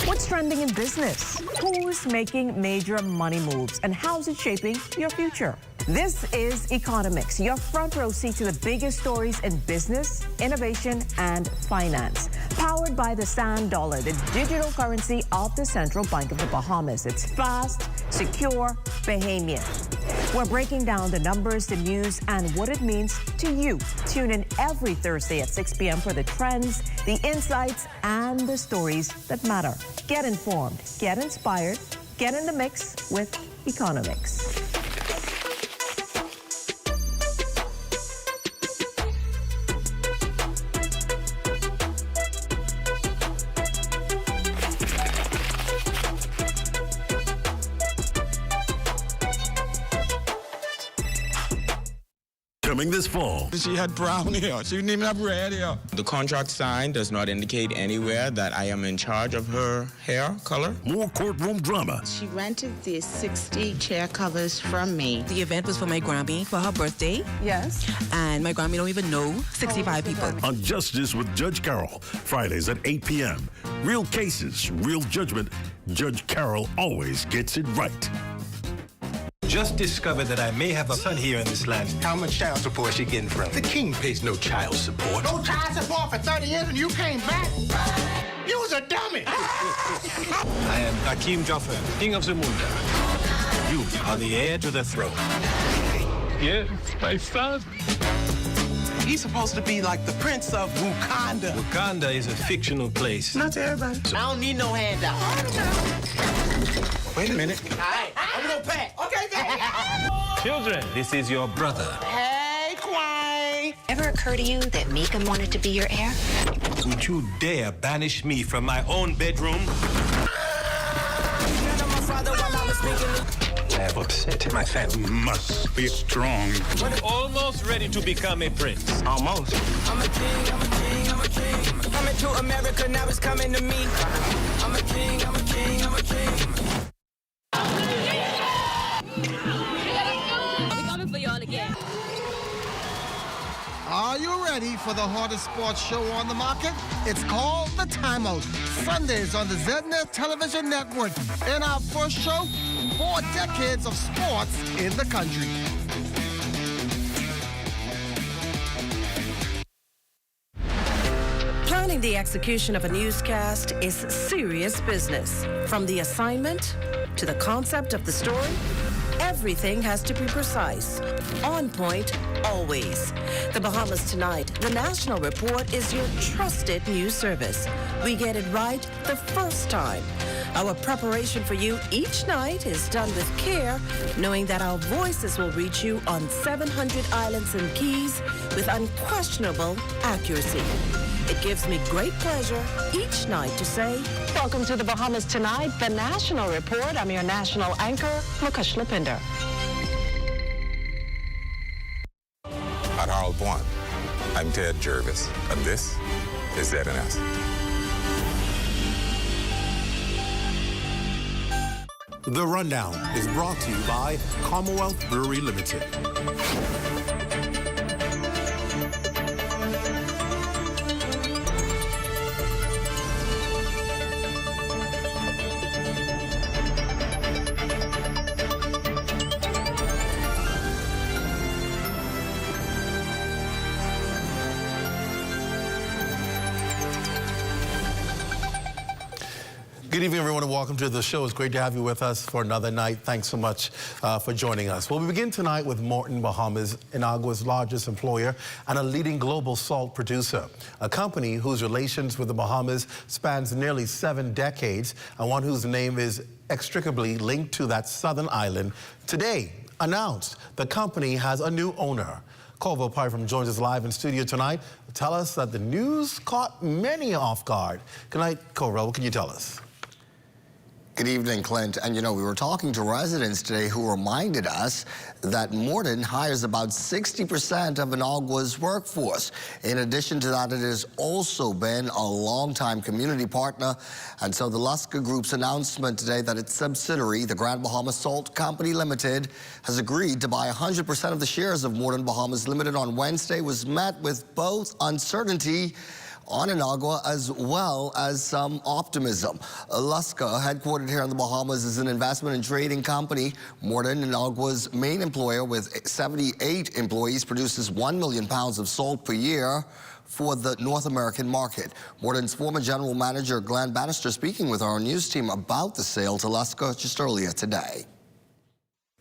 What's trending in business? Who's making major money moves? And how's it shaping your future? This is Economics, your front row seat to the biggest stories in business, innovation, and finance. Powered by the Sand Dollar, the digital currency of the Central Bank of the Bahamas. It's fast, secure, Bahamian. We're breaking down the numbers, the news, and what it means to you. Tune in every Thursday at 6 p.m. for the trends, the insights, and the stories that matter. Get informed, get inspired, get in the mix with Economics. Coming this fall. She had brown hair. She didn't even have red hair. The contract signed does not indicate anywhere that I am in charge of her hair color. More courtroom drama. She rented these 60 chair covers from me. The event was for my Grammy for her birthday. Yes. And my Grammy don't even know 65 people. On Justice with Judge Carroll, Fridays at 8 p.m. Real cases, real judgment. Judge Carroll always gets it right. Just discovered that I may have a son here in this land. How much child support is she getting from? The king pays no child support. No child support for 30 years and you came back? You was a dummy. I am Hakeem Jaffer, king of Zamunda. You are the heir to the throne. Yes, my son. He's supposed to be like the prince of Wakanda. Wakanda is a fictional place. Not to everybody. I don't need no handout. Wait a minute. All right, I'm gonna pack. Okay, Children, this is your brother. Hey, Quine. ever occur to you that Meekum wanted to be your heir? Would you dare banish me from my own bedroom? I have upset my family. Must be strong. Almost ready to become a prince. Almost. I'm a king, I'm a king, I'm a king. Coming to America, now it's coming to me. I'm a king, I'm a king, I'm a king. Are you ready for the hardest sports show on the market? It's called The Timeout. Sundays on the ZNS television network. In our first show, 4 decades of sports in the country. Planning the execution of a newscast is serious business. From the assignment to the concept of the story, everything has to be precise, on point, always. The Bahamas Tonight, the national report, is your trusted news service. We get it right the first time. Our preparation for you each night is done with care, knowing that our voices will reach you on 700 islands and keys with unquestionable accuracy. It gives me great pleasure each night to say, welcome to the Bahamas Tonight, the national report. I'm your national anchor, Mukesh Lapinder. At Harold One, I'm Ted Jervis, and this is ZNS. The Rundown is brought to you by Commonwealth Brewery Limited. Good evening, everyone, and welcome to the show. It's great to have you with us for another night. Thanks so much for joining us. Well, we begin tonight with Morton Bahamas, Inagua's largest employer and a leading global salt producer, a company whose relations with the Bahamas spans nearly 7 decades and one whose name is inextricably linked to that southern island. Today, announced the company has a new owner. Corvo Pyram joins us live in studio tonight to tell us that the news caught many off guard. Good night, Corvo. What can you tell us? Good evening, Clint. And you know, we were talking to residents today who reminded us that Morton hires about 60% of Inagua's workforce. In addition to that, it has also been a longtime community partner. And so the Luska Group's announcement today that its subsidiary, the Grand Bahamas Salt Company Limited, has agreed to buy 100% of the shares of Morton Bahamas Limited on Wednesday was met with both uncertainty on Inagua as well as some optimism. Luska, headquartered here in the Bahamas, is an investment and trading company. Morton, Inagua's main employer with 78 employees, produces 1 million pounds of salt per year for the North American market. Morton's former general manager, Glenn Bannister, speaking with our news team about the sale to Luska just earlier today.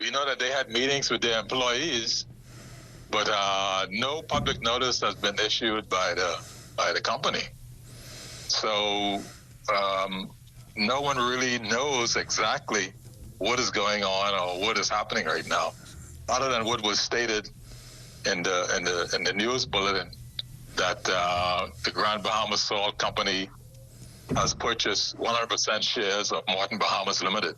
We know that they had meetings with their employees, but no public notice has been issued by the company. So no one really knows exactly what is going on or what is happening right now, other than what was stated in the news bulletin that the Grand Bahamas Salt Company has purchased 100% shares of Morton Bahamas Limited.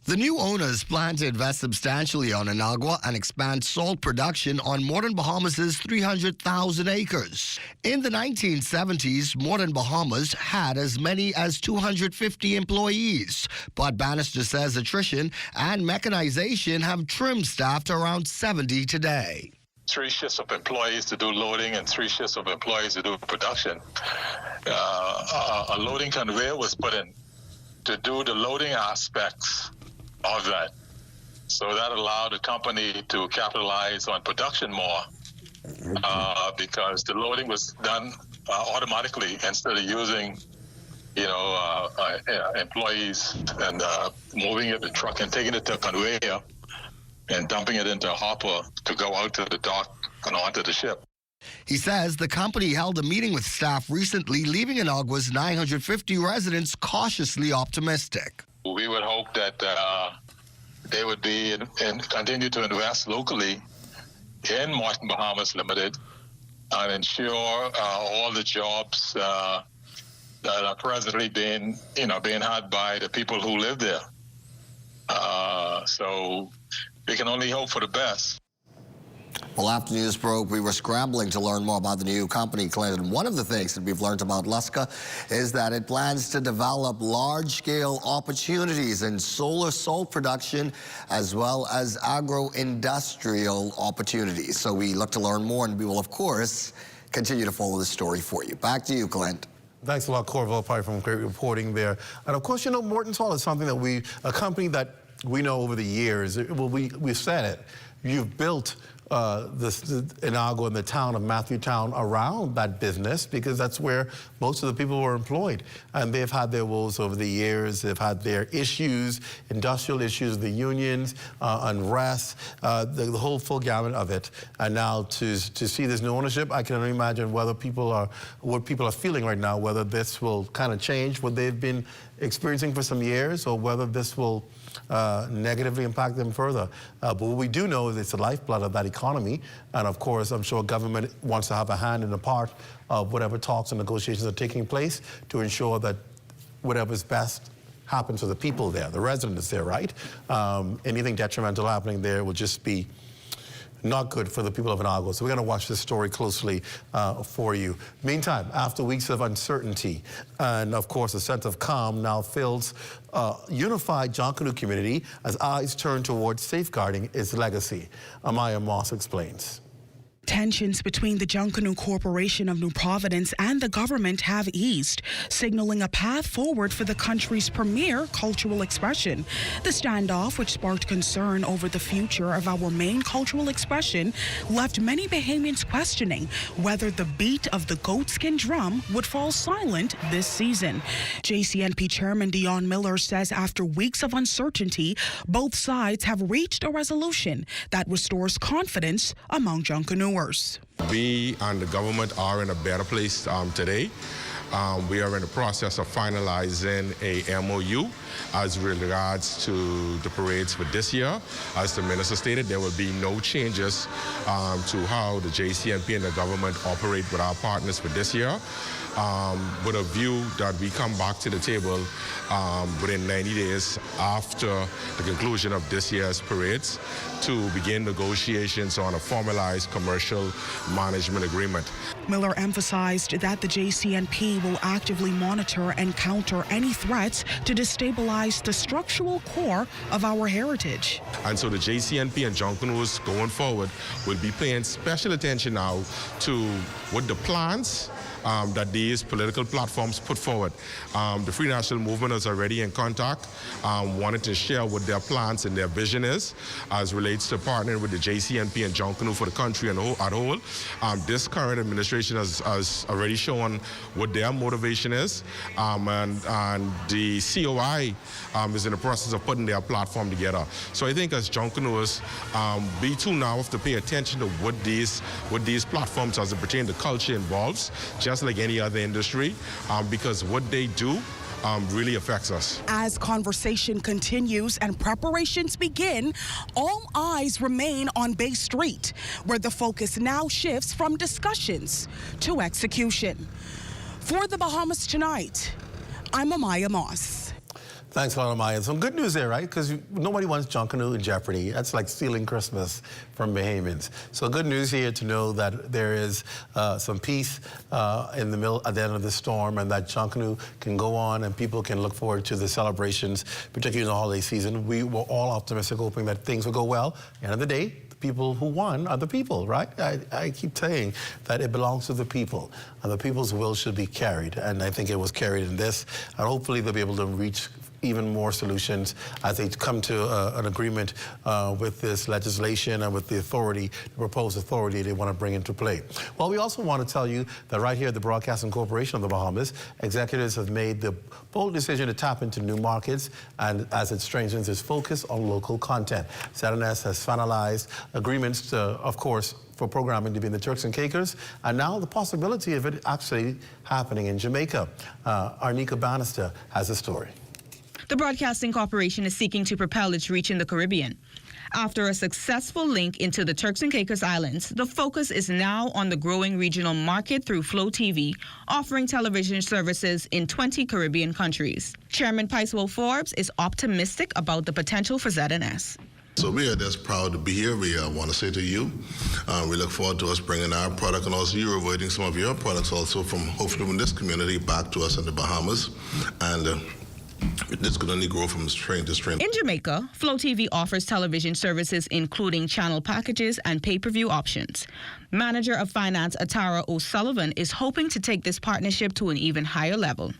The new owners plan to invest substantially on Inagua and expand salt production on Morton Bahamas' 300,000 acres. In the 1970s, Morton Bahamas had as many as 250 employees, but Bannister says attrition and mechanization have trimmed staff to around 70 today. 3 shifts of employees to do loading and 3 shifts of employees to do production. A loading conveyor was put in to do the loading aspects of that. So that allowed the company to capitalize on production more because the loading was done automatically instead of using, employees and moving it to the truck and taking it to a conveyor and dumping it into a hopper to go out to the dock and onto the ship. He says the company held a meeting with staff recently, leaving Inagua's 950 residents cautiously optimistic. We would hope that they would be and continue to invest locally in Morton Bahamas Limited and ensure all the jobs that are presently being had by the people who live there. So we can only hope for the best. Well, after news broke, we were scrambling to learn more about the new company, Clinton. One of the things that we've learned about Luska is that it plans to develop large-scale opportunities in solar salt production as well as agro-industrial opportunities. So we look to learn more, and we will, of course, continue to follow the story for you. Back to you, Clint. Thanks a lot, Corville, probably from great reporting there. And of course, Morton Salt is something that a company that we know over the years. Well, we've said it. You've built Inagua and the town of Matthewtown around that business because that's where most of the people were employed. And they've had their woes over the years. They've had their issues, industrial issues, the unions, unrest, the whole full gamut of it. And now to see this new ownership, I can only imagine what people are feeling right now, whether this will kind of change what they've been experiencing for some years or whether this will negatively impact them further. But what we do know is it's the lifeblood of that economy. And of course, I'm sure government wants to have a hand in a part of whatever talks and negotiations are taking place to ensure that whatever's best happens for the people there, the residents there, right? Anything detrimental happening there will just be not good for the people of Inagua. So we're going to watch this story closely for you. Meantime, after weeks of uncertainty and, of course, a sense of calm now fills unified Junkanoo community as eyes turn towards safeguarding its legacy. Amaya Moss explains. Tensions between the Junkanoo Corporation of New Providence and the government have eased, signaling a path forward for the country's premier cultural expression. The standoff, which sparked concern over the future of our main cultural expression, left many Bahamians questioning whether the beat of the goatskin drum would fall silent this season. JCNP Chairman Dion Miller says after weeks of uncertainty, both sides have reached a resolution that restores confidence among Junkanoo. We and the government are in a better place today. We are in the process of finalizing a MOU as regards to the parades for this year. As the minister stated, there will be no changes to how the JCNP and the government operate with our partners for this year, with a view that we come back to the table within 90 days after the conclusion of this year's parades to begin negotiations on a formalized commercial management agreement. Miller emphasized that the JCNP will actively monitor and counter any threats to destabilize the structural core of our heritage. And so the JCNP and Junkanoos going forward will be paying special attention now to what the plans that these political platforms put forward. The Free National Movement is already in contact, wanted to share what their plans and their vision is as relates to partnering with the JCNP and Junkanoo for the country at whole. This current administration has already shown what their motivation is, and the COI is in the process of putting their platform together. So I think as Junkanoos, we too now have to pay attention to what these platforms as it pertains to culture involves, just like any other industry, because what they do really affects us. As conversation continues and preparations begin, all eyes remain on Bay Street, where the focus now shifts from discussions to execution. For the Bahamas Tonight, I'm Amaya Moss. Thanks a lot, Amaya. Some good news there, right? Because nobody wants Junkanoo in jeopardy. That's like stealing Christmas from Bahamians. So good news here to know that there is some peace in the middle, at the end of the storm, and that Junkanoo can go on and people can look forward to the celebrations, particularly in the holiday season. We were all optimistic, hoping that things would go well. At the end of the day, the people who won are the people, right? I keep saying that it belongs to the people, and the people's will should be carried. And I think it was carried in this, and hopefully they'll be able to reach even more solutions as they come to an agreement with this legislation and with the authority, the proposed authority they want to bring into play. Well, we also want to tell you that right here at the Broadcasting Corporation of the Bahamas, executives have made the bold decision to tap into new markets, and as it strengthens its focus on local content. ZNS has finalized agreements to, of course, for programming to be in the Turks and Caicos, and now the possibility of it actually happening in Jamaica. Arnica Bannister has a story. The Broadcasting Corporation is seeking to propel its reach in the Caribbean. After a successful link into the Turks and Caicos Islands, the focus is now on the growing regional market through Flow TV, offering television services in 20 Caribbean countries. Chairman Picewell Forbes is optimistic about the potential for ZNS. So we are just proud to be here. We want to say to you, we look forward to us bringing our product, and also you avoiding some of your products also from hopefully from this community back to us in the Bahamas. And this could only grow from strain to strain. In Jamaica, Flow TV offers television services including channel packages and pay-per-view options. Manager of Finance Atara O'Sullivan is hoping to take this partnership to an even higher level.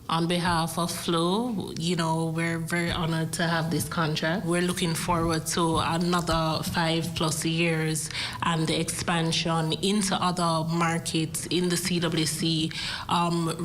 On behalf of Flow, we're very honored to have this contract. We're looking forward to another 5+ years and the expansion into other markets in the CWC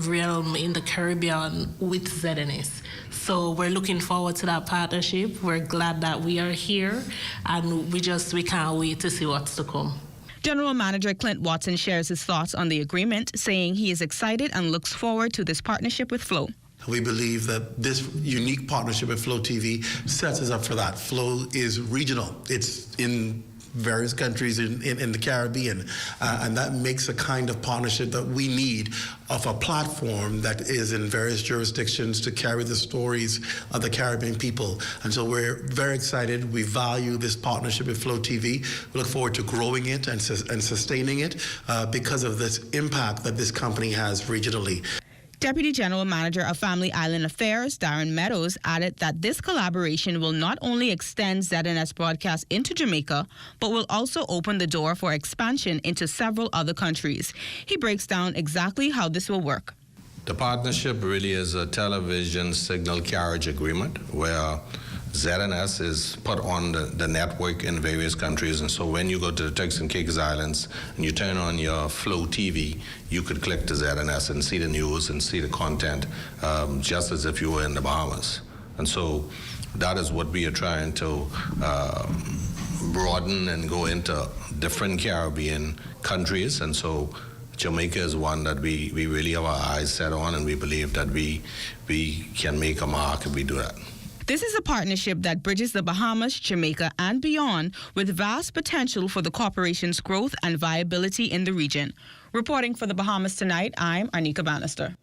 realm in the Caribbean with ZNS. So we're looking forward to that partnership. We're glad that we are here, and we can't wait to see what's to come. General Manager Clint Watson shares his thoughts on the agreement, saying he is excited and looks forward to this partnership with Flow. We believe that this unique partnership with Flow TV sets us up for that. Flow is regional. It's in various countries in the Caribbean, and that makes a kind of partnership that we need of a platform that is in various jurisdictions to carry the stories of the Caribbean people. And so we're very excited. We value this partnership with Flow TV. We look forward to growing it and sustaining it because of this impact that this company has regionally. Deputy General Manager of Family Island Affairs, Darren Meadows, added that this collaboration will not only extend ZNS broadcast into Jamaica, but will also open the door for expansion into several other countries. He breaks down exactly how this will work. The partnership really is a television signal carriage agreement where ZNS is put on the network in various countries, and so when you go to the Turks and Caicos Islands and you turn on your Flow TV, you could click to ZNS and see the news and see the content just as if you were in the Bahamas. And so that is what we are trying to broaden and go into different Caribbean countries. And so Jamaica is one that we really have our eyes set on, and we believe that we can make a mark if we do that. This is a partnership that bridges the Bahamas, Jamaica, and beyond, with vast potential for the corporation's growth and viability in the region. Reporting for the Bahamas Tonight, I'm Arnika Bannister.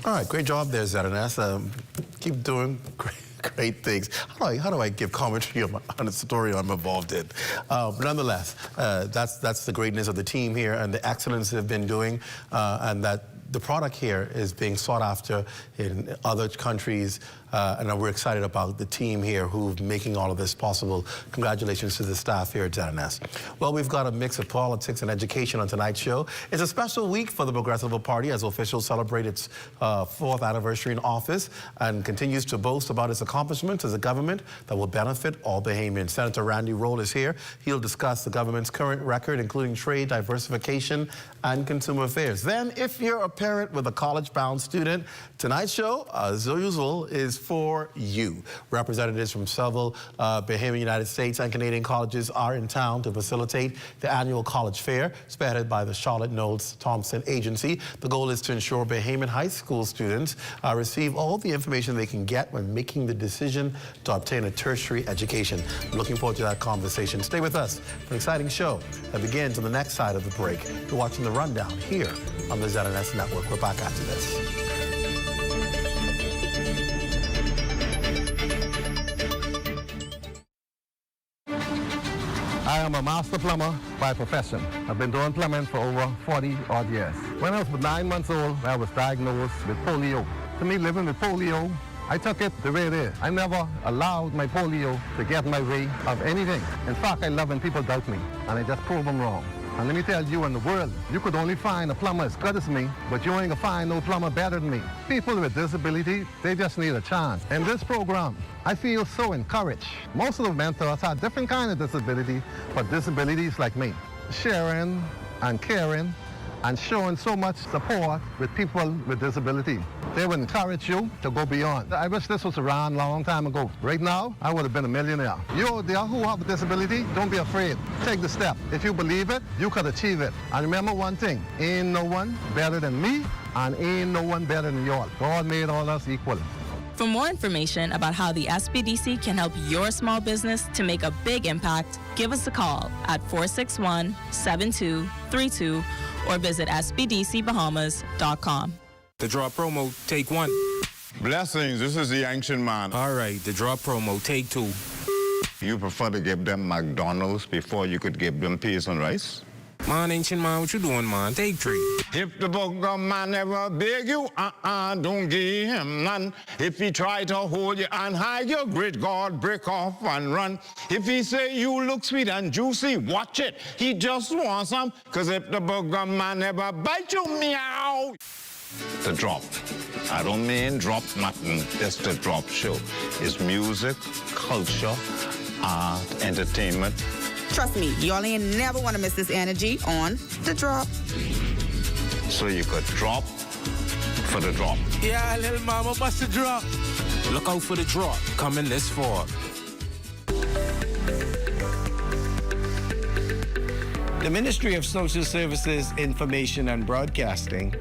All right, great job there, ZNS. Keep doing great things. How do I give commentary on a story I'm involved in? Nonetheless, that's the greatness of the team here and the excellence they've been doing, and that the product here is being sought after in other countries, and we're excited about the team here who's making all of this possible. Congratulations to the staff here at ZNS. Well, we've got a mix of politics and education on tonight's show. It's a special week for the Progressive Party as officials celebrate its 4th anniversary in office and continues to boast about its accomplishments as a government that will benefit all Bahamians. Senator Randy Roll is here. He'll discuss the government's current record, including trade, diversification, and consumer affairs. Then, if you're a parent with a college-bound student, tonight's show, as usual, is for you. Representatives from several Bahamian United States and Canadian colleges are in town to facilitate the annual college fair, spearheaded by the Charlotte Knowles Thompson Agency. The goal is to ensure Bahamian high school students receive all the information they can get when making the decision to obtain a tertiary education. I'm looking forward to that conversation. Stay with us for an exciting show that begins on the next side of the break. You're watching The Rundown here on the ZNS Network. We're back after this. I am a master plumber by profession. I've been doing plumbing for over 40 odd years. When I was 9 months old, I was diagnosed with polio. To me, living with polio, I took it the way it is. I never allowed my polio to get in my way of anything. In fact, I love when people doubt me, and I just prove them wrong. And let me tell you, in the world, you could only find a plumber as good as me, but you ain't gonna find no plumber better than me. People with disability, they just need a chance. In this program, I feel so encouraged. Most of the mentors have different kind of disability, but disabilities like me. Sharing and caring and showing so much support with people with disability. They would encourage you to go beyond. I wish this was around a long time ago. Right now, I would have been a millionaire. You out there who have a disability, don't be afraid. Take the step. If you believe it, you could achieve it. And remember one thing, ain't no one better than me, and ain't no one better than y'all. God made all us equal. For more information about how the SBDC can help your small business to make a big impact, give us a call at 461-7232 or visit sbdcbahamas.com. The draw promo, take one. Blessings, this is the ancient man. All right, the draw promo, take two. You prefer to give them McDonald's before you could give them peas and rice? Man, ancient man, what you doing, man? Take three. If the booger man ever beg you, don't give him none. If he try to hold you and hide your great God, break off and run. If he say you look sweet and juicy, watch it. He just wants some, cause if the booger man ever bite you, meow. The drop. I don't mean drop nothing. It's the drop show. It's music, culture, art, entertainment. Trust me, y'all ain't never want to miss this energy on The Drop. So you could drop for the drop. Yeah, little mama, bust the drop. Look out for the drop coming this fall. The Ministry of Social Services, Information and Broadcasting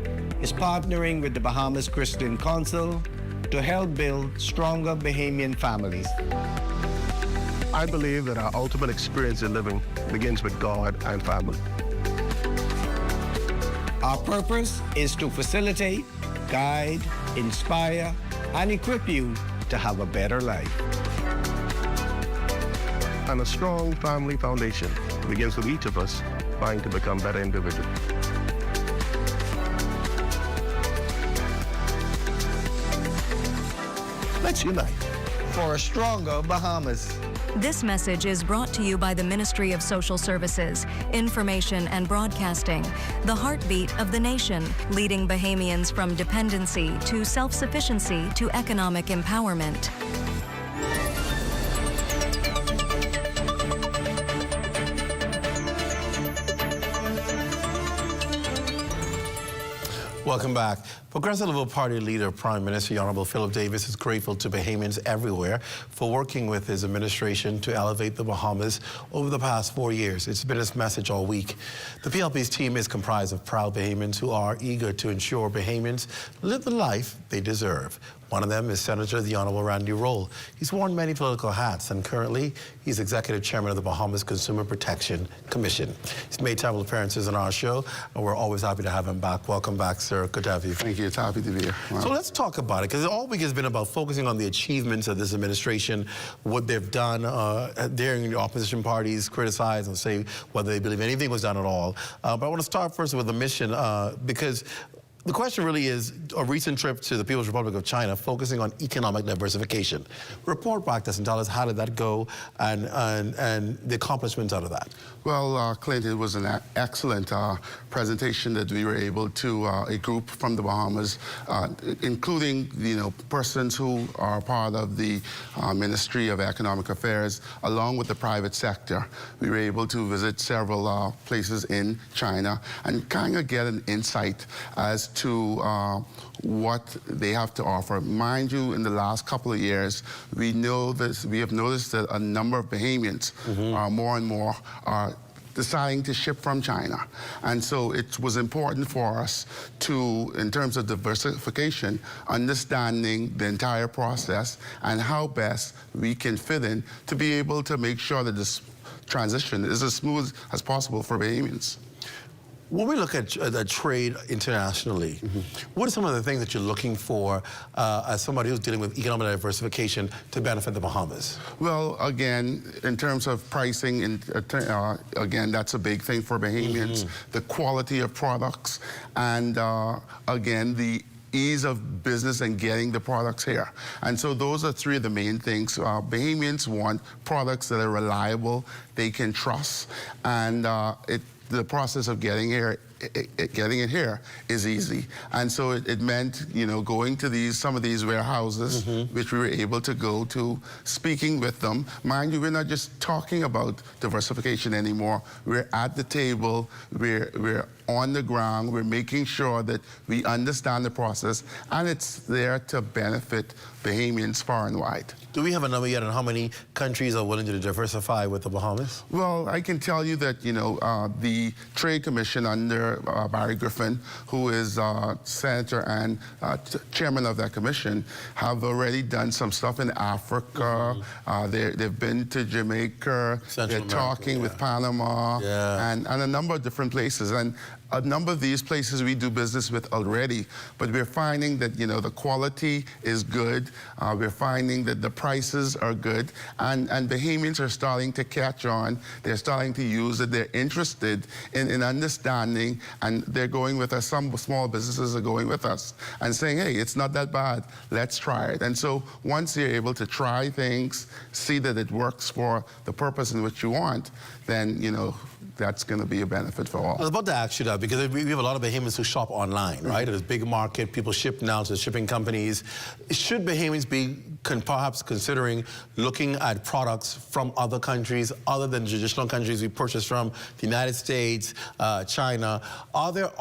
is partnering with the Bahamas Christian Council to help build stronger Bahamian families. I believe that our ultimate experience in living begins with God and family. Our purpose is to facilitate, guide, inspire, and equip you to have a better life. And a strong family foundation begins with each of us trying to become better individuals. Let's unite for a stronger Bahamas. This message is brought to you by the Ministry of Social Services, Information and Broadcasting, the heartbeat of the nation, leading Bahamians from dependency to self-sufficiency to economic empowerment. Welcome back. Progressive Liberal Party leader, Prime Minister Honorable Philip Davis is grateful to Bahamians everywhere for working with his administration to elevate the Bahamas over the past 4 years. It's been his message all week. The PLP's team is comprised of proud Bahamians who are eager to ensure Bahamians live the life they deserve. One of them is Senator the Honorable Randy Roll. He's worn many political hats, and currently he's executive chairman of the Bahamas Consumer Protection Commission. He's made several appearances on our show, and we're always happy to have him back. Welcome back, sir. Good to have you. Thank you. It's happy to be here. Wow. So let's talk about it, because all week has been about focusing on the achievements of this administration, what they've done, daring the opposition parties criticize and say whether they believe anything was done at all. But I want to start first with the mission, because the question really is a recent trip to the People's Republic of China focusing on economic diversification. Report back to us and tell us how did that go and the accomplishments out of that. Well, Clint, it was an excellent presentation that we were able to, a group from the Bahamas, including, persons who are part of the Ministry of Economic Affairs, along with the private sector. We were able to visit several places in China and kind of get an insight as to what they have to offer. Mind you, in the last couple of years, we have noticed that a number of Bahamians more and more are deciding to ship from China. And so it was important for us to, in terms of diversification, understanding the entire process and how best we can fit in to be able to make sure that this transition is as smooth as possible for Bahamians. When we look at trade internationally, what are some of the things that you're looking for as somebody who's dealing with economic diversification to benefit the Bahamas? Well, again, in terms of pricing, again, that's a big thing for Bahamians. The quality of products, and again, the ease of business and getting the products here. And so those are three of the main things. Bahamians want products that are reliable, they can trust, and the process of getting it here is easy. And so it meant, going to some of these warehouses, which we were able to go to, speaking with them. Mind you, we're not just talking about diversification anymore. We're at the table, we're on the ground, we're making sure that we understand the process, and it's there to benefit Bahamians far and wide. Do we have a number yet on how many countries are willing to diversify with the Bahamas? Well, I can tell you that, the Trade Commission under Senator Barry Griffin, who is Senator and Chairman of that commission, have already done some stuff in Africa. They've been to Jamaica. They're talking with Panama and a number of different places. And a number of these places we do business with already, but we're finding that, you know, the quality is good. We're finding that the prices are good, and Bahamians are starting to catch on. They're starting to use it. They're interested in understanding, and they're going with us. Some small businesses are going with us and saying, hey, it's not that bad. Let's try it. And so once you're able to try things, see that it works for the purpose in which you want, then, you know, that's going to be a benefit for all. I was about to ask you that, because we have a lot of Bahamians who shop online, right? There's a big market, people ship now to the shipping companies. Should Bahamians be perhaps considering looking at products from other countries other than traditional countries we purchase from, the United States, China? Are there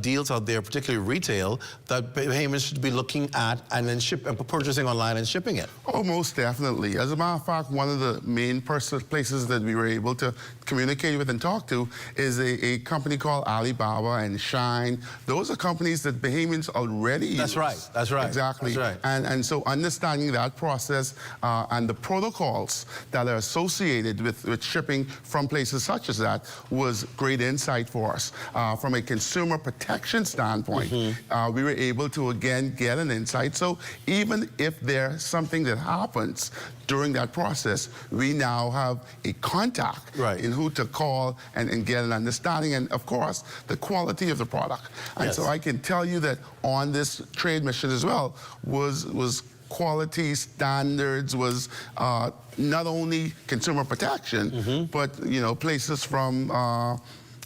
deals out there, particularly retail, that Bahamians should be looking at and then purchasing online and shipping it? Oh, most definitely. As a matter of fact, one of the main places that we were able to communicate with and talk to is a company called Alibaba and Shine. Those are companies that Bahamians already use. That's right. That's right. Exactly. That's right. And so understanding that process and the protocols that are associated with shipping from places such as that was great insight for us. From a consumer protection standpoint, we were able to, again, get an insight. So even if there's something that happens during that process, we now have a contact in who to call and get an understanding, and of course, the quality of the product. And so I can tell you that on this trade mission as well was quality standards, was not only consumer protection, but, you know, places from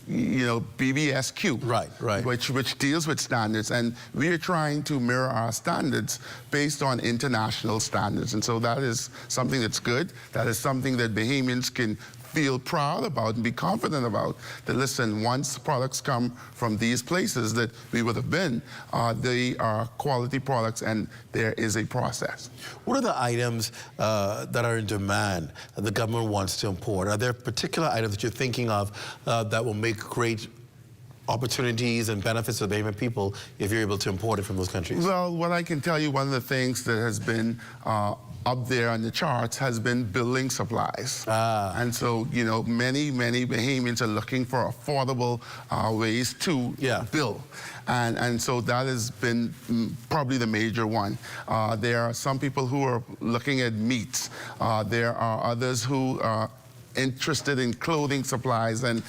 you know, BBSQ, which deals with standards, and we are trying to mirror our standards based on international standards, and so that is something that's good. That is something that Bahamians can feel proud about and be confident about, that listen, once products come from these places that we would have been, they are quality products and there is a process. What are the items that are in demand that the government wants to import? Are there particular items that you're thinking of that will make great opportunities and benefits to the Bahamian people if you're able to import it from those countries? Well, what I can tell you, one of the things that has been up there on the charts has been building supplies. And so, you know, many Bahamians are looking for affordable ways to build. And so that has been probably the major one. There are some people who are looking at meats. There are others who are interested in clothing supplies and,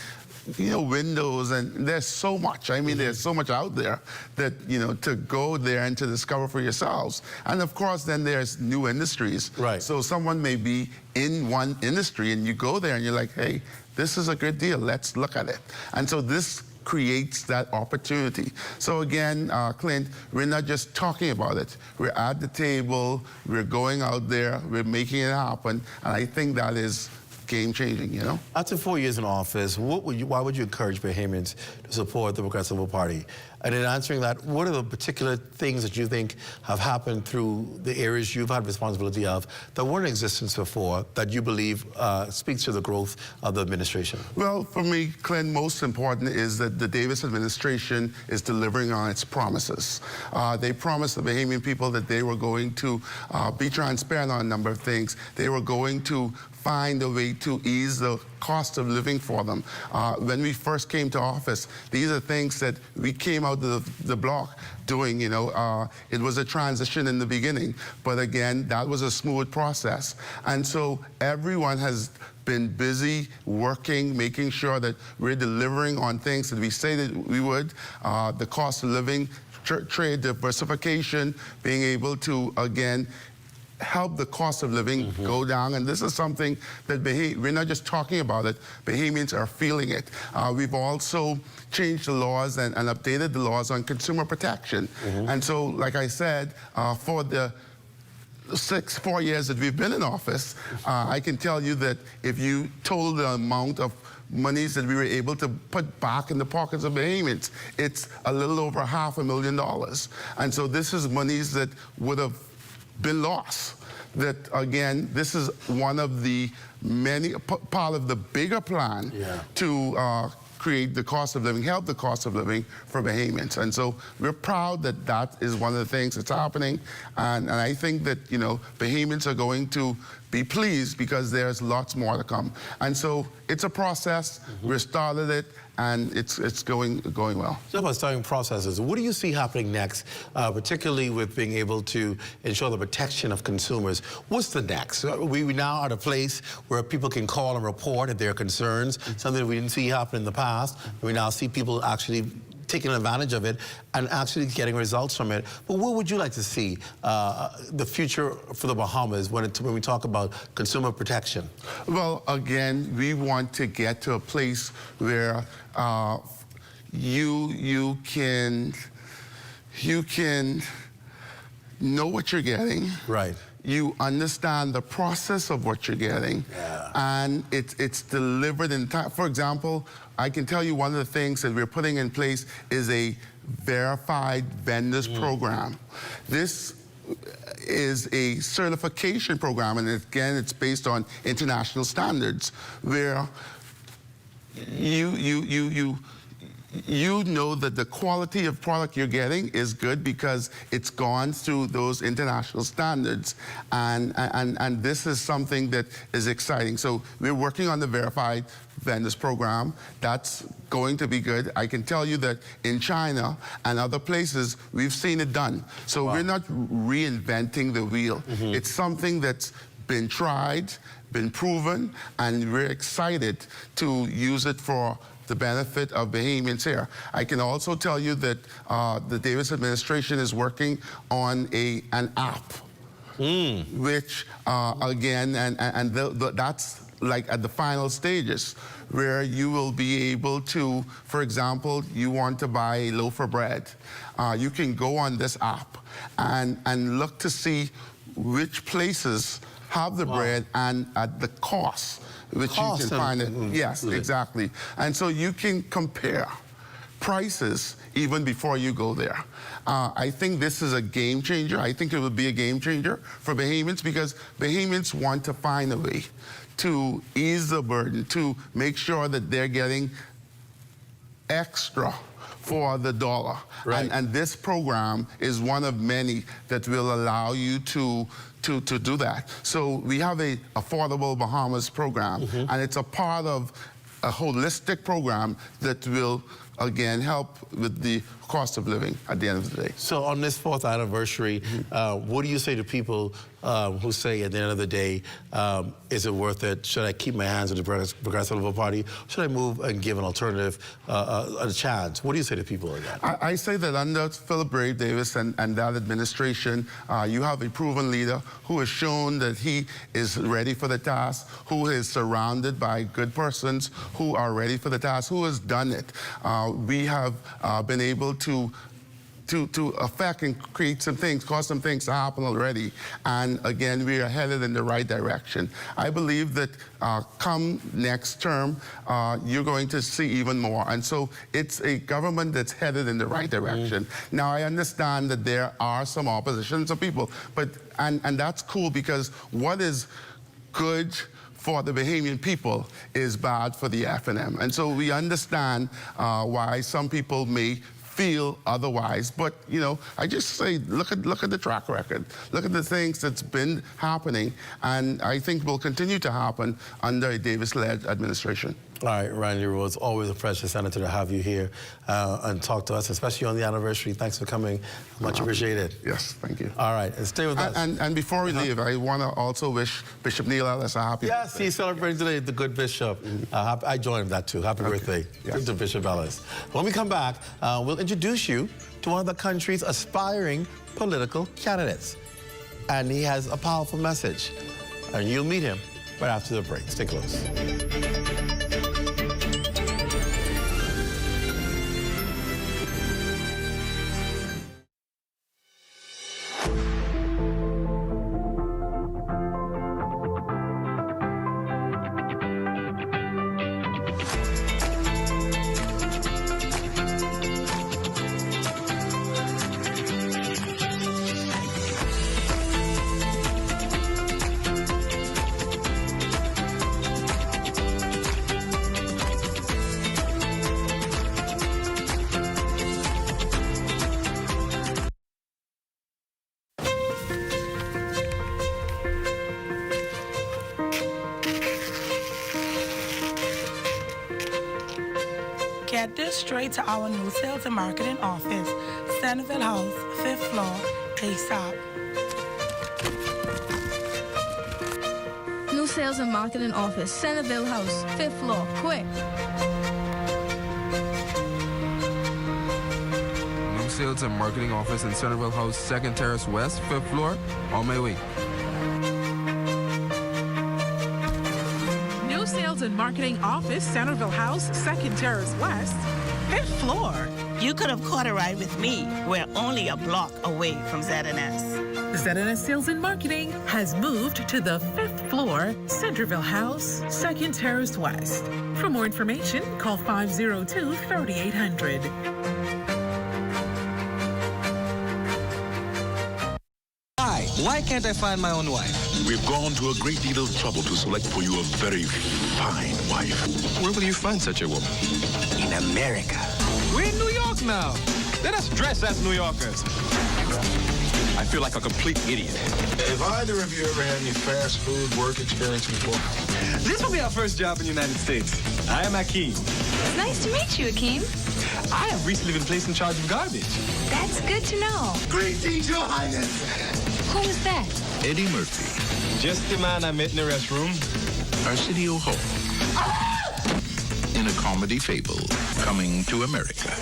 you know, windows, and there's so much. I mean, there's so much out there that, you know, to go there and to discover for yourselves. And of course, then there's new industries. So someone may be in one industry and you go there and you're like, hey, this is a good deal, let's look at it. And so this creates that opportunity. So again, Clint, we're not just talking about it. We're at the table, we're going out there, we're making it happen, and I think that is game-changing, you know? After 4 years in office, why would you encourage Bahamians to support the Progressive Party? And in answering that, what are the particular things that you think have happened through the areas you've had responsibility of that weren't in existence before that you believe speaks to the growth of the administration? Well, for me, Clint, most important is that the Davis administration is delivering on its promises. They promised the Bahamian people that they were going to be transparent on a number of things. They were going to find a way to ease the cost of living for them. When we first came to office, these are things that we came out of the block doing, you know. It was a transition in the beginning, but again, that was a smooth process. And so everyone has been busy working, making sure that we're delivering on things that we say that we would. The cost of living, trade diversification, being able to, again, help the cost of living go down, and this is something that we're not just talking about it, Bahamians are feeling it. We've also changed the laws and updated the laws on consumer protection. And so, like I said, for the 4 years that we've been in office, I can tell you that if you total the amount of monies that we were able to put back in the pockets of Bahamians, it's a little over $500,000. And so this is monies that would have been lost. That, again, this is one of the many, part of the bigger plan to create the cost of living, help the cost of living for Bahamians. And so we're proud that that is one of the things that's happening. And I think that, you know, Bahamians are going to be pleased because there's lots more to come. And so it's a process. We started it, and it's going well. So about starting processes, what do you see happening next, particularly with being able to ensure the protection of consumers? What's the next? We now are at a place where people can call and report if there are concerns, something that we didn't see happen in the past. We now see people actually taking advantage of it and actually getting results from it. But what would you like to see the future for the Bahamas when we talk about consumer protection? Well, again, we want to get to a place where you can know what you're getting. Right. You understand the process of what you're getting, and it's delivered in time. For example, I can tell you one of the things that we're putting in place is a verified vendors program. This is a certification program, and again, it's based on international standards, where you know that the quality of product you're getting is good because it's gone through those international standards, and this is something that is exciting. So we're working on the verified vendors program. That's going to be good. I can tell you that in China and other places, we've seen it done. So we're not reinventing the wheel. It's something that's been tried, been proven, and we're excited to use it for the benefit of Bahamians here. I can also tell you that the Davis administration is working on an app, which again, that's like at the final stages, where you will be able to, for example, you want to buy a loaf of bread. You can go on this app and look to see which places have the bread and at the cost, which you can find it. Yes, exactly. And so you can compare prices even before you go there. I think this is a game changer. I think it will be a game changer for Bahamians because Bahamians want to find a way to ease the burden, to make sure that they're getting extra for the dollar. Right. And this program is one of many that will allow you to do that. So we have a Affordable Bahamas program, and it's a part of a holistic program that will, again, help with the cost of living at the end of the day. So on this 4th anniversary, what do you say to people who say at the end of the day, is it worth it? Should I keep my hands in the Progressive Liberal Party? Should I move and give an alternative a chance? What do you say to people like that? I say that under Philip Brave Davis and that administration, you have a proven leader who has shown that he is ready for the task, who is surrounded by good persons who are ready for the task, who has done it. We have been able to affect and create some things, cause some things to happen already. And again, we are headed in the right direction. I believe that come next term, you're going to see even more. And so it's a government that's headed in the right direction. Now, I understand that there are some opposition, some people, and that's cool because what is good for the Bahamian people is bad for the FNM. And so we understand why some people may feel otherwise, but you know, I just say look at the track record, look at the things that's been happening, and I think will continue to happen under a Davis-led administration. All right, Randy Rhodes, always a pleasure, Senator, to have you here and talk to us, especially on the anniversary. Thanks for coming. Much appreciated. Yes, thank you. All right, and stay with us. And before we leave, I want to also wish Bishop Neil Ellis a happy birthday. Yes, he's celebrating today, the good bishop. I joined him that too. Happy birthday to Bishop Ellis. When we come back, we'll introduce you to one of the country's aspiring political candidates. And he has a powerful message. And you'll meet him right after the break. Stay close. Get this straight to our new sales and marketing office, Centerville House, 5th floor, ASAP. New sales and marketing office, Centerville House, 5th floor, quick. New sales and marketing office in Centerville House, 2nd Terrace West, 5th floor, on my way. New sales and marketing office, Centerville House, 2nd Terrace West, 5th floor. You could have caught a ride with me. We're only a block away from ZNS. ZNS Sales and Marketing has moved to the 5th floor, Centerville House, 2nd Terrace West. For more information, call 502-3800. Hi, why can't I find my own wife? We've gone to a great deal of trouble to select for you a very fine wife. Where will you find such a woman? In America. We're in New York now. Let us dress as New Yorkers. I feel like a complete idiot. Have either of you ever had any fast food work experience before? This will be our first job in the United States. I am Akeem. It's nice to meet you, Akeem. I have recently been placed in charge of garbage. That's good to know. Greetings, Your Highness. Who was that? Eddie Murphy. Just the man I met in the restroom. Arsenio Hall. Ah! In a comedy fable, coming to America.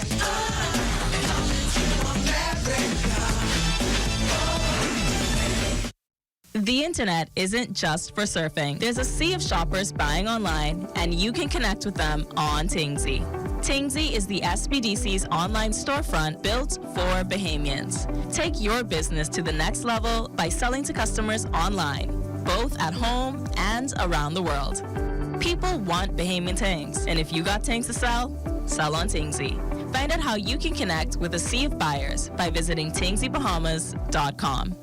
The internet isn't just for surfing. There's a sea of shoppers buying online, and you can connect with them on Tingsy. Tingsy is the SBDC's online storefront built for Bahamians. Take your business to the next level by selling to customers online, both at home and around the world. People want Bahamian things, and if you got things to sell, sell on Tingsy. Find out how you can connect with a sea of buyers by visiting tingsybahamas.com.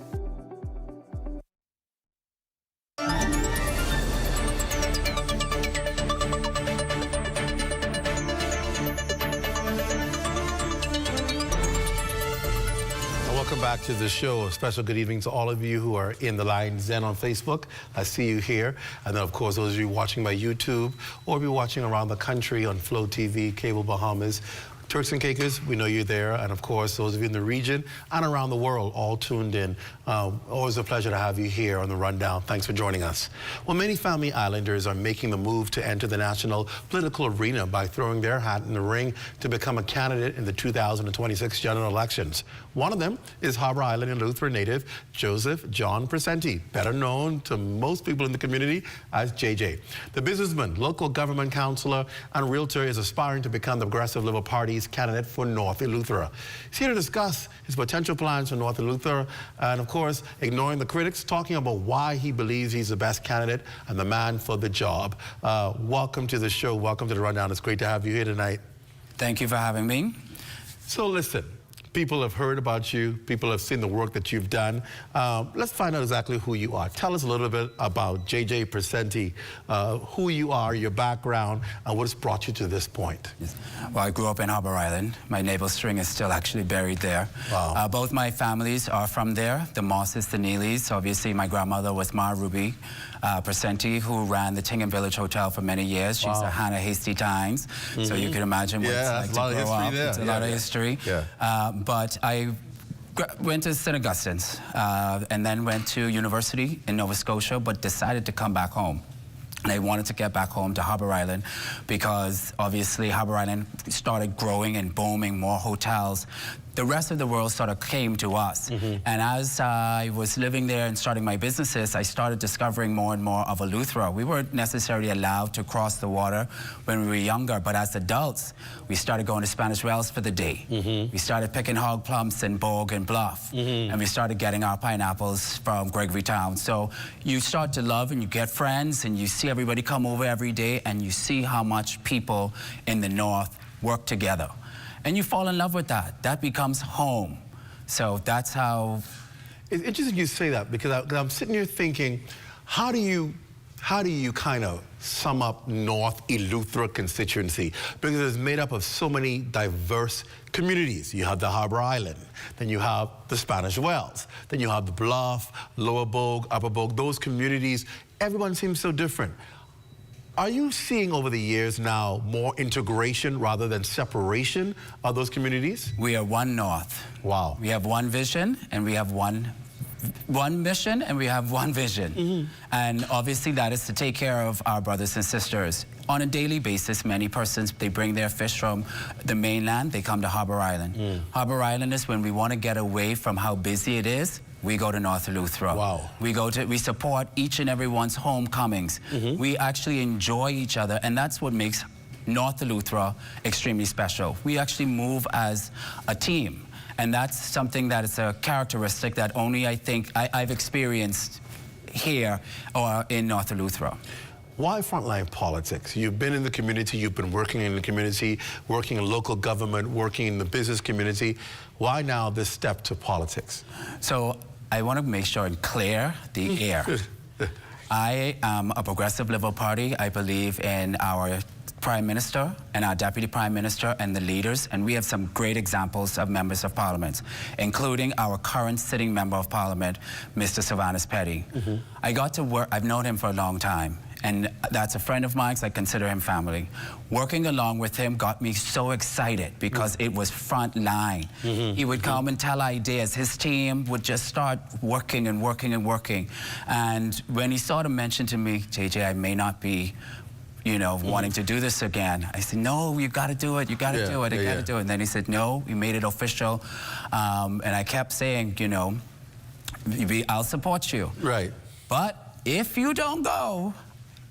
Welcome back to the show. A special good evening to all of you who are in the line Zen on Facebook. I see you here. And then, of course, those of you watching by YouTube or be watching around the country on Flow TV, Cable Bahamas. Turks and Caicos, we know you're there. And, of course, those of you in the region and around the world all tuned in. Always a pleasure to have you here on The Rundown. Thanks for joining us. Well, many Family Islanders are making the move to enter the national political arena by throwing their hat in the ring to become a candidate in the 2026 general elections. One of them is Harbor Island and Lutheran native Joseph John Presenti, better known to most people in the community as JJ. The businessman, local government councillor, and realtor is aspiring to become the Progressive Liberal Party's candidate for North Eleuthera. He's here to discuss his potential plans for North Eleuthera and, of course, ignoring the critics, talking about why he believes he's the best candidate and the man for the job. Welcome to the show. Welcome to The Rundown. It's great to have you here tonight. Thank you for having me. So listen, people have heard about you. People have seen the work that you've done. Let's find out exactly who you are. Tell us a little bit about JJ Presenti, who you are, your background, and what has brought you to this point. Yes. Well, I grew up in Harbor Island. My navel string is still actually buried there. Wow. Both my families are from there, the Mosses, the Neelys. Obviously, my grandmother was Ma Ruby Presenti, who ran the Tingham Village Hotel for many years. She's a Hannah Hasty Times, so you can imagine what it's like to grow up. It's a lot of history. But I went to St. Augustine's and then went to university in Nova Scotia, but decided to come back home. And I wanted to get back home to Harbor Island because obviously Harbor Island started growing and booming, more hotels. The rest of the world sort of came to us. And as I was living there and starting my businesses, I started discovering more and more of Eleuthera. We weren't necessarily allowed to cross the water when we were younger, but as adults, we started going to Spanish Wells for the day. We started picking hog plums in Bogue and Bluff, and we started getting our pineapples from Gregory Town. So you start to love and you get friends and you see everybody come over every day and you see how much people in the North work together. And you fall in love with that. That becomes home. So that's how... It's interesting you say that because I'm sitting here thinking, how do you kind of sum up North Eleuthera constituency? Because it's made up of so many diverse communities. You have the Harbor Island, then you have the Spanish Wells, then you have the Bluff, Lower Bogue, Upper Bogue, those communities. Everyone seems so different. Are you seeing over the years now more integration rather than separation of those communities? We are one North. Wow. We have one vision and we have one mission and we have one vision. And obviously that is to take care of our brothers and sisters. On a daily basis, many persons, they bring their fish from the mainland, they come to Harbor Island. Harbor Island is when we want to get away from how busy it is, we go to North Eleuthera. Wow. We support each and everyone's homecomings. We actually enjoy each other, and that's what makes North Eleuthera extremely special. We actually move as a team, and that's something that is a characteristic that only I think I've experienced here or in North Eleuthera. Why frontline politics? You've been in the community, you've been working in the community, working in local government, working in the business community. Why now this step to politics? So I want to make sure and clear the air. I am a progressive Liberal Party. I believe in our Prime Minister and our Deputy Prime Minister and the leaders, and we have some great examples of members of Parliament, including our current sitting Member of Parliament, Mr. Sylvanus Petty. I got to work, I've known him for a long time, and that's a friend of mine, so I consider him family. Working along with him got me so excited because it was front line. He would come and tell ideas. His team would just start working and working and working. And when he sort of mentioned to me, JJ, I may not be, you know, wanting to do this again. I said, no, you got to do it. You got to do it. You got to do it. And then he said, no, we made it official. And I kept saying, you know, I'll support you. Right. But if you don't go,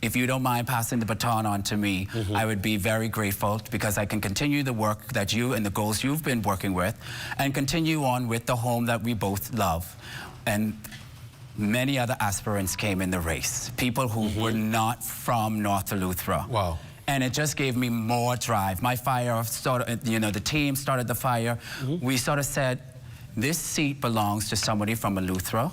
if you don't mind passing the baton on to me, I would be very grateful because I can continue the work that you and the goals you've been working with and continue on with the home that we both love. And many other aspirants came in the race, people who were not from North Eleuthera. Wow. And it just gave me more drive. My fire started, you know, the team started the fire. We sort of said, this seat belongs to somebody from Eleuthera,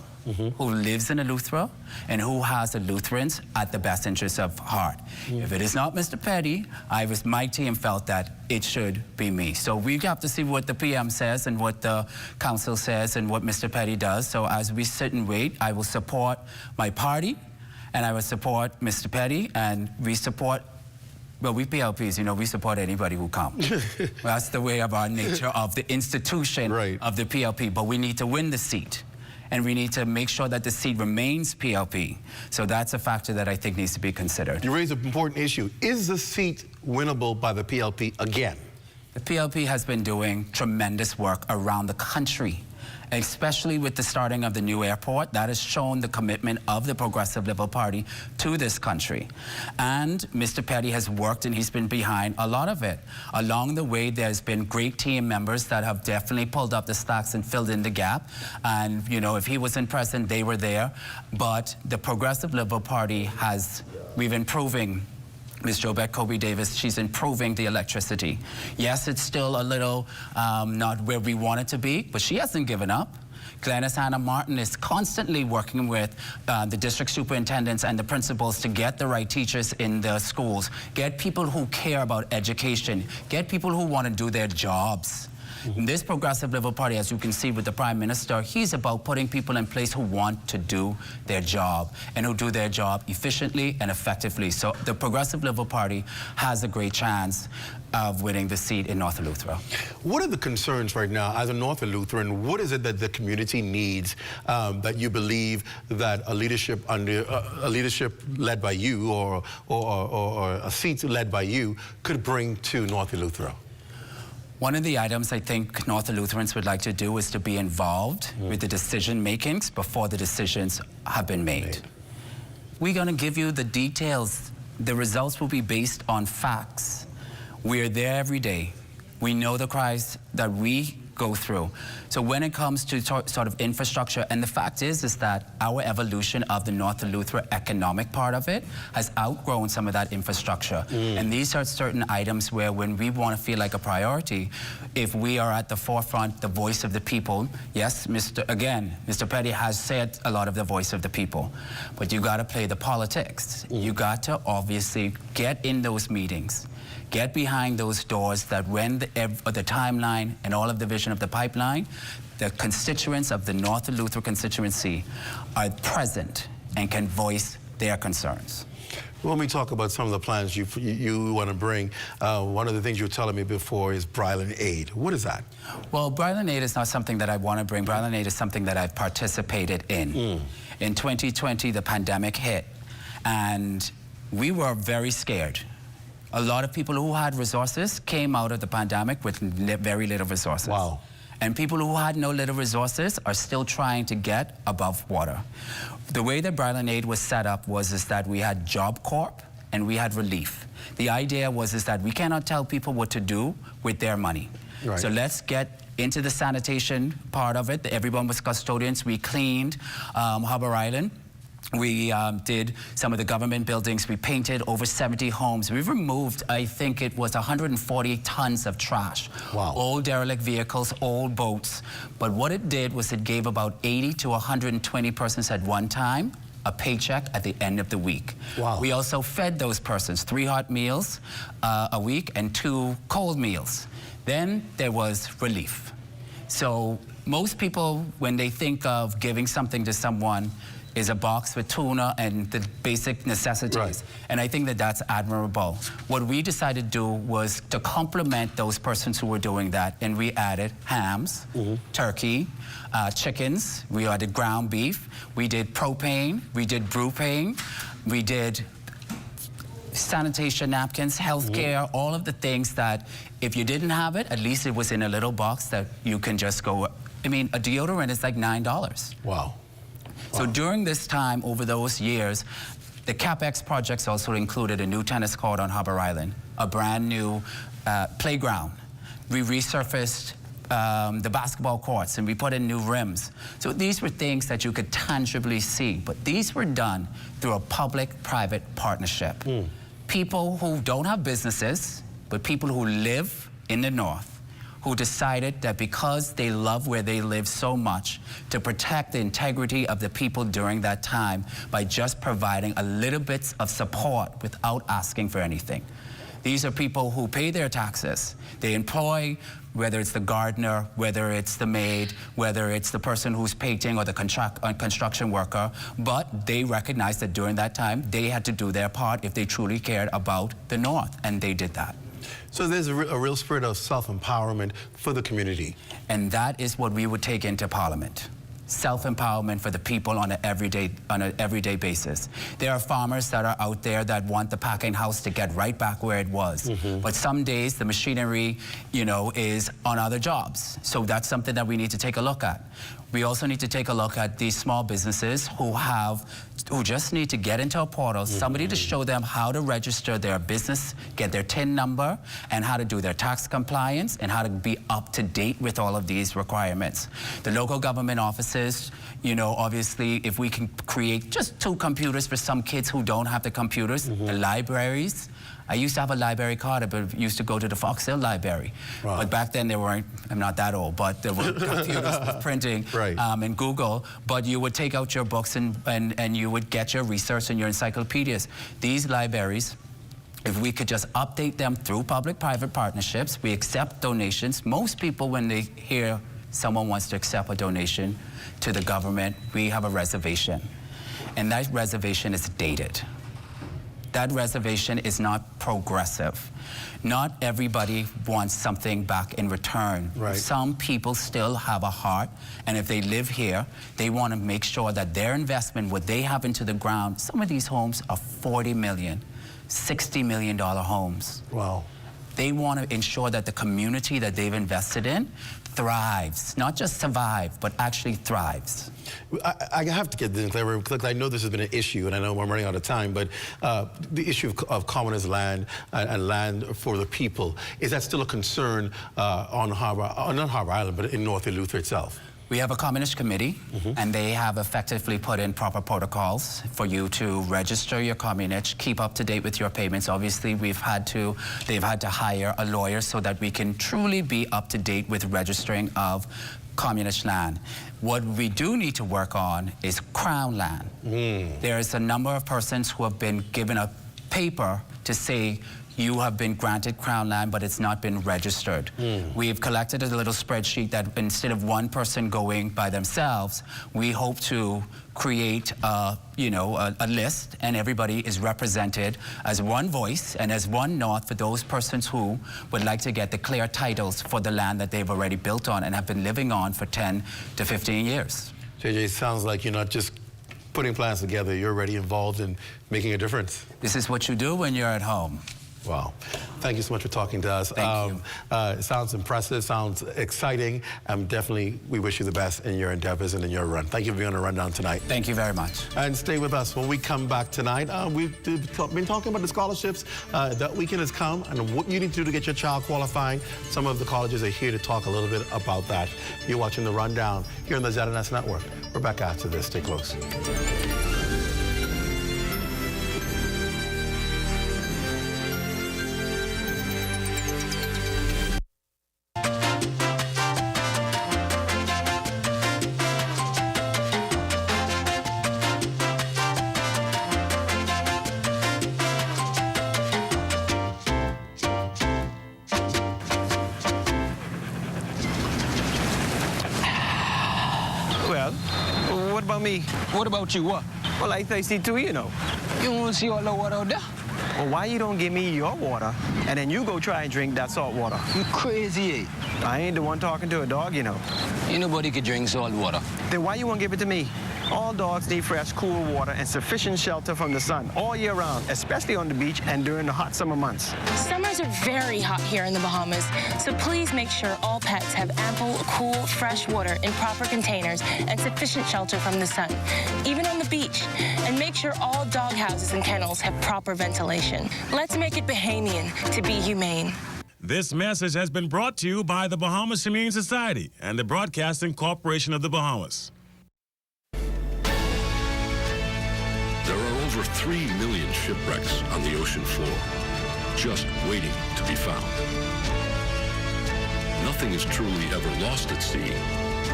who lives in Eleuthera and who has Eleutherians at the best interest of heart. If it is not Mr. Petty, my team felt that it should be me. So we have to see what the PM says and what the council says and what Mr. Petty does. So as we sit and wait, I will support my party and I will support Mr. Petty, and we support, well, we PLPs, you know, we support anybody who comes. That's the way of our nature of the institution of the PLP, but we need to win the seat. And we need to make sure that the seat remains PLP. So that's a factor that I think needs to be considered. You raise an important issue. Is the seat winnable by the PLP again? The PLP has been doing tremendous work around the country, especially with the starting of the new airport. That has shown the commitment of the Progressive Liberal Party to this country. And Mr. Petty has worked and he's been behind a lot of it. Along the way, there's been great team members that have definitely pulled up the stacks and filled in the gap. And, you know, if he wasn't present, they were there. But the Progressive Liberal Party we've been improving. Ms. Jobette Kobe-Davis, she's improving the electricity. Yes, it's still a little not where we want it to be, but she hasn't given up. Glenys Hannah Martin is constantly working with the district superintendents and the principals to get the right teachers in the schools, get people who care about education, get people who want to do their jobs. This Progressive Liberal Party, as you can see with the Prime Minister, he's about putting people in place who want to do their job and who do their job efficiently and effectively. So the Progressive Liberal Party has a great chance of winning the seat in North Eleuthera. What are the concerns right now as a North Eleutherans? What is it that the community needs that you believe that a leadership led by you or a seat led by you could bring to North Eleuthera? One of the items I think North Eleutherians would like to do is to be involved with the decision makings before the decisions have been made. We're going to give you the details. The results will be based on facts. We're there every day. We know the cries that we go through. So when it comes to sort of infrastructure, and the fact is that our evolution of the North Eleuthera economic part of it has outgrown some of that infrastructure. And these are certain items where when we want to feel like a priority, if we are at the forefront, the voice of the people, yes, Mr. Petty has said a lot of the voice of the people, but you got to play the politics. You got to obviously get in those meetings. Get behind those doors that when the timeline and all of the vision of the pipeline, the constituents of the North Eleuthera constituency are present and can voice their concerns. When we talk about some of the plans you want to bring, one of the things you were telling me before is Bryland Aid. What is that? Well, Bryland Aid is not something that I want to bring. Bryland Aid is something that I've participated in. In 2020, the pandemic hit, and we were very scared. A lot of people who had resources came out of the pandemic with very little resources. Wow. And people who had no little resources are still trying to get above water. The way that Bryland Aid was set up is that we had Job Corp and we had relief. The idea was that we cannot tell people what to do with their money. Right. So let's get into the sanitation part of it. Everyone was custodians. We cleaned Harbor Island. We did some of the government buildings. We painted over 70 homes. We removed, I think it was 140 tons of trash. Wow. Old derelict vehicles, old boats. But what it did was it gave about 80 to 120 persons at one time a paycheck at the end of the week. Wow. We also fed those persons 3 hot meals a week and 2 cold meals. Then there was relief. So most people, when they think of giving something to someone, is a box with tuna and the basic necessities. Right. And I think that that's admirable. What we decided to do was to complement those persons who were doing that, and we added hams, turkey, chickens, we added ground beef, we did propane, we did brewpane, we did sanitation napkins, healthcare, all of the things that if you didn't have it, at least it was in a little box that you can just go. I mean, a deodorant is like $9. Wow. So during this time, over those years, the CapEx projects also included a new tennis court on Harbor Island, a brand new playground. We resurfaced the basketball courts and we put in new rims. So these were things that you could tangibly see, but these were done through a public-private partnership. People who don't have businesses, but people who live in the north, who decided that because they love where they live so much, to protect the integrity of the people during that time by just providing a little bit of support without asking for anything. These are people who pay their taxes. They employ, whether it's the gardener, whether it's the maid, whether it's the person who's painting or the construction worker, but they recognize that during that time, they had to do their part if they truly cared about the North, and they did that. So there's a real spirit of self-empowerment for the community. And that is what we would take into Parliament. Self-empowerment for the people on an everyday basis. There are farmers that are out there that want the packing house to get right back where it was. But some days the machinery, is on other jobs. So that's something that we need to take a look at. We also need to take a look at these small businesses who just need to get into a portal, somebody to show them how to register their business, get their TIN number, and how to do their tax compliance, and how to be up to date with all of these requirements. The local government offices, obviously, if we can create just 2 computers for some kids who don't have the computers, the libraries. I used to have a library card, but used to go to the Fox Hill Library. Right. But back then there weren't, I'm not that old, but there were computers with printing and Google. But you would take out your books and you would get your research and your encyclopedias. These libraries, if we could just update them through public-private partnerships, we accept donations. Most people, when they hear someone wants to accept a donation to the government, we have a reservation. And that reservation is dated. That reservation is not progressive. Not everybody wants something back in return. Right. Some people still have a heart, and if they live here, they want to make sure that their investment, what they have into the ground, some of these homes are $40 million, $60 million homes. Wow. They want to ensure that the community that they've invested in thrives, not just survive, but actually thrives. I have to get this clear, because I know this has been an issue, and I know I'm running out of time, but the issue of commoners' land and land for the people, is that still a concern on not Harbor Island, but in North Eleuthera itself? We have a communist committee, and they have effectively put in proper protocols for you to register your communist, keep up to date with your payments. Obviously, they've had to hire a lawyer so that we can truly be up to date with registering of communist land. What we do need to work on is crown land. There's a number of persons who have been given a paper to say you have been granted Crown land, but it's not been registered. We've collected a little spreadsheet that instead of one person going by themselves, we hope to create a list, and everybody is represented as one voice and as one north for those persons who would like to get the clear titles for the land that they've already built on and have been living on for 10 to 15 years. JJ, sounds like you're not just putting plans together, you're already involved in making a difference. This is what you do when you're at home. Wow. Thank you so much for talking to us. Thank you. It sounds impressive, sounds exciting. Definitely, we wish you the best in your endeavors and in your run. Thank you for being on the rundown tonight. Thank you very much. And stay with us. When we come back tonight, we've been talking about the scholarships. That weekend has come, and what you need to do to get your child qualifying. Some of the colleges are here to talk a little bit about that. You're watching the rundown here on the ZNS Network. We're back after this. Stay close. Well, what about me? What about you, what? Well, I thirsty too, you know. You want to see all the water out there? Well, why you don't give me your water, and then you go try and drink that salt water? You crazy, eh? I ain't the one talking to a dog, you know. Ain't nobody can drink salt water. Then why you won't give it to me? All dogs need fresh, cool water and sufficient shelter from the sun all year round, especially on the beach and during the hot summer months. Summers are very hot here in the Bahamas, so please make sure all pets have ample, cool, fresh water in proper containers and sufficient shelter from the sun, even on the beach. And make sure all dog houses and kennels have proper ventilation. Let's make it Bahamian to be humane. This message has been brought to you by the Bahamas Humane Society and the Broadcasting Corporation of the Bahamas. There are over 3 million shipwrecks on the ocean floor, just waiting to be found. Nothing is truly ever lost at sea,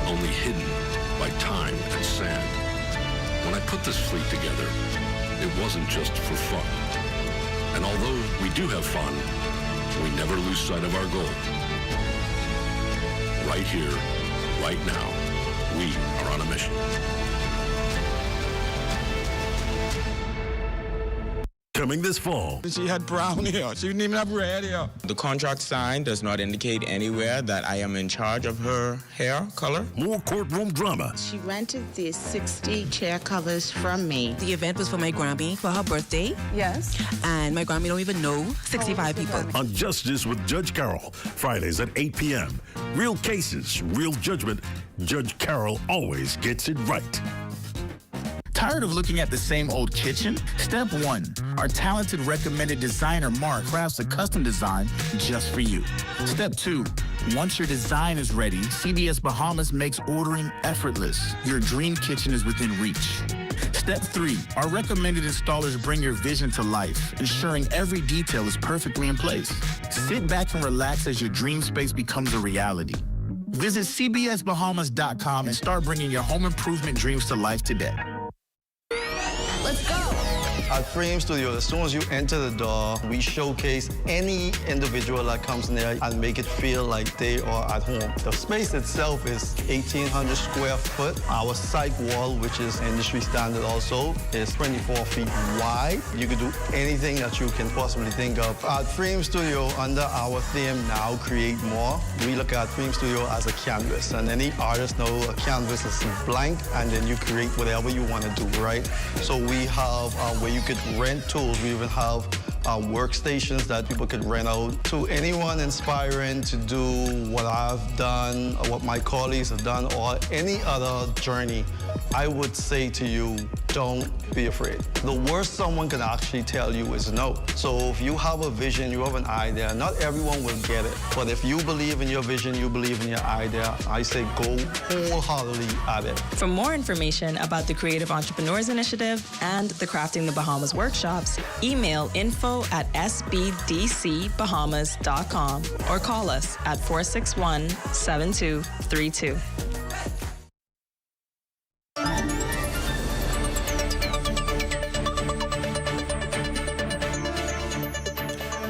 only hidden by time and sand. When I put this fleet together, it wasn't just for fun. And although we do have fun, we never lose sight of our goal. Right here, right now, we are on a mission. Coming this fall. She had brown hair. She didn't even have red hair. The contract signed does not indicate anywhere that I am in charge of her hair color. More courtroom drama. She rented these 60 chair covers from me. The event was for my Grammy for her birthday. Yes. And my Grammy don't even know 65 people. On Justice with Judge Carroll, Fridays at 8 p.m. Real cases, real judgment. Judge Carroll always gets it right. Tired of looking at the same old kitchen? Step 1, our talented recommended designer Mark crafts a custom design just for you. Step 2, once your design is ready, CBS Bahamas makes ordering effortless. Your dream kitchen is within reach. Step 3, our recommended installers bring your vision to life, ensuring every detail is perfectly in place. Sit back and relax as your dream space becomes a reality. Visit cbsbahamas.com and start bringing your home improvement dreams to life today. Let's go. At Frame Studio, as soon as you enter the door, we showcase any individual that comes in there and make it feel like they are at home. The space itself is 1,800 square foot. Our side wall, which is industry standard also, is 24 feet wide. You can do anything that you can possibly think of. At Frame Studio, under our theme, Now Create More, we look at Frame Studio as a canvas. And any artist know a canvas is blank, and then you create whatever you want to do, right? So we have where you could rent tools. We even have workstations that people could rent out to anyone inspiring to do what I've done, or what my colleagues have done, or any other journey. I would say to you, don't be afraid. The worst someone can actually tell you is no. So if you have a vision, you have an idea, not everyone will get it. But if you believe in your vision, you believe in your idea, I say go wholeheartedly at it. For more information about the Creative Entrepreneurs Initiative and the Crafting the Bahamas workshops, email info@sbdcbahamas.com or call us at 461-7232.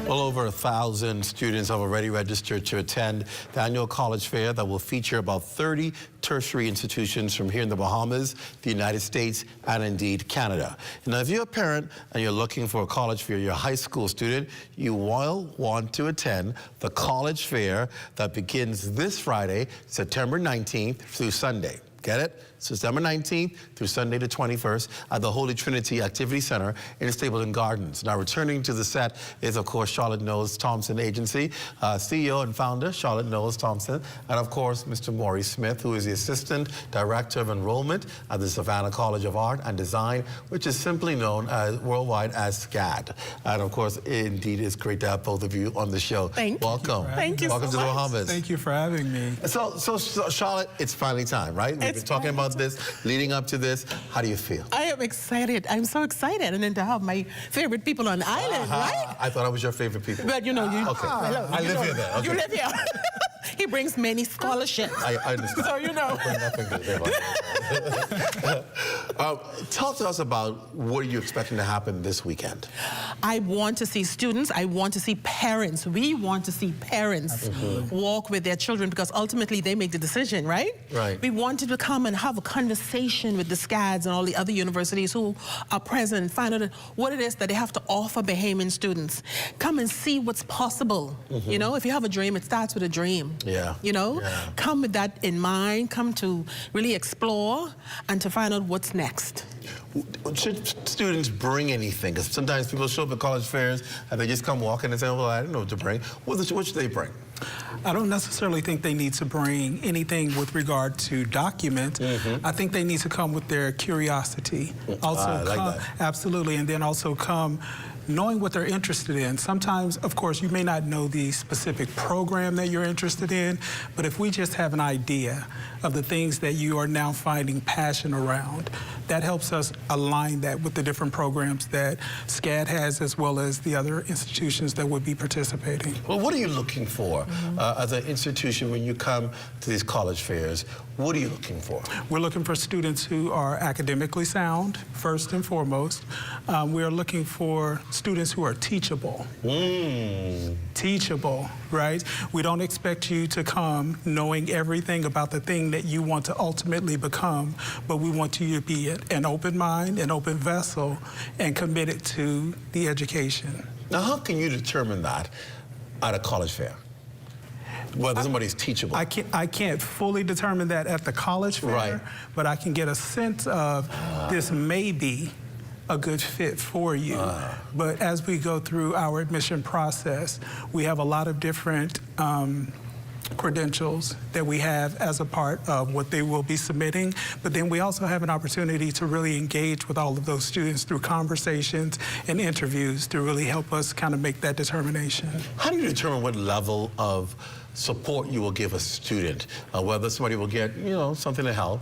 Well over 1,000 students have already registered to attend the annual college fair that will feature about 30 tertiary institutions from here in the Bahamas, the United States, and indeed Canada. Now, if you're a parent and you're looking for a college fair, you're a high school student, you will want to attend the college fair that begins this Friday, September 19th through Sunday. Get it? September 19th through Sunday the 21st at the Holy Trinity Activity Center in Stapleton Gardens. Now, returning to the set is, of course, Charlotte Knowles Thompson Agency, CEO and founder, Charlotte Knowles Thompson, and, of course, Mr. Maury Smith, who is the Assistant Director of Enrollment at the Savannah College of Art and Design, which is simply known as worldwide as SCAD. And, of course, indeed, it's great to have both of you on the show. Thank you. Welcome. Thank you Welcome so to the much. Bahamas. Thank you for having me. So, Charlotte, it's finally time, right? We've been talking about this, leading up to this. How do you feel? I am excited. I'm so excited. And then to have my favorite people on the island, right? I thought I was your favorite people. But you know, you. Okay. Hello, I live here then. Okay. You live here. He brings many scholarships. I understand. So you know. I bring nothing good there. Talk to us about what are you expecting to happen this weekend? I want to see students. I want to see parents. We want to see parents walk with their children because ultimately they make the decision, right? Right. We wanted to come and have a conversation with the SCADs and all the other universities who are present and find out what it is that they have to offer Bahamian students. Come and see what's possible. You know, if you have a dream, it starts with a dream. Yeah. You know, come with that in mind, come to really explore and to find out what's next. Should students bring anything? Because sometimes people show up at college fairs and they just come walking and say, well, I don't know what to bring. What should they bring? I don't necessarily think they need to bring anything with regard to documents. I think they need to come with their curiosity. Also absolutely, and then also come knowing what they're interested in. Sometimes, of course, you may not know the specific program that you're interested in, but if we just have an idea of the things that you are now finding passion around, that helps us align that with the different programs that SCAD has as well as the other institutions that would be participating. Well, what are you looking for as an institution when you come to these college fairs? What are you looking for? We're looking for students who are academically sound, first and foremost. We are looking for students who are teachable. Teachable, right? We don't expect you to come knowing everything about the thing that you want to ultimately become, but we want you to be an open mind, an open vessel, and committed to the education. Now, how can you determine that at a college fair? Whether somebody's teachable. I can't fully determine that at the college fair, but I can get a sense of this may be a good fit for you. But as we go through our admission process, we have a lot of different credentials that we have as a part of what they will be submitting, but then we also have an opportunity to really engage with all of those students through conversations and interviews to really help us kind of make that determination. How do you determine what level of support you will give a student, whether somebody will get, you know, something to help,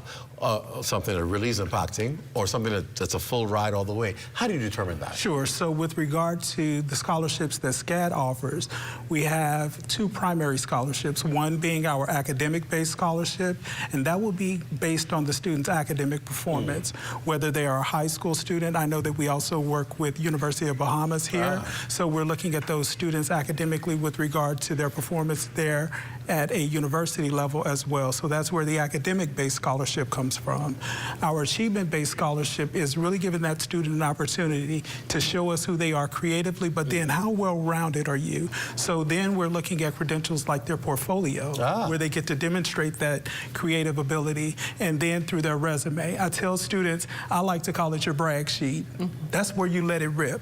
something that really is impacting, or something that's a full ride all the way? How do you determine that? Sure. So with regard to the scholarships that SCAD offers, we have two primary scholarships, one being our academic-based scholarship, and that will be based on the student's academic performance, whether they are a high school student. I know that we also work with University of Bahamas here, so we're looking at those students academically with regard to their performance there at a university level as well. So that's where the academic-based scholarship comes from. Our achievement-based scholarship is really giving that student an opportunity to show us who they are creatively, but then how well-rounded are you? So then we're looking at credentials like their portfolio, where they get to demonstrate that creative ability, and then through their resume. I tell students, I like to call it your brag sheet. That's where you let it rip.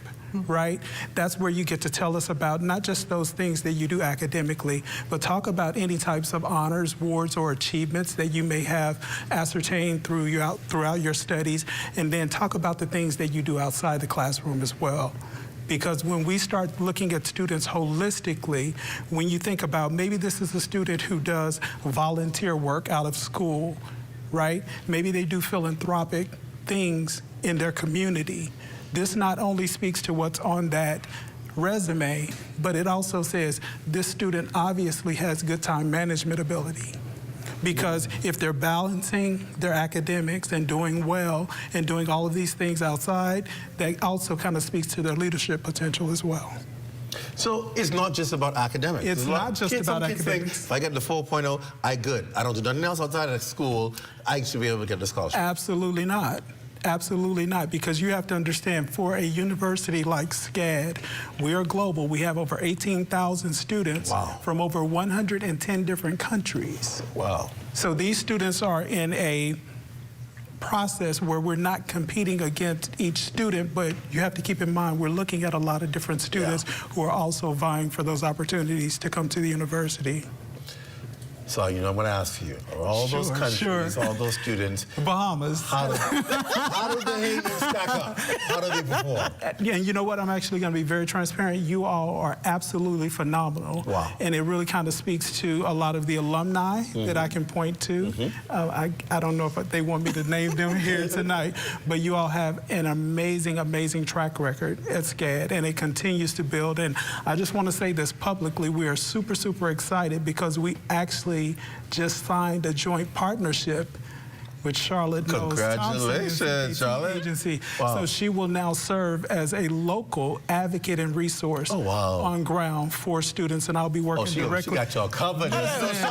Right? That's where you get to tell us about not just those things that you do academically, but talk about any types of honors, awards, or achievements that you may have ascertained throughout your studies, and then talk about the things that you do outside the classroom as well. Because when we start looking at students holistically, when you think about maybe this is a student who does volunteer work out of school, right? Maybe they do philanthropic things in their community. This not only speaks to what's on that resume, but it also says this student obviously has good time management ability. Because if they're balancing their academics and doing well and doing all of these things outside, that also kind of speaks to their leadership potential as well. So it's not just about academics. It's not just about some kids think, academics. if I get the 4.0, I good. I don't do nothing else outside of school. I should be able to get the scholarship. Absolutely not. Absolutely not, because you have to understand, for a university like SCAD, we are global. We have over 18,000 students from over 110 different countries. Wow. So these students are in a process where we're not competing against each student, but you have to keep in mind we're looking at a lot of different students who are also vying for those opportunities to come to the university. So, you know, I'm going to ask you, all those countries, all those students. Bahamas. How do they stack up? How do they perform? Yeah, and you know what? I'm actually going to be very transparent. You all are absolutely phenomenal. Wow. And it really kind of speaks to a lot of the alumni that I can point to. I don't know if they want me to name them here tonight, but you all have an amazing, amazing track record at SCAD, and it continues to build. And I just want to say this publicly. We are super, super excited because we actually just signed a joint partnership with Charlotte Knowles Congratulations, Charlotte. Agency. Wow. So she will now serve as a local advit and resource on ground for students, and I'll be working directly. She got y'all covered. Listen,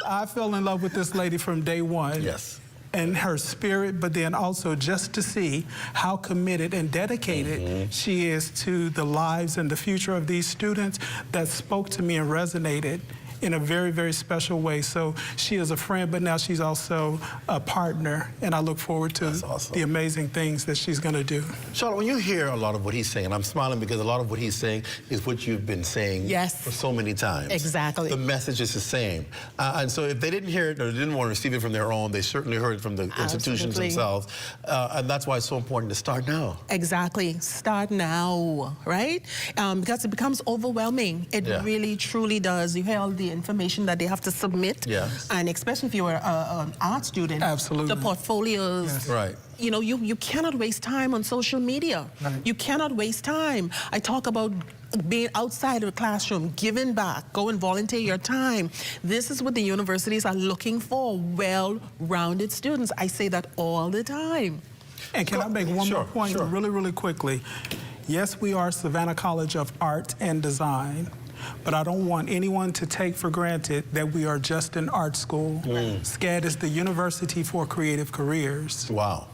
I fell in love with this lady from day one. Yes. And her spirit, but then also just to see how committed and dedicated she is to the lives and the future of these students, that spoke to me and resonated in a very, very special way. So she is a friend, but now she's also a partner, and I look forward to the amazing things that she's going to do. Charlotte, when you hear a lot of what he's saying, and I'm smiling because a lot of what he's saying is what you've been saying for so many times. Exactly. The message is the same. And so if they didn't hear it or didn't want to receive it from their own, they certainly heard it from the institutions themselves. And that's why it's so important to start now. Exactly. Start now, right? Because it becomes overwhelming. It really, truly does. You hear all the information that they have to submit. And especially if you're an art student. Absolutely. The portfolios. Right. You know, you cannot waste time on social media. You cannot waste time. I talk about being outside of the classroom, giving back, go and volunteer your time. This is what the universities are looking for, well-rounded students. I say that all the time. And can I make one more point really, really quickly? Yes, we are Savannah College of Art and Design, but I don't want anyone to take for granted that we are just an art school. SCAD is the University for Creative Careers. Wow.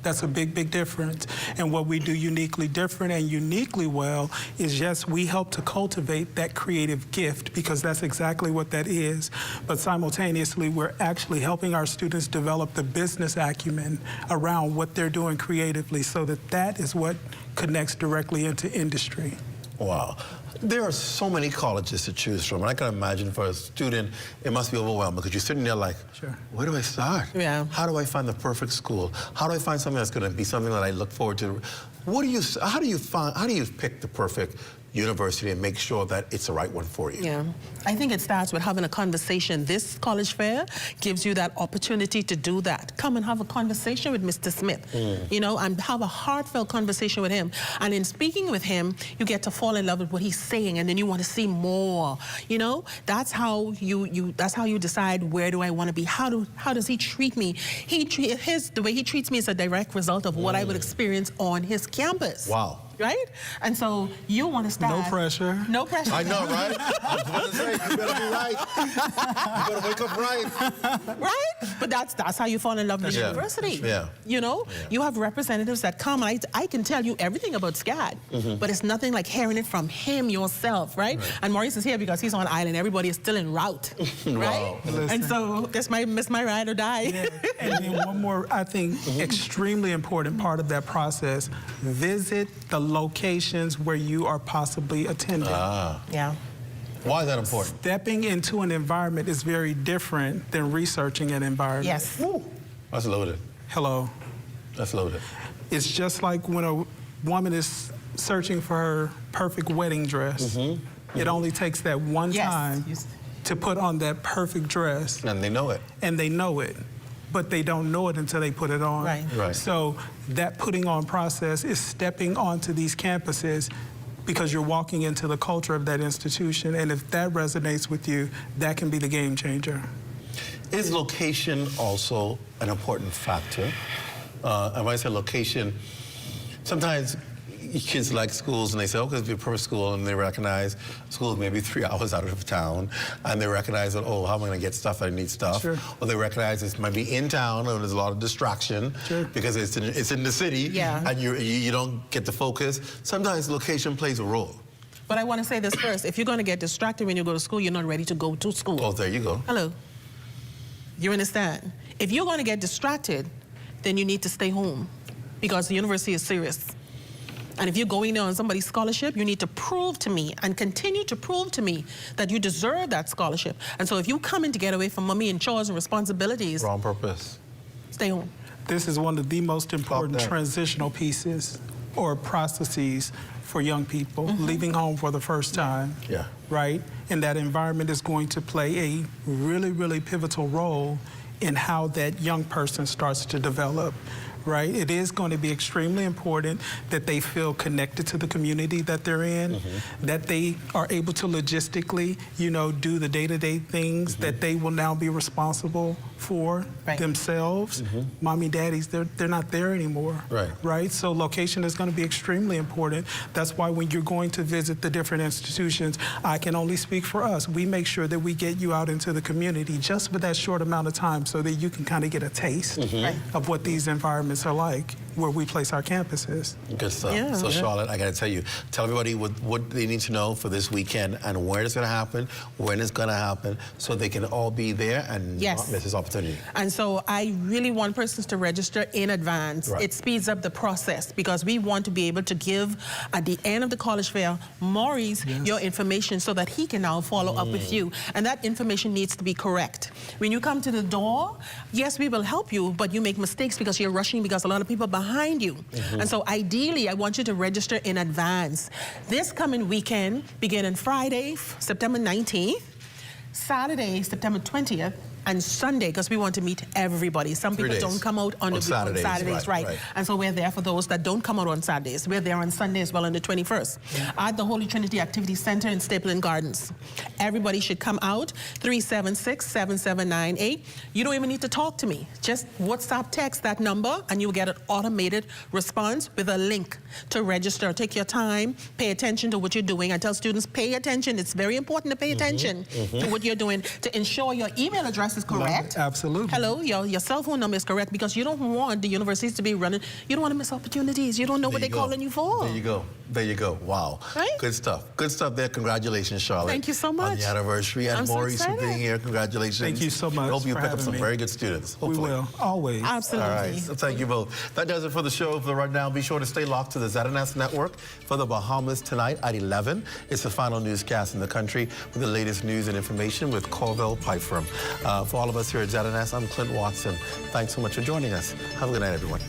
That's a big, big difference. And what we do uniquely different and uniquely well is, yes, we help to cultivate that creative gift, because that's exactly what that is. But simultaneously, we're actually helping our students develop the business acumen around what they're doing creatively, so that that is what connects directly into industry. Wow. There are so many colleges to choose from, and I can imagine for a student, it must be overwhelming, because you're sitting there like, where do I start? How do I find the perfect school? How do I find something that's going to be something that I look forward to? How do you pick the perfect university and make sure that it's the right one for you? Yeah, I think it starts with having a conversation. This college fair gives you that opportunity to do that. Come and have a conversation with Mr. Smith, you know, and have a heartfelt conversation with him. And in speaking with him, you get to fall in love with what he's saying, and then you want to see more. You know, that's how you decide, where do I want to be? How does he treat me? The way he treats me is a direct result of what I would experience on his campus. Wow. Right? And so you want to start. No pressure. No pressure. I know, right? I was going to say, you better be right. You better wake up right. Right? But that's how you fall in love with the university. You know? You have representatives that come. I can tell you everything about SCAD, but it's nothing like hearing it from him yourself, right? And Maurice is here because he's on island. Everybody is still en route, right? And so this might miss my ride or die. And then one more, I think, extremely important part of that process: visit the locations where you are possibly attending. Yeah. Why is that important? Stepping into an environment is very different than researching an environment. Yes. That's loaded. Hello. That's loaded. It's just like when a woman is searching for her perfect wedding dress. It only takes that one time to put on that perfect dress. And they know it. And they know it. But they don't know it until they put it on. Right. So that putting on process is stepping onto these campuses, because you're walking into the culture of that institution. And if that resonates with you, that can be the game changer. Is location also an important factor? And when I say location, sometimes kids like schools, and they say, okay, it's a perfect school, and they recognize schools maybe 3 hours out of town, and they recognize that, oh, how am I going to get stuff? I need stuff. Sure. Or they recognize it might be in town, and there's a lot of distraction because it's in the city, and you don't get the focus. Sometimes location plays a role. But I want to say this first. If you're going to get distracted when you go to school, you're not ready to go to school. Oh, there you go. Hello. You understand? If you're going to get distracted, then you need to stay home because the university is serious. And if you're going there on somebody's scholarship, you need to prove to me and continue to prove to me that you deserve that scholarship. And so if you come in to get away from mommy and chores and responsibilities... Wrong purpose. Stay home. This is one of the most important transitional pieces or processes for young people leaving home for the first time, right? And that environment is going to play a really, really pivotal role in how that young person starts to develop, right? It is going to be extremely important that they feel connected to the community that they're in, that they are able to logistically, you know, do the day-to-day things that they will now be responsible for themselves. Mommy, daddies, they're not there anymore, right? So location is going to be extremely important. That's why when you're going to visit the different institutions, I can only speak for us. We make sure that we get you out into the community just for that short amount of time so that you can kind of get a taste of what these environments are like where we place our campuses. Good stuff. So Charlotte, I got to tell you, tell everybody what they need to know for this weekend and where it's going to happen, when it's going to happen, so they can all be there and not miss this opportunity. And so I really want persons to register in advance. It speeds up the process because we want to be able to give at the end of the college fair, Maurice, your information so that he can now follow up with you. And that information needs to be correct. When you come to the door, yes, we will help you, but you make mistakes because you're rushing because a lot of people behind you. And so ideally, I want you to register in advance. This coming weekend, beginning Friday, September 19th, Saturday, September 20th, and Sunday, because we want to meet everybody. Some people don't come out on Saturdays, right. And so we're there for those that don't come out on Saturdays. We're there on Sunday as well on the 21st at the Holy Trinity Activity Center in Stapleton Gardens. Everybody should come out, 376-7798. You don't even need to talk to me. Just WhatsApp text that number and you'll get an automated response with a link to register. Take your time, pay attention to what you're doing. I tell students, pay attention. It's very important to pay attention to what you're doing to ensure your email address is correct. Absolutely. Hello, your cell phone number is correct because you don't want the universities to be running. You don't want to miss opportunities. You don't know what they're calling you for. There you go. There you go. Wow. Right? Good stuff. Good stuff there. Congratulations, Charlotte. Thank you so much. On the anniversary. And Maurice for being here. Congratulations. Thank you so much. I hope you pick up some very good students. Hopefully. We will. Always. Absolutely. All right. So thank you both. That does it for the show for right now. Be sure to stay locked to the ZNS network for the Bahamas Tonight at 11. It's the final newscast in the country with the latest news and information with Corvell Pipe Firm. For all of us here at ZNS, I'm Clint Watson. Thanks so much for joining us. Have a good night, everyone.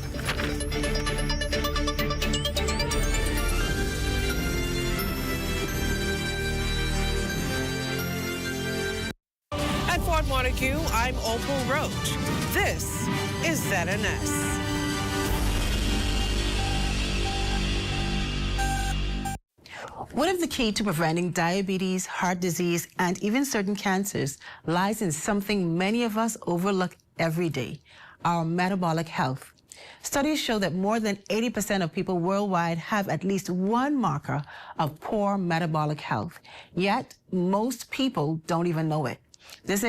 At Fort Montague, I'm Opal Roach. This is ZNS. What if the key to preventing diabetes, heart disease, and even certain cancers lies in something many of us overlook every day, our metabolic health? Studies show that more than 80% of people worldwide have at least one marker of poor metabolic health. Yet, most people don't even know it. This